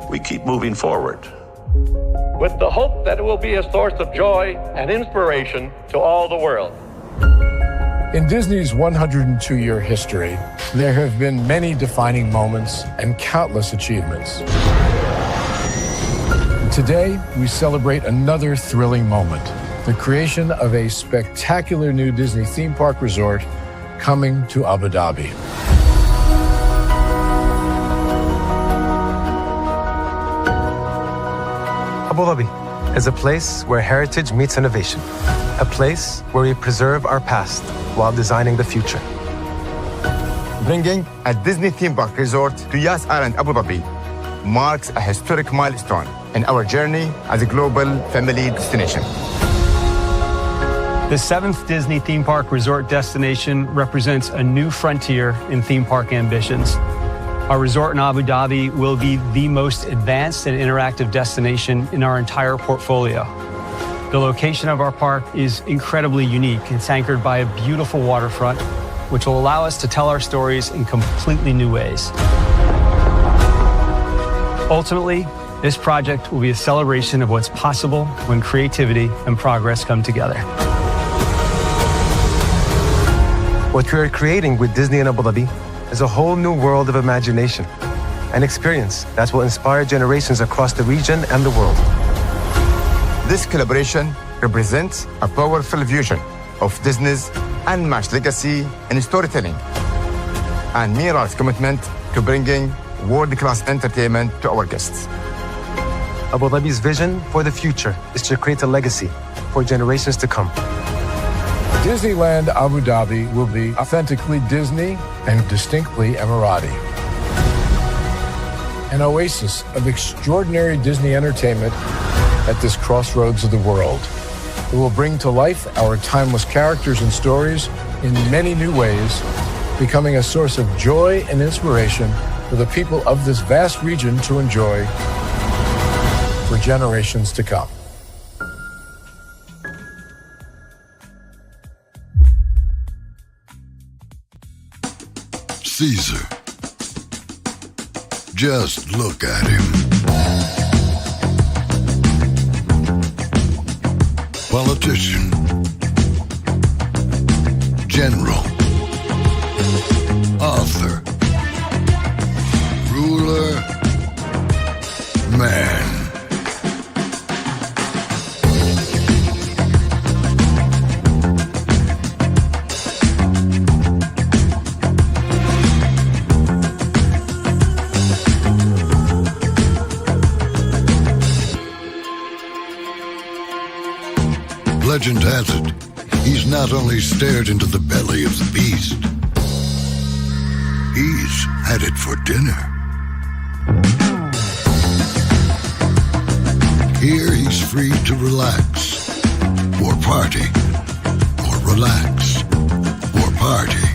We keep moving forward. With the hope that it will be a source of joy and inspiration to all the world. In Disney's 102-year history, there have been many defining moments and countless achievements. Today, we celebrate another thrilling moment, the creation of a spectacular new Disney theme park resort coming to Abu Dhabi. Abu Dhabi is a place where heritage meets innovation, a place where we preserve our past while designing the future. Bringing a Disney theme park resort to Yas Island, Abu Dhabi, marks a historic milestone in our journey as a global family destination. The 7th Disney theme park resort destination represents a new frontier in theme park ambitions. Our resort in Abu Dhabi will be the most advanced and interactive destination in our entire portfolio. The location of our park is incredibly unique. It's anchored by a beautiful waterfront, which will allow us to tell our stories in completely new ways. Ultimately, this project will be a celebration of what's possible when creativity and progress come together. What we are creating with Disney in Abu Dhabi is a whole new world of imagination, an experience that will inspire generations across the region and the world. This collaboration represents a powerful fusion of Disney's unmatched legacy in storytelling and Mira's commitment to bringing world-class entertainment to our guests. Abu Dhabi's vision for the future is to create a legacy for generations to come. Disneyland Abu Dhabi will be authentically Disney and distinctly Emirati. An oasis of extraordinary Disney entertainment at this crossroads of the world. It will bring to life our timeless characters and stories in many new ways, becoming a source of joy and inspiration for the people of this vast region to enjoy for generations to come. Caesar. Just look at him. Politician. General. Author. Ruler. Man. Legend has it, he's not only stared into the belly of the beast, he's had it for dinner. Here he's free to relax, or party, or relax, or party,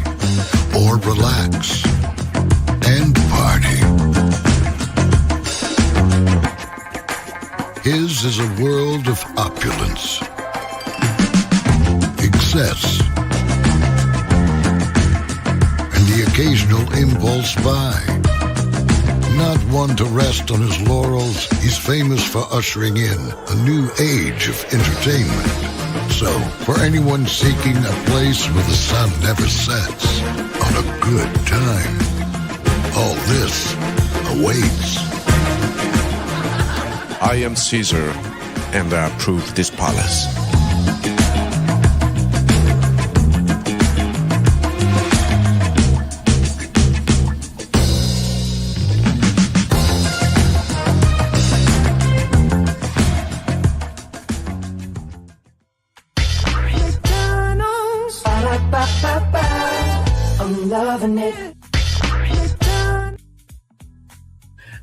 or relax, and party. His is a world of opulence, excess, and the occasional impulse buy. Not one to rest on his laurels, he's famous for ushering in a new age of entertainment. So, for anyone seeking a place where the sun never sets on a good time, all this awaits. I am Caesar, and I approve this palace.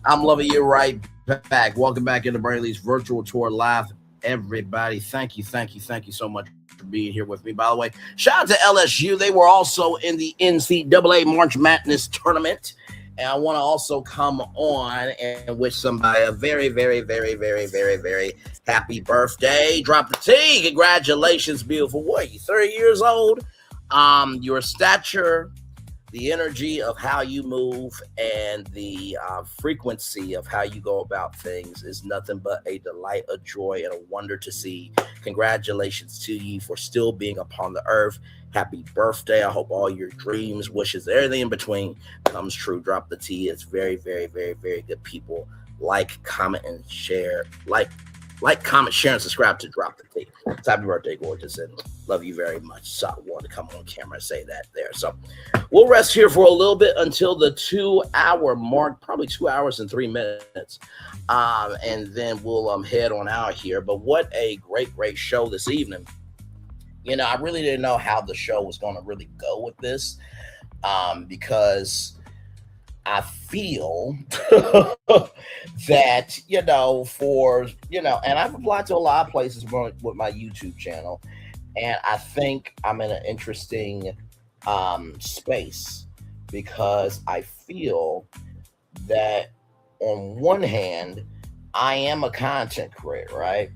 I'm loving you right back. Welcome back into Braylon Lee's virtual tour live. Everybody, thank you so much for being here with me. By the way, shout out to LSU. They were also in the NCAA March Madness tournament. And I want to also come on and wish somebody a very, very, very, very, very, very happy birthday. Drop the T. Congratulations, beautiful. What are you, 30 years old? Your stature the energy of how you move and the frequency of how you go about things is nothing but a delight, a joy, and a wonder to see. Congratulations to you for still being upon the earth. Happy birthday. I hope all your dreams, wishes, everything in between comes true. Drop the T. It's very, very, very, very good people. Like, comment, and share. Like, comment, share, and subscribe to Drop the T. So happy birthday, gorgeous, and love you very much. So I wanted to come on camera and say that there. So we'll rest here for a little bit until the 2-hour mark, probably 2 hours and 3 minutes. And then we'll head on out here. But what a great show this evening. You know, I really didn't know how the show was going to really go with this, because I feel that, and I've applied to a lot of places with my YouTube channel, and I think I'm in an interesting space, because I feel that on one hand, I am a content creator, right?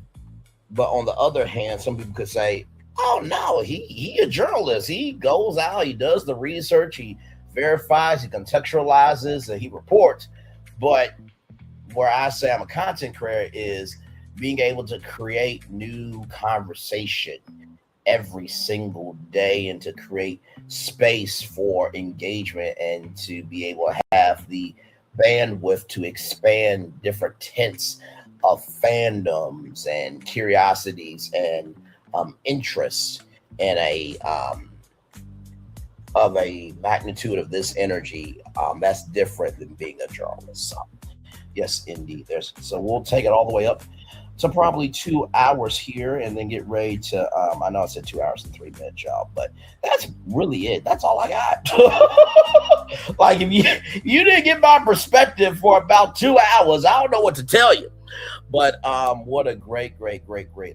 But on the other hand, some people could say, oh no, he a journalist. He goes out, he does the research, he verifies, he contextualizes, and he reports. But where I say I'm a content creator is being able to create new conversation every single day and to create space for engagement and to be able to have the bandwidth to expand different tints of fandoms and curiosities and interests in a of a magnitude of this energy that's different than being a journalist. So, yes, indeed. So we'll take it all the way up to probably 2 hours here, and then get ready to. I know I said 2 hours and 3 minutes, y'all, but that's really it. That's all I got. Like if you didn't get my perspective for about 2 hours, I don't know what to tell you. But what a great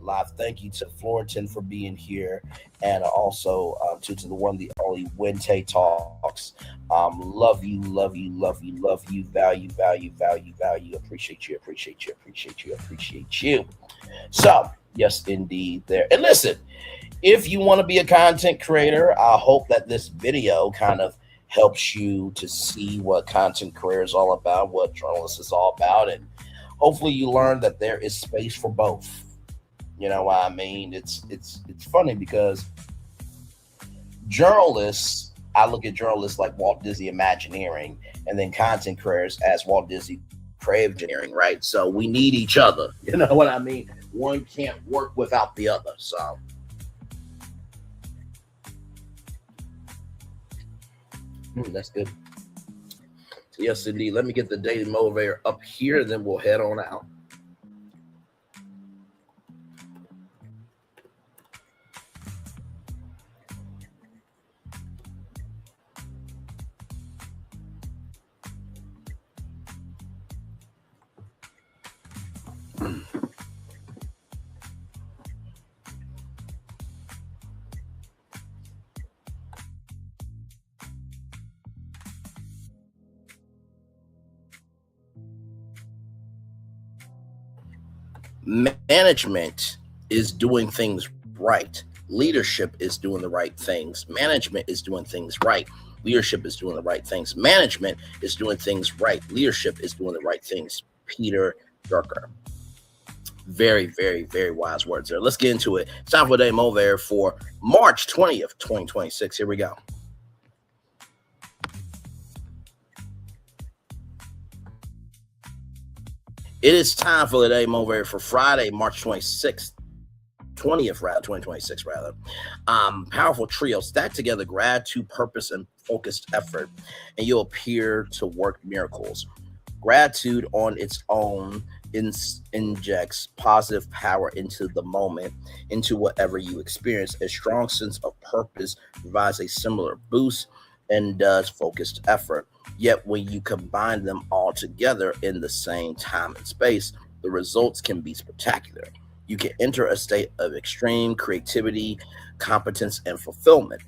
live. Thank you to Florentine for being here, and also to the one, the only Wente Talks. Love you. Value. Appreciate you. So, yes, indeed. There. And listen, if you want to be a content creator, I hope that this video kind of helps you to see what content creator is all about, what journalists is all about, and hopefully you learn that there is space for both. You know what I mean? It's funny because journalists, I look at journalists like Walt Disney Imagineering, and then content creators as Walt Disney Creative Engineering, right? So we need each other. You know what I mean? One can't work without the other. So that's good. Yes, indeed. Let me get the daily motivator up here, and then we'll head on out. Management is doing things right. Leadership is doing the right things. Management is doing things right. Leadership is doing the right things. Management is doing things right. Leadership is doing the right things. Peter Drucker. Very wise words there. Let's get into it. It's time for the day motivator for March 20th, 2026. Here we go. It is time for the day motivator for Friday, March 2026. Powerful trio. Stack together gratitude, purpose, and focused effort, and you'll appear to work miracles. Gratitude on its own injects positive power into the moment, into whatever you experience. A strong sense of purpose provides a similar boost and does focused effort. Yet when you combine them all together in the same time and space, the results can be spectacular. You can enter a state of extreme creativity, competence, and fulfillment.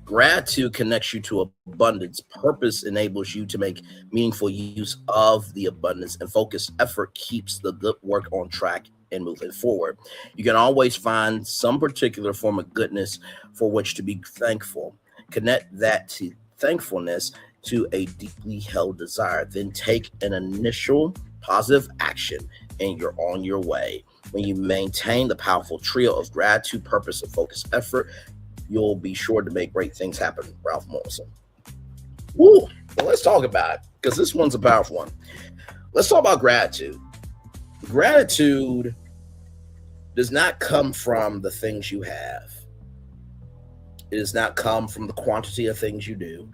Gratitude connects you to abundance. Purpose enables you to make meaningful use of the abundance, and focused effort keeps the good work on track and moving forward. You can always find some particular form of goodness for which to be thankful. Connect that to thankfulness to a deeply held desire. Then take an initial positive action and you're on your way. When you maintain the powerful trio of gratitude, purpose, and focused effort, you'll be sure to make great things happen. Ralph Morrison. Woo! Well, let's talk about it because this one's a powerful one. Let's talk about gratitude. Gratitude does not come from the things you have. It does not come from the quantity of things you do.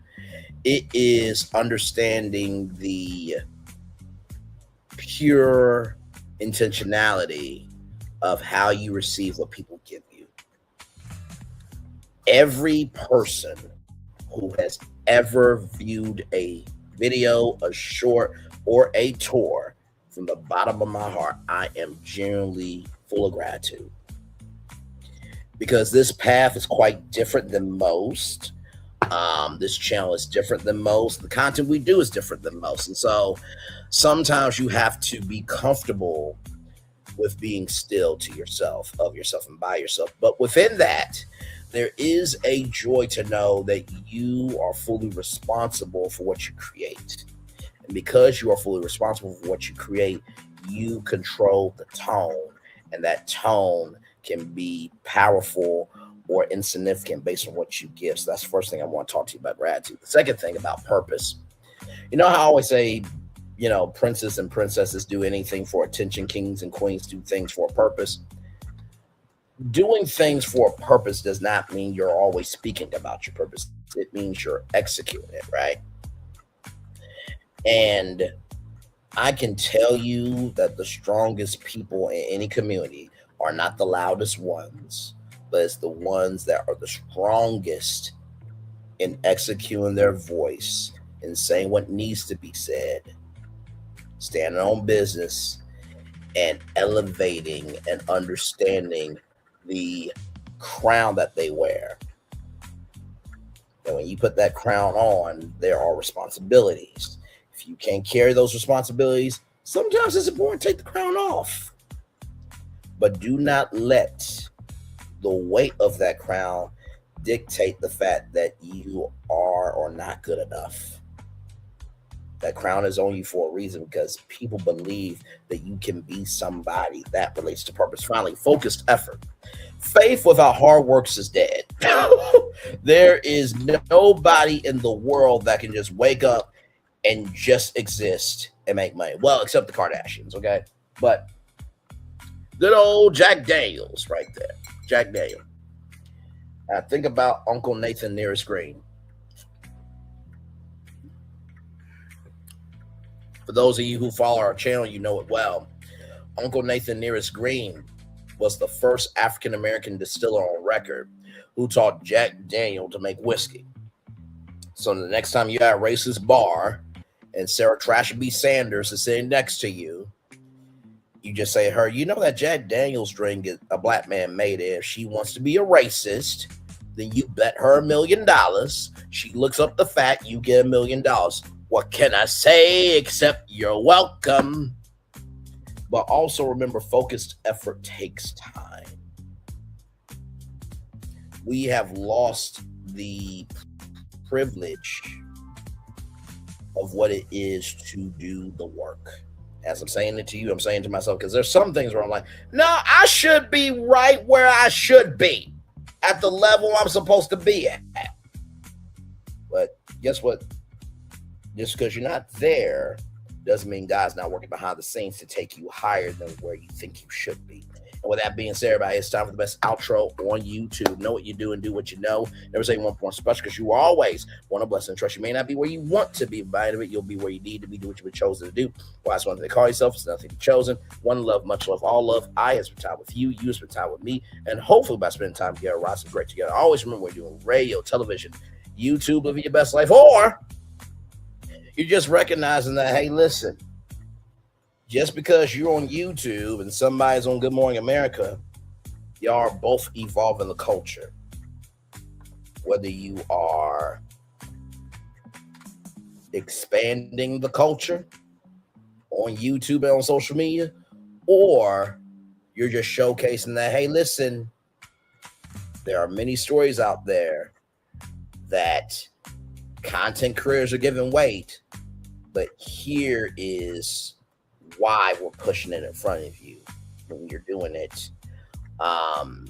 It is understanding the pure intentionality of how you receive what people give you. Every person who has ever viewed a video, a short, or a tour, from the bottom of my heart, I am genuinely full of gratitude. Because this path is quite different than most. This channel is different than most. The content we do is different than most. And so sometimes you have to be comfortable with being still to yourself, of yourself, and by yourself. But within that, there is a joy to know that you are fully responsible for what you create. And because you are fully responsible for what you create, you control the tone. And that tone can be powerful or insignificant based on what you give. So that's the first thing I want to talk to you about gratitude. The second thing about purpose. You know how I always say, you know, princes and princesses do anything for attention. Kings and queens do things for a purpose. Doing things for a purpose does not mean you're always speaking about your purpose. It means you're executing it, right? And I can tell you that the strongest people in any community are not the loudest ones, but it's the ones that are the strongest in executing their voice and saying what needs to be said, standing on business, and elevating and understanding the crown that they wear. And when you put that crown on, there are responsibilities. If you can't carry those responsibilities, sometimes it's important to take the crown off. But do not let the weight of that crown dictate the fact that you are or not good enough. That crown is on you for a reason because people believe that you can be somebody. That relates to purpose. Finally, focused effort. Faith without hard works is dead. There is nobody in the world that can just wake up and just exist and make money. Well, except the Kardashians, okay? But good old Jack Daniels right there. Jack Daniel. Now think about Uncle Nathan Nearest Green. For those of you who follow our channel, you know it well. Uncle Nathan Nearest Green was the first African-American distiller on record who taught Jack Daniel to make whiskey. So the next time you're at a racist bar and Sarah Trashby Sanders is sitting next to you, you just say to her, you know that Jack Daniels drink a black man made it. If she wants to be a racist, then you bet her $1 million. She looks up the fact, you get $1 million. What can I say except you're welcome? But also remember, focused effort takes time. We have lost the privilege of what it is to do the work. As I'm saying it to you, I'm saying to myself, because there's some things where I'm like, no, I should be right where I should be at the level I'm supposed to be at. But guess what? Just because you're not there doesn't mean God's not working behind the scenes to take you higher than where you think you should be. And with that being said, everybody, it's time for the best outro on YouTube. Know what you do and do what you know. Never say one point special because you always want a blessing and trust. You may not be where you want to be, but by the end of it, you'll be where you need to be. Do what you've been chosen to do. Well, that's one thing they call yourself. It's nothing to be chosen. One love, much love, all love. I have spent time with you. You have spent time with me. And hopefully by spending time together, we're awesome, great together. Always remember we're doing radio, television, YouTube, living your best life, or you're just recognizing that, hey, listen, just because you're on YouTube and somebody's on Good Morning America, y'all are both evolving the culture. Whether you are expanding the culture on YouTube and on social media, or You're just showcasing that, hey, listen, there are many stories out there that content creators are giving weight, but here is why we're pushing it in front of you when you're doing it.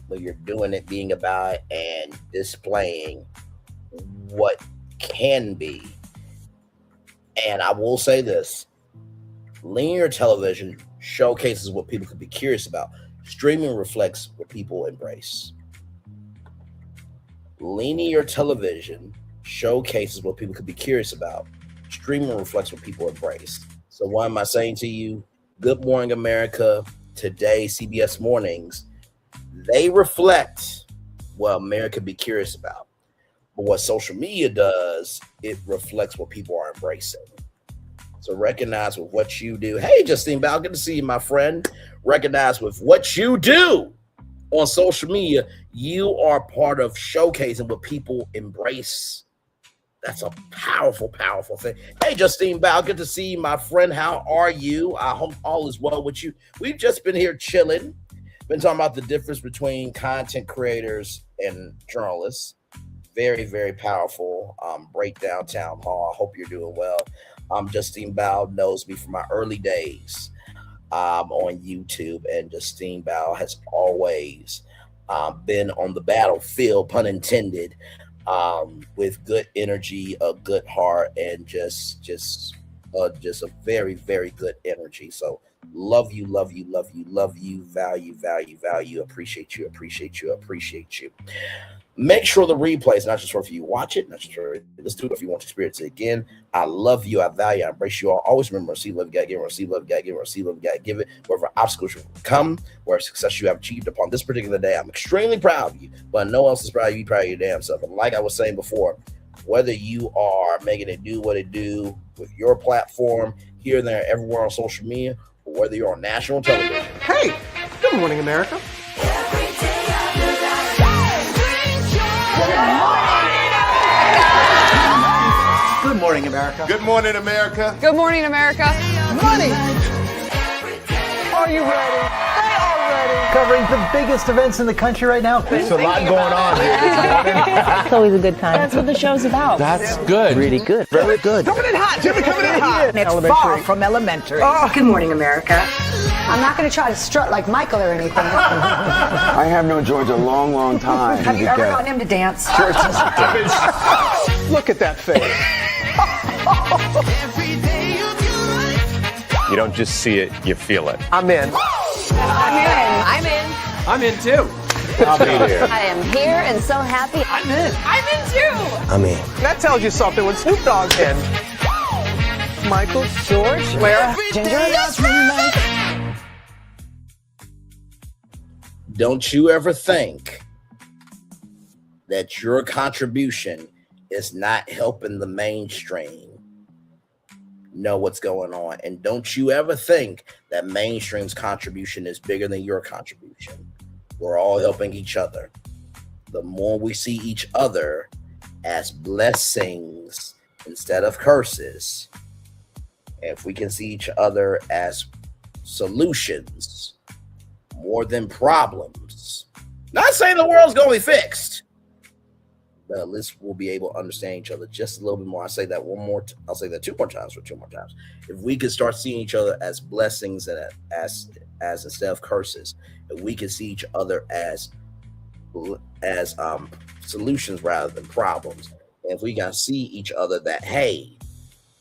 When you're doing it, being about and displaying what can be. And I will say this, linear television showcases what people could be curious about. Streaming reflects what people embrace. Linear television showcases what people could be curious about. Streaming reflects what people embrace. So what am I saying to you? Good Morning America, today, CBS Mornings, they reflect what America could be curious about. But what social media does, it reflects what people are embracing. So recognize with what you do. Hey, Justine Bell, good to see you, my friend. Recognize with what you do on social media, you are part of showcasing what people embrace. That's a powerful, powerful thing. Hey, Justine Bell, good to see you, my friend. How are you? I hope all is well with you. We've just been here chilling. Been talking about the difference between content creators and journalists. Very, very powerful breakdown town hall. I hope you're doing well. Justine Bao knows me from my early days on YouTube, and Justine Bao has always been on the battlefield, pun intended, with good energy, a good heart, and just a very, very good energy. So love you, love you, love you, love you, value, value, value, appreciate you, appreciate you, appreciate you. Make sure the replay is not just for if you watch it, not just for let's do it if you want to experience it again. I love you, I value, I embrace you all. Always remember, receive love, you gotta give it, receive love, you gotta give it, receive love, you gotta give it. Wherever obstacles will come, wherever success you have achieved upon this particular day, I'm extremely proud of you, but no one else is proud of you, proud of your damn self. And like I was saying before, whether you are making it do what it do with your platform, here and there, everywhere on social media, or whether you're on national television. Hey, good morning, America. Good morning, America. Good morning, America. Good morning, America. Money. Are you ready? They are ready. Covering the biggest events in the country right now. There's a lot going on here this morning. It's always a good time. That's what the show's about. That's good. Really good. Very good. Coming in hot. Jimmy coming in hot. It's far from elementary. Good morning, America. I'm not going to try to strut like Michael or anything. I have known George a long, long time. Have you ever gotten him to dance? Look at that face. You don't just see it, you feel it. I'm in. I'm in. I'm in. I'm in too. I'll be here. I am here and so happy. I'm in. I'm in too. I'm in. That tells you something when Snoop Dogg's in. Michael, George, where? Ginger. Don't you ever think that your contribution is not helping the mainstream know what's going on. And don't you ever think that mainstream's contribution is bigger than your contribution. We're all helping each other. The more we see each other as blessings instead of curses, if we can see each other as solutions more than problems, not saying the world's going to be fixed, but at least we'll be able to understand each other just a little bit more. I say that I'll say that two more times. If we could start seeing each other as blessings and as instead of curses, if we can see each other as solutions rather than problems, and if we can see each other that, hey,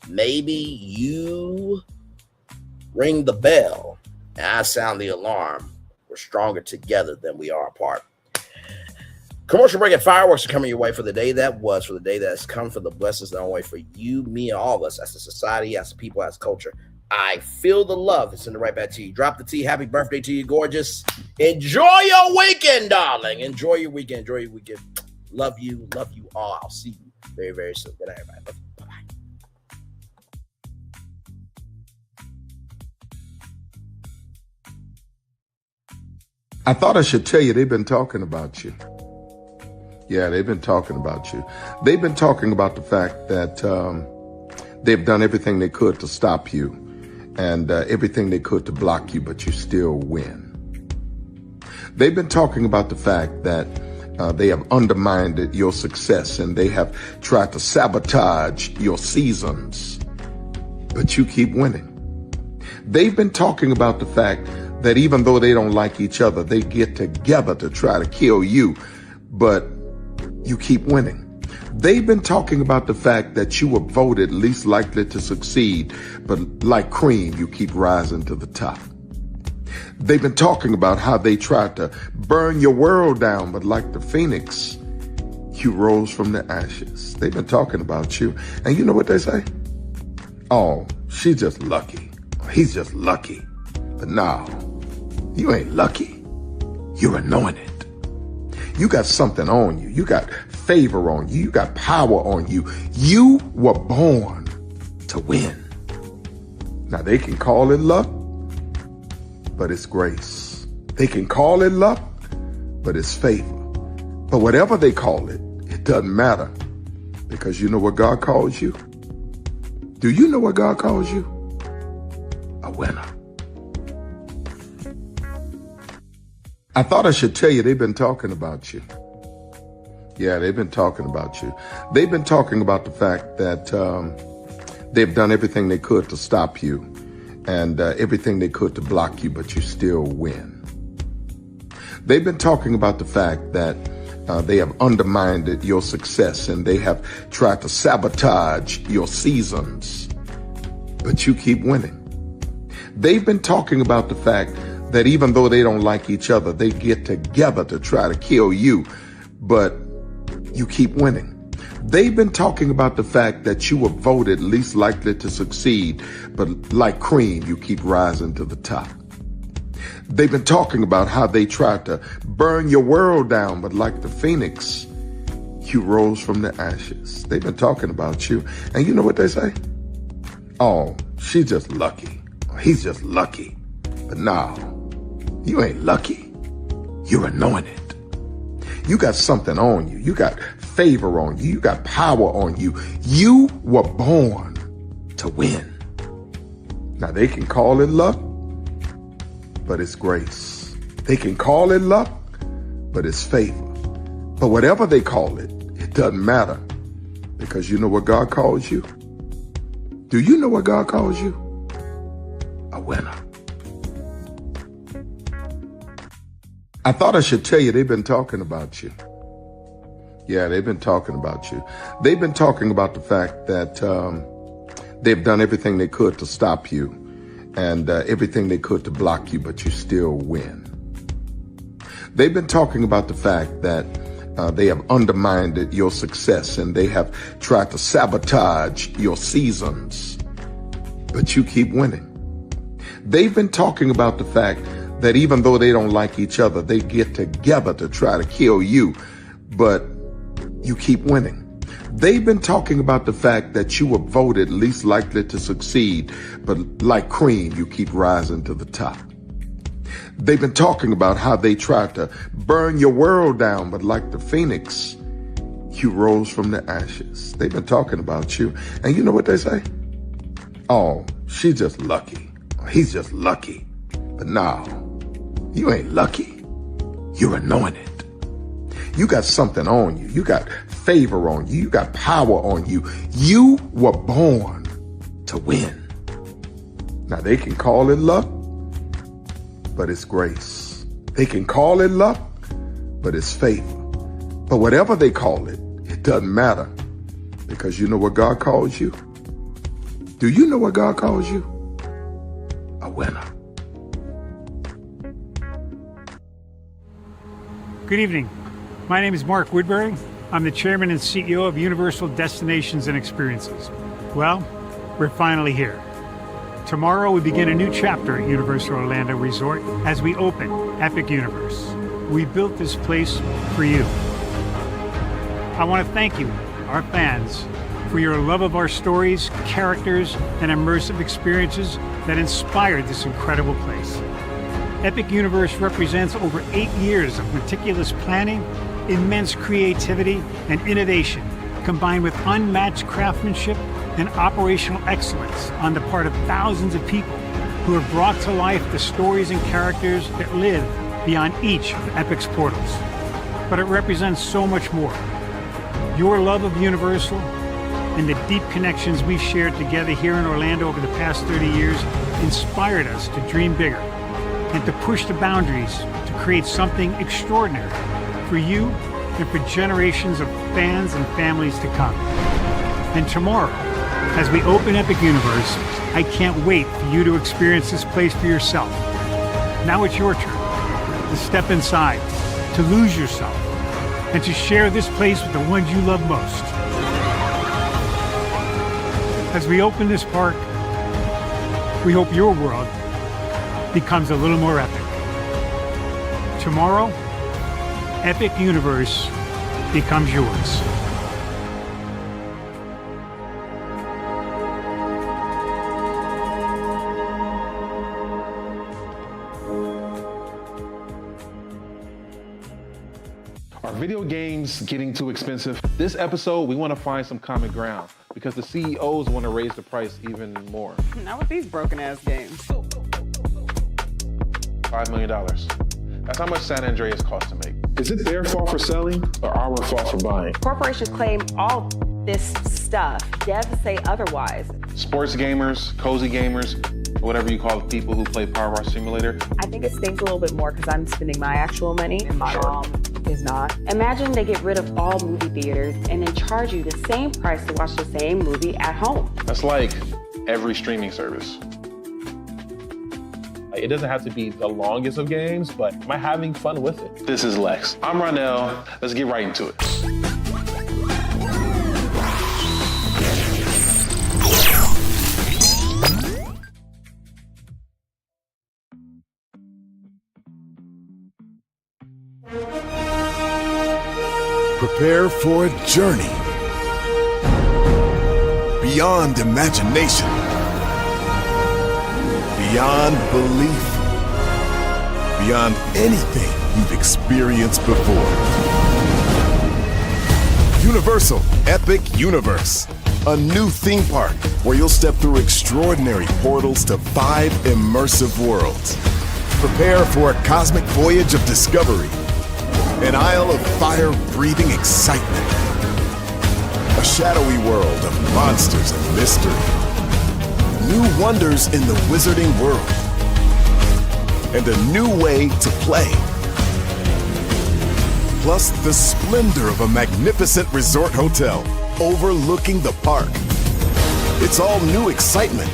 maybe you ring the bell and I sound the alarm, we're stronger together than we are apart. Commercial break and fireworks are coming your way for the day that was, for the day that has come, for the blessings that are on the way for you, me, and all of us as a society, as a people, as a culture. I feel the love. It's in the right back to you. Drop the T. Happy birthday to you, gorgeous. Enjoy your weekend, darling. Enjoy your weekend. Enjoy your weekend. Love you. Love you all. I'll see you very, very soon. Good night, everybody. Love you. Bye-bye. I thought I should tell you they've been talking about you. Yeah, they've been talking about you. They've been talking about the fact that they've done everything they could to stop you and everything they could to block you, but you still win. They've been talking about the fact that they have undermined your success and they have tried to sabotage your seasons, but you keep winning. They've been talking about the fact that even though they don't like each other, they get together to try to kill you, but you keep winning. They've been talking about the fact that you were voted least likely to succeed, but like cream, you keep rising to the top. They've been talking about how they tried to burn your world down, but like the phoenix, you rose from the ashes. They've been talking about you. And you know what they say? Oh, she's just lucky. He's just lucky. But no, you ain't lucky. You're anointed. You got something on you. You got favor on you. You got power on you. You were born to win. Now they can call it luck, but it's grace. They can call it luck, but it's favor. But whatever they call it, it doesn't matter, because you know what God calls you? Do you know what God calls you? A winner. I thought I should tell you they've been talking about you. Yeah, they've been talking about you. They've been talking about the fact that they've done everything they could to stop you and everything they could to block you, but you still win. They've been talking about the fact that they have undermined your success and they have tried to sabotage your seasons, but you keep winning. They've been talking about the fact that even though they don't like each other, they get together to try to kill you, but you keep winning. They've been talking about the fact that you were voted least likely to succeed, but like cream, you keep rising to the top. They've been talking about how they tried to burn your world down, but like the phoenix, you rose from the ashes. They've been talking about you. And you know what they say? Oh, she's just lucky. He's just lucky. But no, you ain't lucky. You're anointed. You got something on you. You got favor on you. You got power on you. You were born to win. Now they can call it luck, but it's grace. They can call it luck, but it's favor. But whatever they call it, it doesn't matter, because you know what God calls you? Do you know what God calls you? A winner. I thought I should tell you they've been talking about you. Yeah, they've been talking about you. They've been talking about the fact that they've done everything they could to stop you and everything they could to block you, but you still win. They've been talking about the fact that they have undermined your success and they have tried to sabotage your seasons, but you keep winning. They've been talking about the fact that even though they don't like each other, they get together to try to kill you, but you keep winning. They've been talking about the fact that you were voted least likely to succeed, but like cream, you keep rising to the top. They've been talking about how they tried to burn your world down, but like the phoenix, you rose from the ashes. They've been talking about you. And you know what they say? Oh, she's just lucky. He's just lucky. But no, you ain't lucky. You're anointed. You got something on you. You got favor on you. You got power on you. You were born to win. Now they can call it luck, but it's grace. They can call it luck, but it's favor. But whatever they call it, it doesn't matter, because you know what God calls you? Do you know what God calls you? A winner. Good evening. My name is Mark Woodbury. I'm the chairman and CEO of Universal Destinations and Experiences. Well, we're finally here. Tomorrow we begin a new chapter at Universal Orlando Resort as we open Epic Universe. We built this place for you. I want to thank you, our fans, for your love of our stories, characters, and immersive experiences that inspired this incredible place. Epic Universe represents over 8 years of meticulous planning, immense creativity, and innovation, combined with unmatched craftsmanship and operational excellence on the part of thousands of people who have brought to life the stories and characters that live beyond each of Epic's portals. But it represents so much more. Your love of Universal and the deep connections we've shared together here in Orlando over the past 30 years inspired us to dream bigger and to push the boundaries to create something extraordinary for you and for generations of fans and families to come. And tomorrow, as we open Epic Universe, I can't wait for you to experience this place for yourself. Now it's your turn to step inside, to lose yourself, and to share this place with the ones you love most. As we open this park, we hope your world becomes a little more epic. Tomorrow, Epic Universe becomes yours. Are video games getting too expensive? This episode, we want to find some common ground because the CEOs want to raise the price even more. Not with these broken-ass games. $5 million. That's how much San Andreas costs to make. Is it their fault for selling or our fault for buying? Corporations claim all this stuff. Devs say otherwise. Sports gamers, cozy gamers, whatever you call the people who play Power Wash Simulator. I think it stings a little bit more because I'm spending my actual money and my mom is not. Imagine they get rid of all movie theaters and then charge you the same price to watch the same movie at home. That's like every streaming service. It doesn't have to be the longest of games, but am I having fun with it? This is Lex. I'm Ronell. Let's get right into it. Prepare for a journey beyond imagination, beyond belief, beyond anything you've experienced before. Universal Epic Universe, a new theme park where you'll step through extraordinary portals to 5 immersive worlds. Prepare for a cosmic voyage of discovery, an isle of fire-breathing excitement, a shadowy world of monsters and mystery, new wonders in the wizarding world, and a new way to play. Plus the splendor of a magnificent resort hotel overlooking the park. It's all new excitement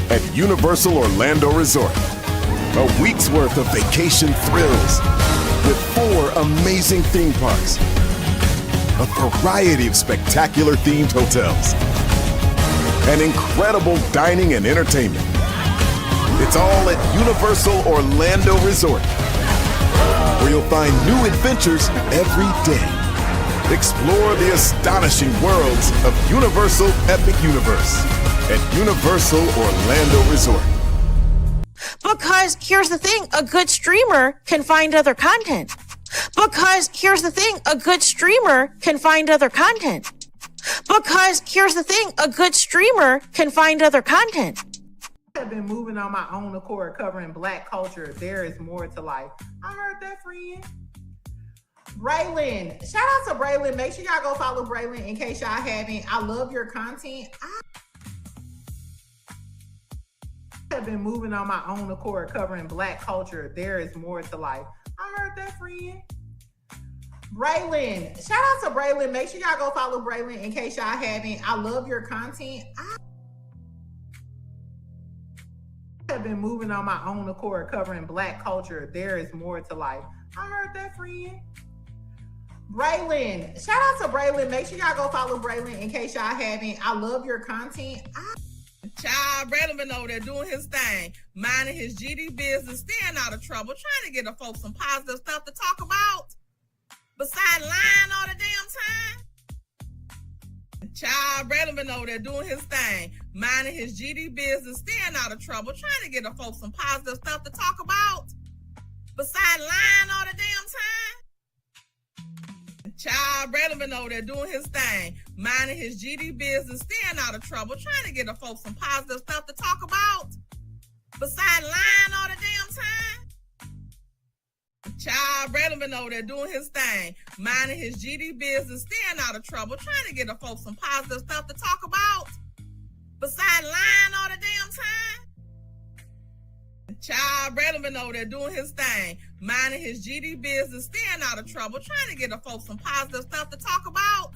at Universal Orlando Resort. A week's worth of vacation thrills with 4 amazing theme parks, a variety of spectacular themed hotels, and incredible dining and entertainment. It's all at Universal Orlando Resort, where you'll find new adventures every day. Explore the astonishing worlds of Universal Epic Universe at Universal Orlando Resort. Because here's the thing, a good streamer can find other content. Because here's the thing, a good streamer can find other content. Because here's the thing, a good streamer can find other content. I have been moving on my own accord, covering Black culture. There is more to life. I heard that, friend. Braylon, shout out to Braylon. Make sure y'all go follow Braylon in case y'all haven't. I love your content. I have been moving on my own accord, covering Black culture. There is more to life. I heard that, friend. Braylon, shout out to Braylon. Make sure y'all go follow Braylon in case y'all haven't. I love your content. I have been moving on my own accord, covering Black culture. There is more to life. I heard that, friend. Braylon, shout out to Braylon. Make sure y'all go follow Braylon in case y'all haven't. I love your content. Child, Braylon been over there doing his thing, minding his GD business, staying out of trouble, trying to get the folks some positive stuff to talk about. Besides lying all the damn time. Child, Braylon been over there doing his thing, minding his GD business, staying out of trouble, trying to get the folks some positive stuff to talk about. Besides lying all the damn time. Child, Braylon been over there doing his thing, minding his GD business, staying out of trouble, trying to get the folks some positive stuff to talk about. Besides lying all the damn time. Child, Braylon been over there doing his thing, minding his GD business, staying out of trouble, trying to get the folks some positive stuff to talk about. Besides lying all the damn time. Child, Braylon been over there doing his thing, minding his GD business, staying out of trouble, trying to get the folks some positive stuff to talk about.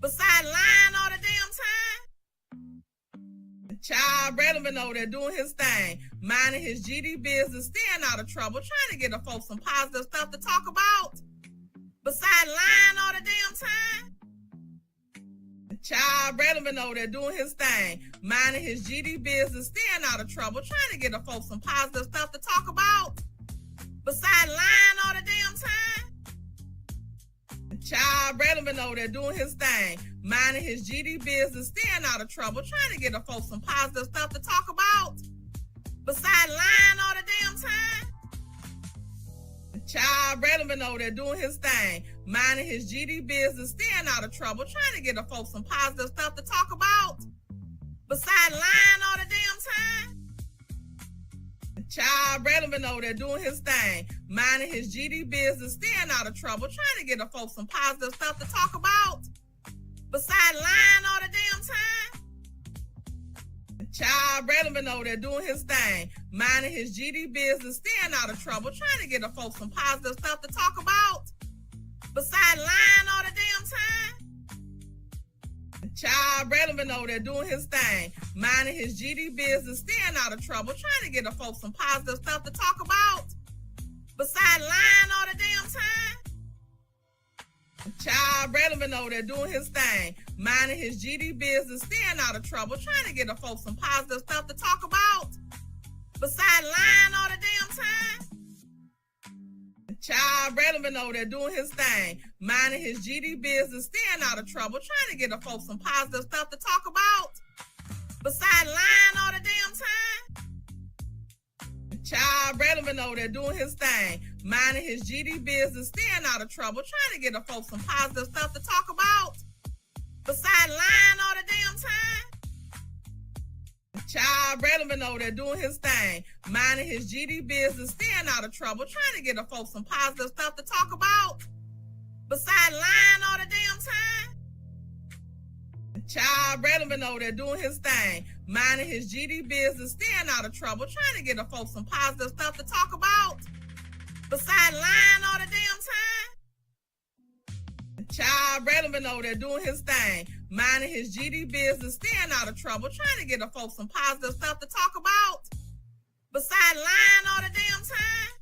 Besides lying all the damn time. Child, Braylon been over there doing his thing, minding his GD business, staying out of trouble, trying to get the folks some positive stuff to talk about. Besides lying all the damn time. Child, Braylon been over there doing his thing, minding his GD business, staying out of trouble, trying to get the folks some positive stuff to talk about. Besides lying all the damn time. Child, Braylon been over there doing his thing, minding his GD business, staying out of trouble, trying to get the folks some positive stuff to talk about. Besides lying all the damn time. Child, Braylon been over there doing his thing, minding his GD business, staying out of trouble, trying to get the folks some positive stuff to talk about. Besides lying all the damn time. Child, Braylon been over there doing his thing, minding his GD business, staying out of trouble, trying to get the folks some positive stuff to talk about. Besides lying all the damn time. Child, Braylon been over there doing his thing, minding his GD business, staying out of trouble, trying to get the folks some positive stuff to talk about. Besides lying all the damn time. Child, Braylon been over there doing his thing, minding his GD business, staying out of trouble, trying to get the folks some positive stuff to talk about. Besides lying all the damn time. Child, Braylon been over there doing his thing, minding his GD business, staying out of trouble, trying to get the folks some positive stuff to talk about. Besides lying all the damn time. Child, Braylon been over there doing his thing, minding his GD business, staying out of trouble, trying to get the folks some positive stuff to talk about. Besides lying all the damn time. Child, Braylon been over there doing his thing, minding his GD business, staying out of trouble, trying to get the folks some positive stuff to talk about. Besides lying all the damn time. Child, Braylon been over there doing his thing, minding his GD business, staying out of trouble, trying to get the folks some positive stuff to talk about. Besides lying all the damn time. Child, Braylon been over there doing his thing, minding his GD business, staying out of trouble, trying to get the folks some positive stuff to talk about. Besides lying all the damn time. Child, Braylon been over there doing his thing, minding his GD business, staying out of trouble, trying to get the folks some positive stuff to talk about. Besides lying all the damn time.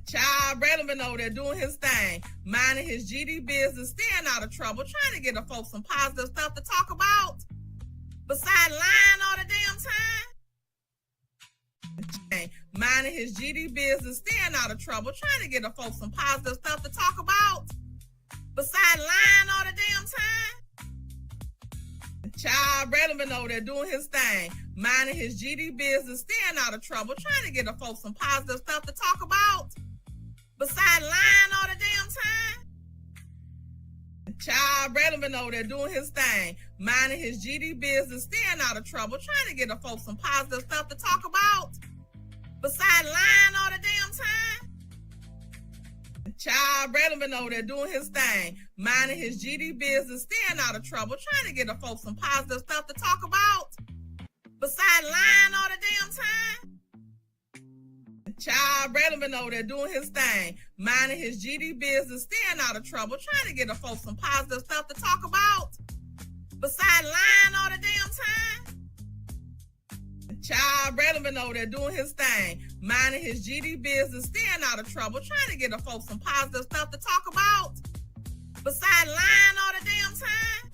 Child, Braylon been over there doing his thing, minding his GD business, staying out of trouble, trying to get the folks some positive stuff to talk about. Besides lying all the damn time. Minding his GD business, staying out of trouble, trying to get the folks some positive stuff to talk about. Besides lying all the damn time. Child, Braylon been over there doing his thing, minding his GD business, staying out of trouble, trying to get the folks some positive stuff to talk about. Besides lying all the damn time. Child, Braylon been over there doing his thing, minding his GD business, staying out of trouble, trying to get the folks some positive stuff to talk about. Besides lying all the damn time. Child, Braylon been over there doing his thing, minding his GD business, staying out of trouble, trying to get the folks some positive stuff to talk about. Besides lying all the damn time. Child, Braylon been over there doing his thing, minding his GD business, staying out of trouble, trying to get the folks some positive stuff to talk about. Besides lying all the damn time. Child, Braylon been over there doing his thing, minding his GD business, staying out of trouble, trying to get the folks some positive stuff to talk about. Besides lying all the damn time.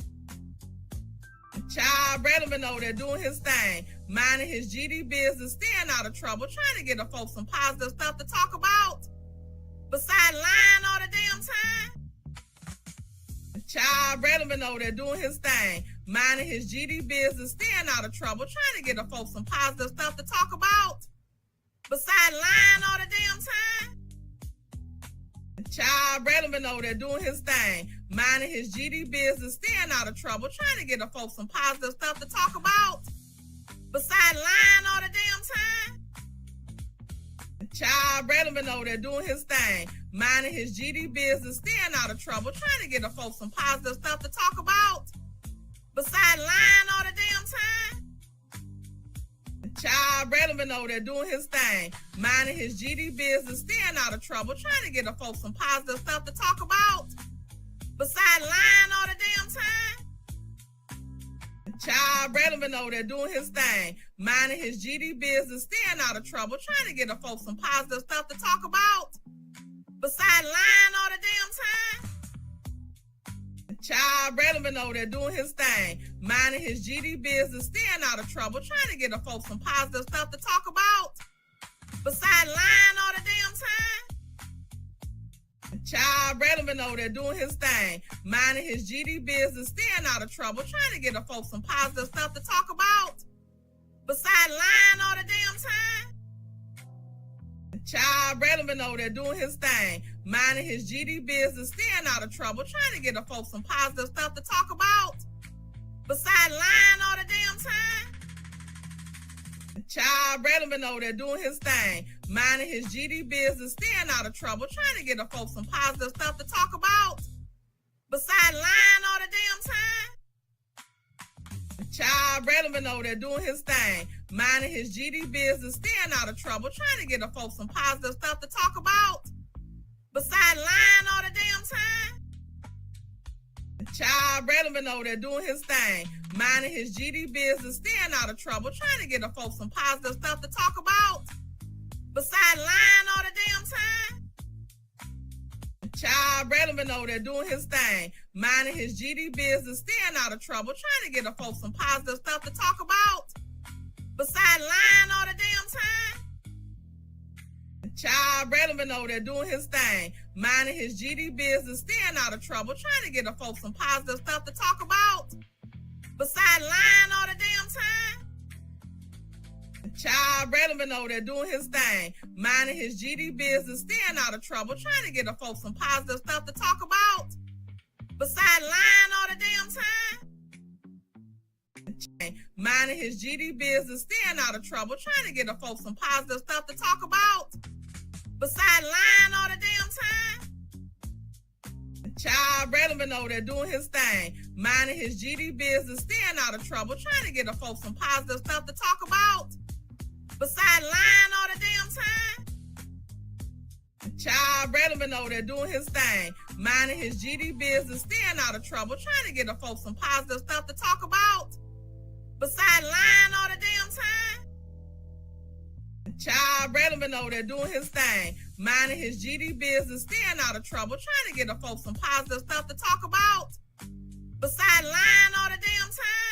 Child, Braylon been over there doing his thing, minding his GD business, staying out of trouble, trying to get the folks some positive stuff to talk about. Besides lying all the damn time. Child, Braylon been over there doing his thing, minding his GD business, staying out of trouble, trying to get the folks some positive stuff to talk about. Besides lying all the damn time. Child, Braylon been over there doing his thing, minding his GD business, staying out of trouble, trying to get the folks some positive stuff to talk about. Besides lying all the damn time. Child, Braylon been over there doing his thing, minding his GD business, staying out of trouble, trying to get the folks some positive stuff to talk about. Besides lying all the damn time. Child, Braylon been over there doing his thing, minding his GD business, staying out of trouble, trying to get the folks some positive stuff to talk about. Besides lying all the damn time. Child, Braylon been over there doing his thing, minding his GD business, staying out of trouble, trying to get the folks some positive stuff to talk about. Besides lying all the damn time. Child, Braylon been over there doing his thing, minding his GD business, staying out of trouble, trying to get the folks some positive stuff to talk about. Besides lying all the damn time. Child, Braylon been over there doing his thing, minding his GD business, staying out of trouble, trying to get the folks some positive stuff to talk about. Besides lying all the damn time. Child, Braylon been over there doing his thing, minding his GD business, staying out of trouble, trying to get the folks some positive stuff to talk about. Besides lying all the damn time. Child, Braylon been over there doing his thing, minding his GD business, staying out of trouble, trying to get the folks some positive stuff to talk about. Besides lying all the damn time. Child, Braylon been over there doing his thing, minding his GD business, staying out of trouble, trying to get the folks some positive stuff to talk about. Besides lying all the damn time. Child, Braylon been over there doing his thing, minding his GD business, staying out of trouble, trying to get the folks some positive stuff to talk about. Besides lying all the damn time. Child, Braylon been over there doing his thing, minding his GD business, staying out of trouble, trying to get the folks some positive stuff to talk about. Besides lying all the damn time. Child, Braylon been over there doing his thing, minding his GD business, staying out of trouble, trying to get the folks some positive stuff to talk about. Besides lying all the damn time. Child, Braylon been over there doing his thing, minding his GD business, staying out of trouble, trying to get the folks some positive stuff to talk about. Besides lying all the damn time. Minding his GD business, staying out of trouble, trying to get the folks some positive stuff to talk about. Besides lying all the damn time. Child, Braylon been over there doing his thing, minding his GD business, staying out of trouble, trying to get the folks some positive stuff to talk about. Besides lying all the damn time. Child, Braylon been over there doing his thing, minding his GD business, staying out of trouble, trying to get the folks some positive stuff to talk about. Besides lying all the damn time. Child, Braylon been over there doing his thing, minding his GD business, staying out of trouble, trying to get the folks some positive stuff to talk about. Besides lying all the damn time.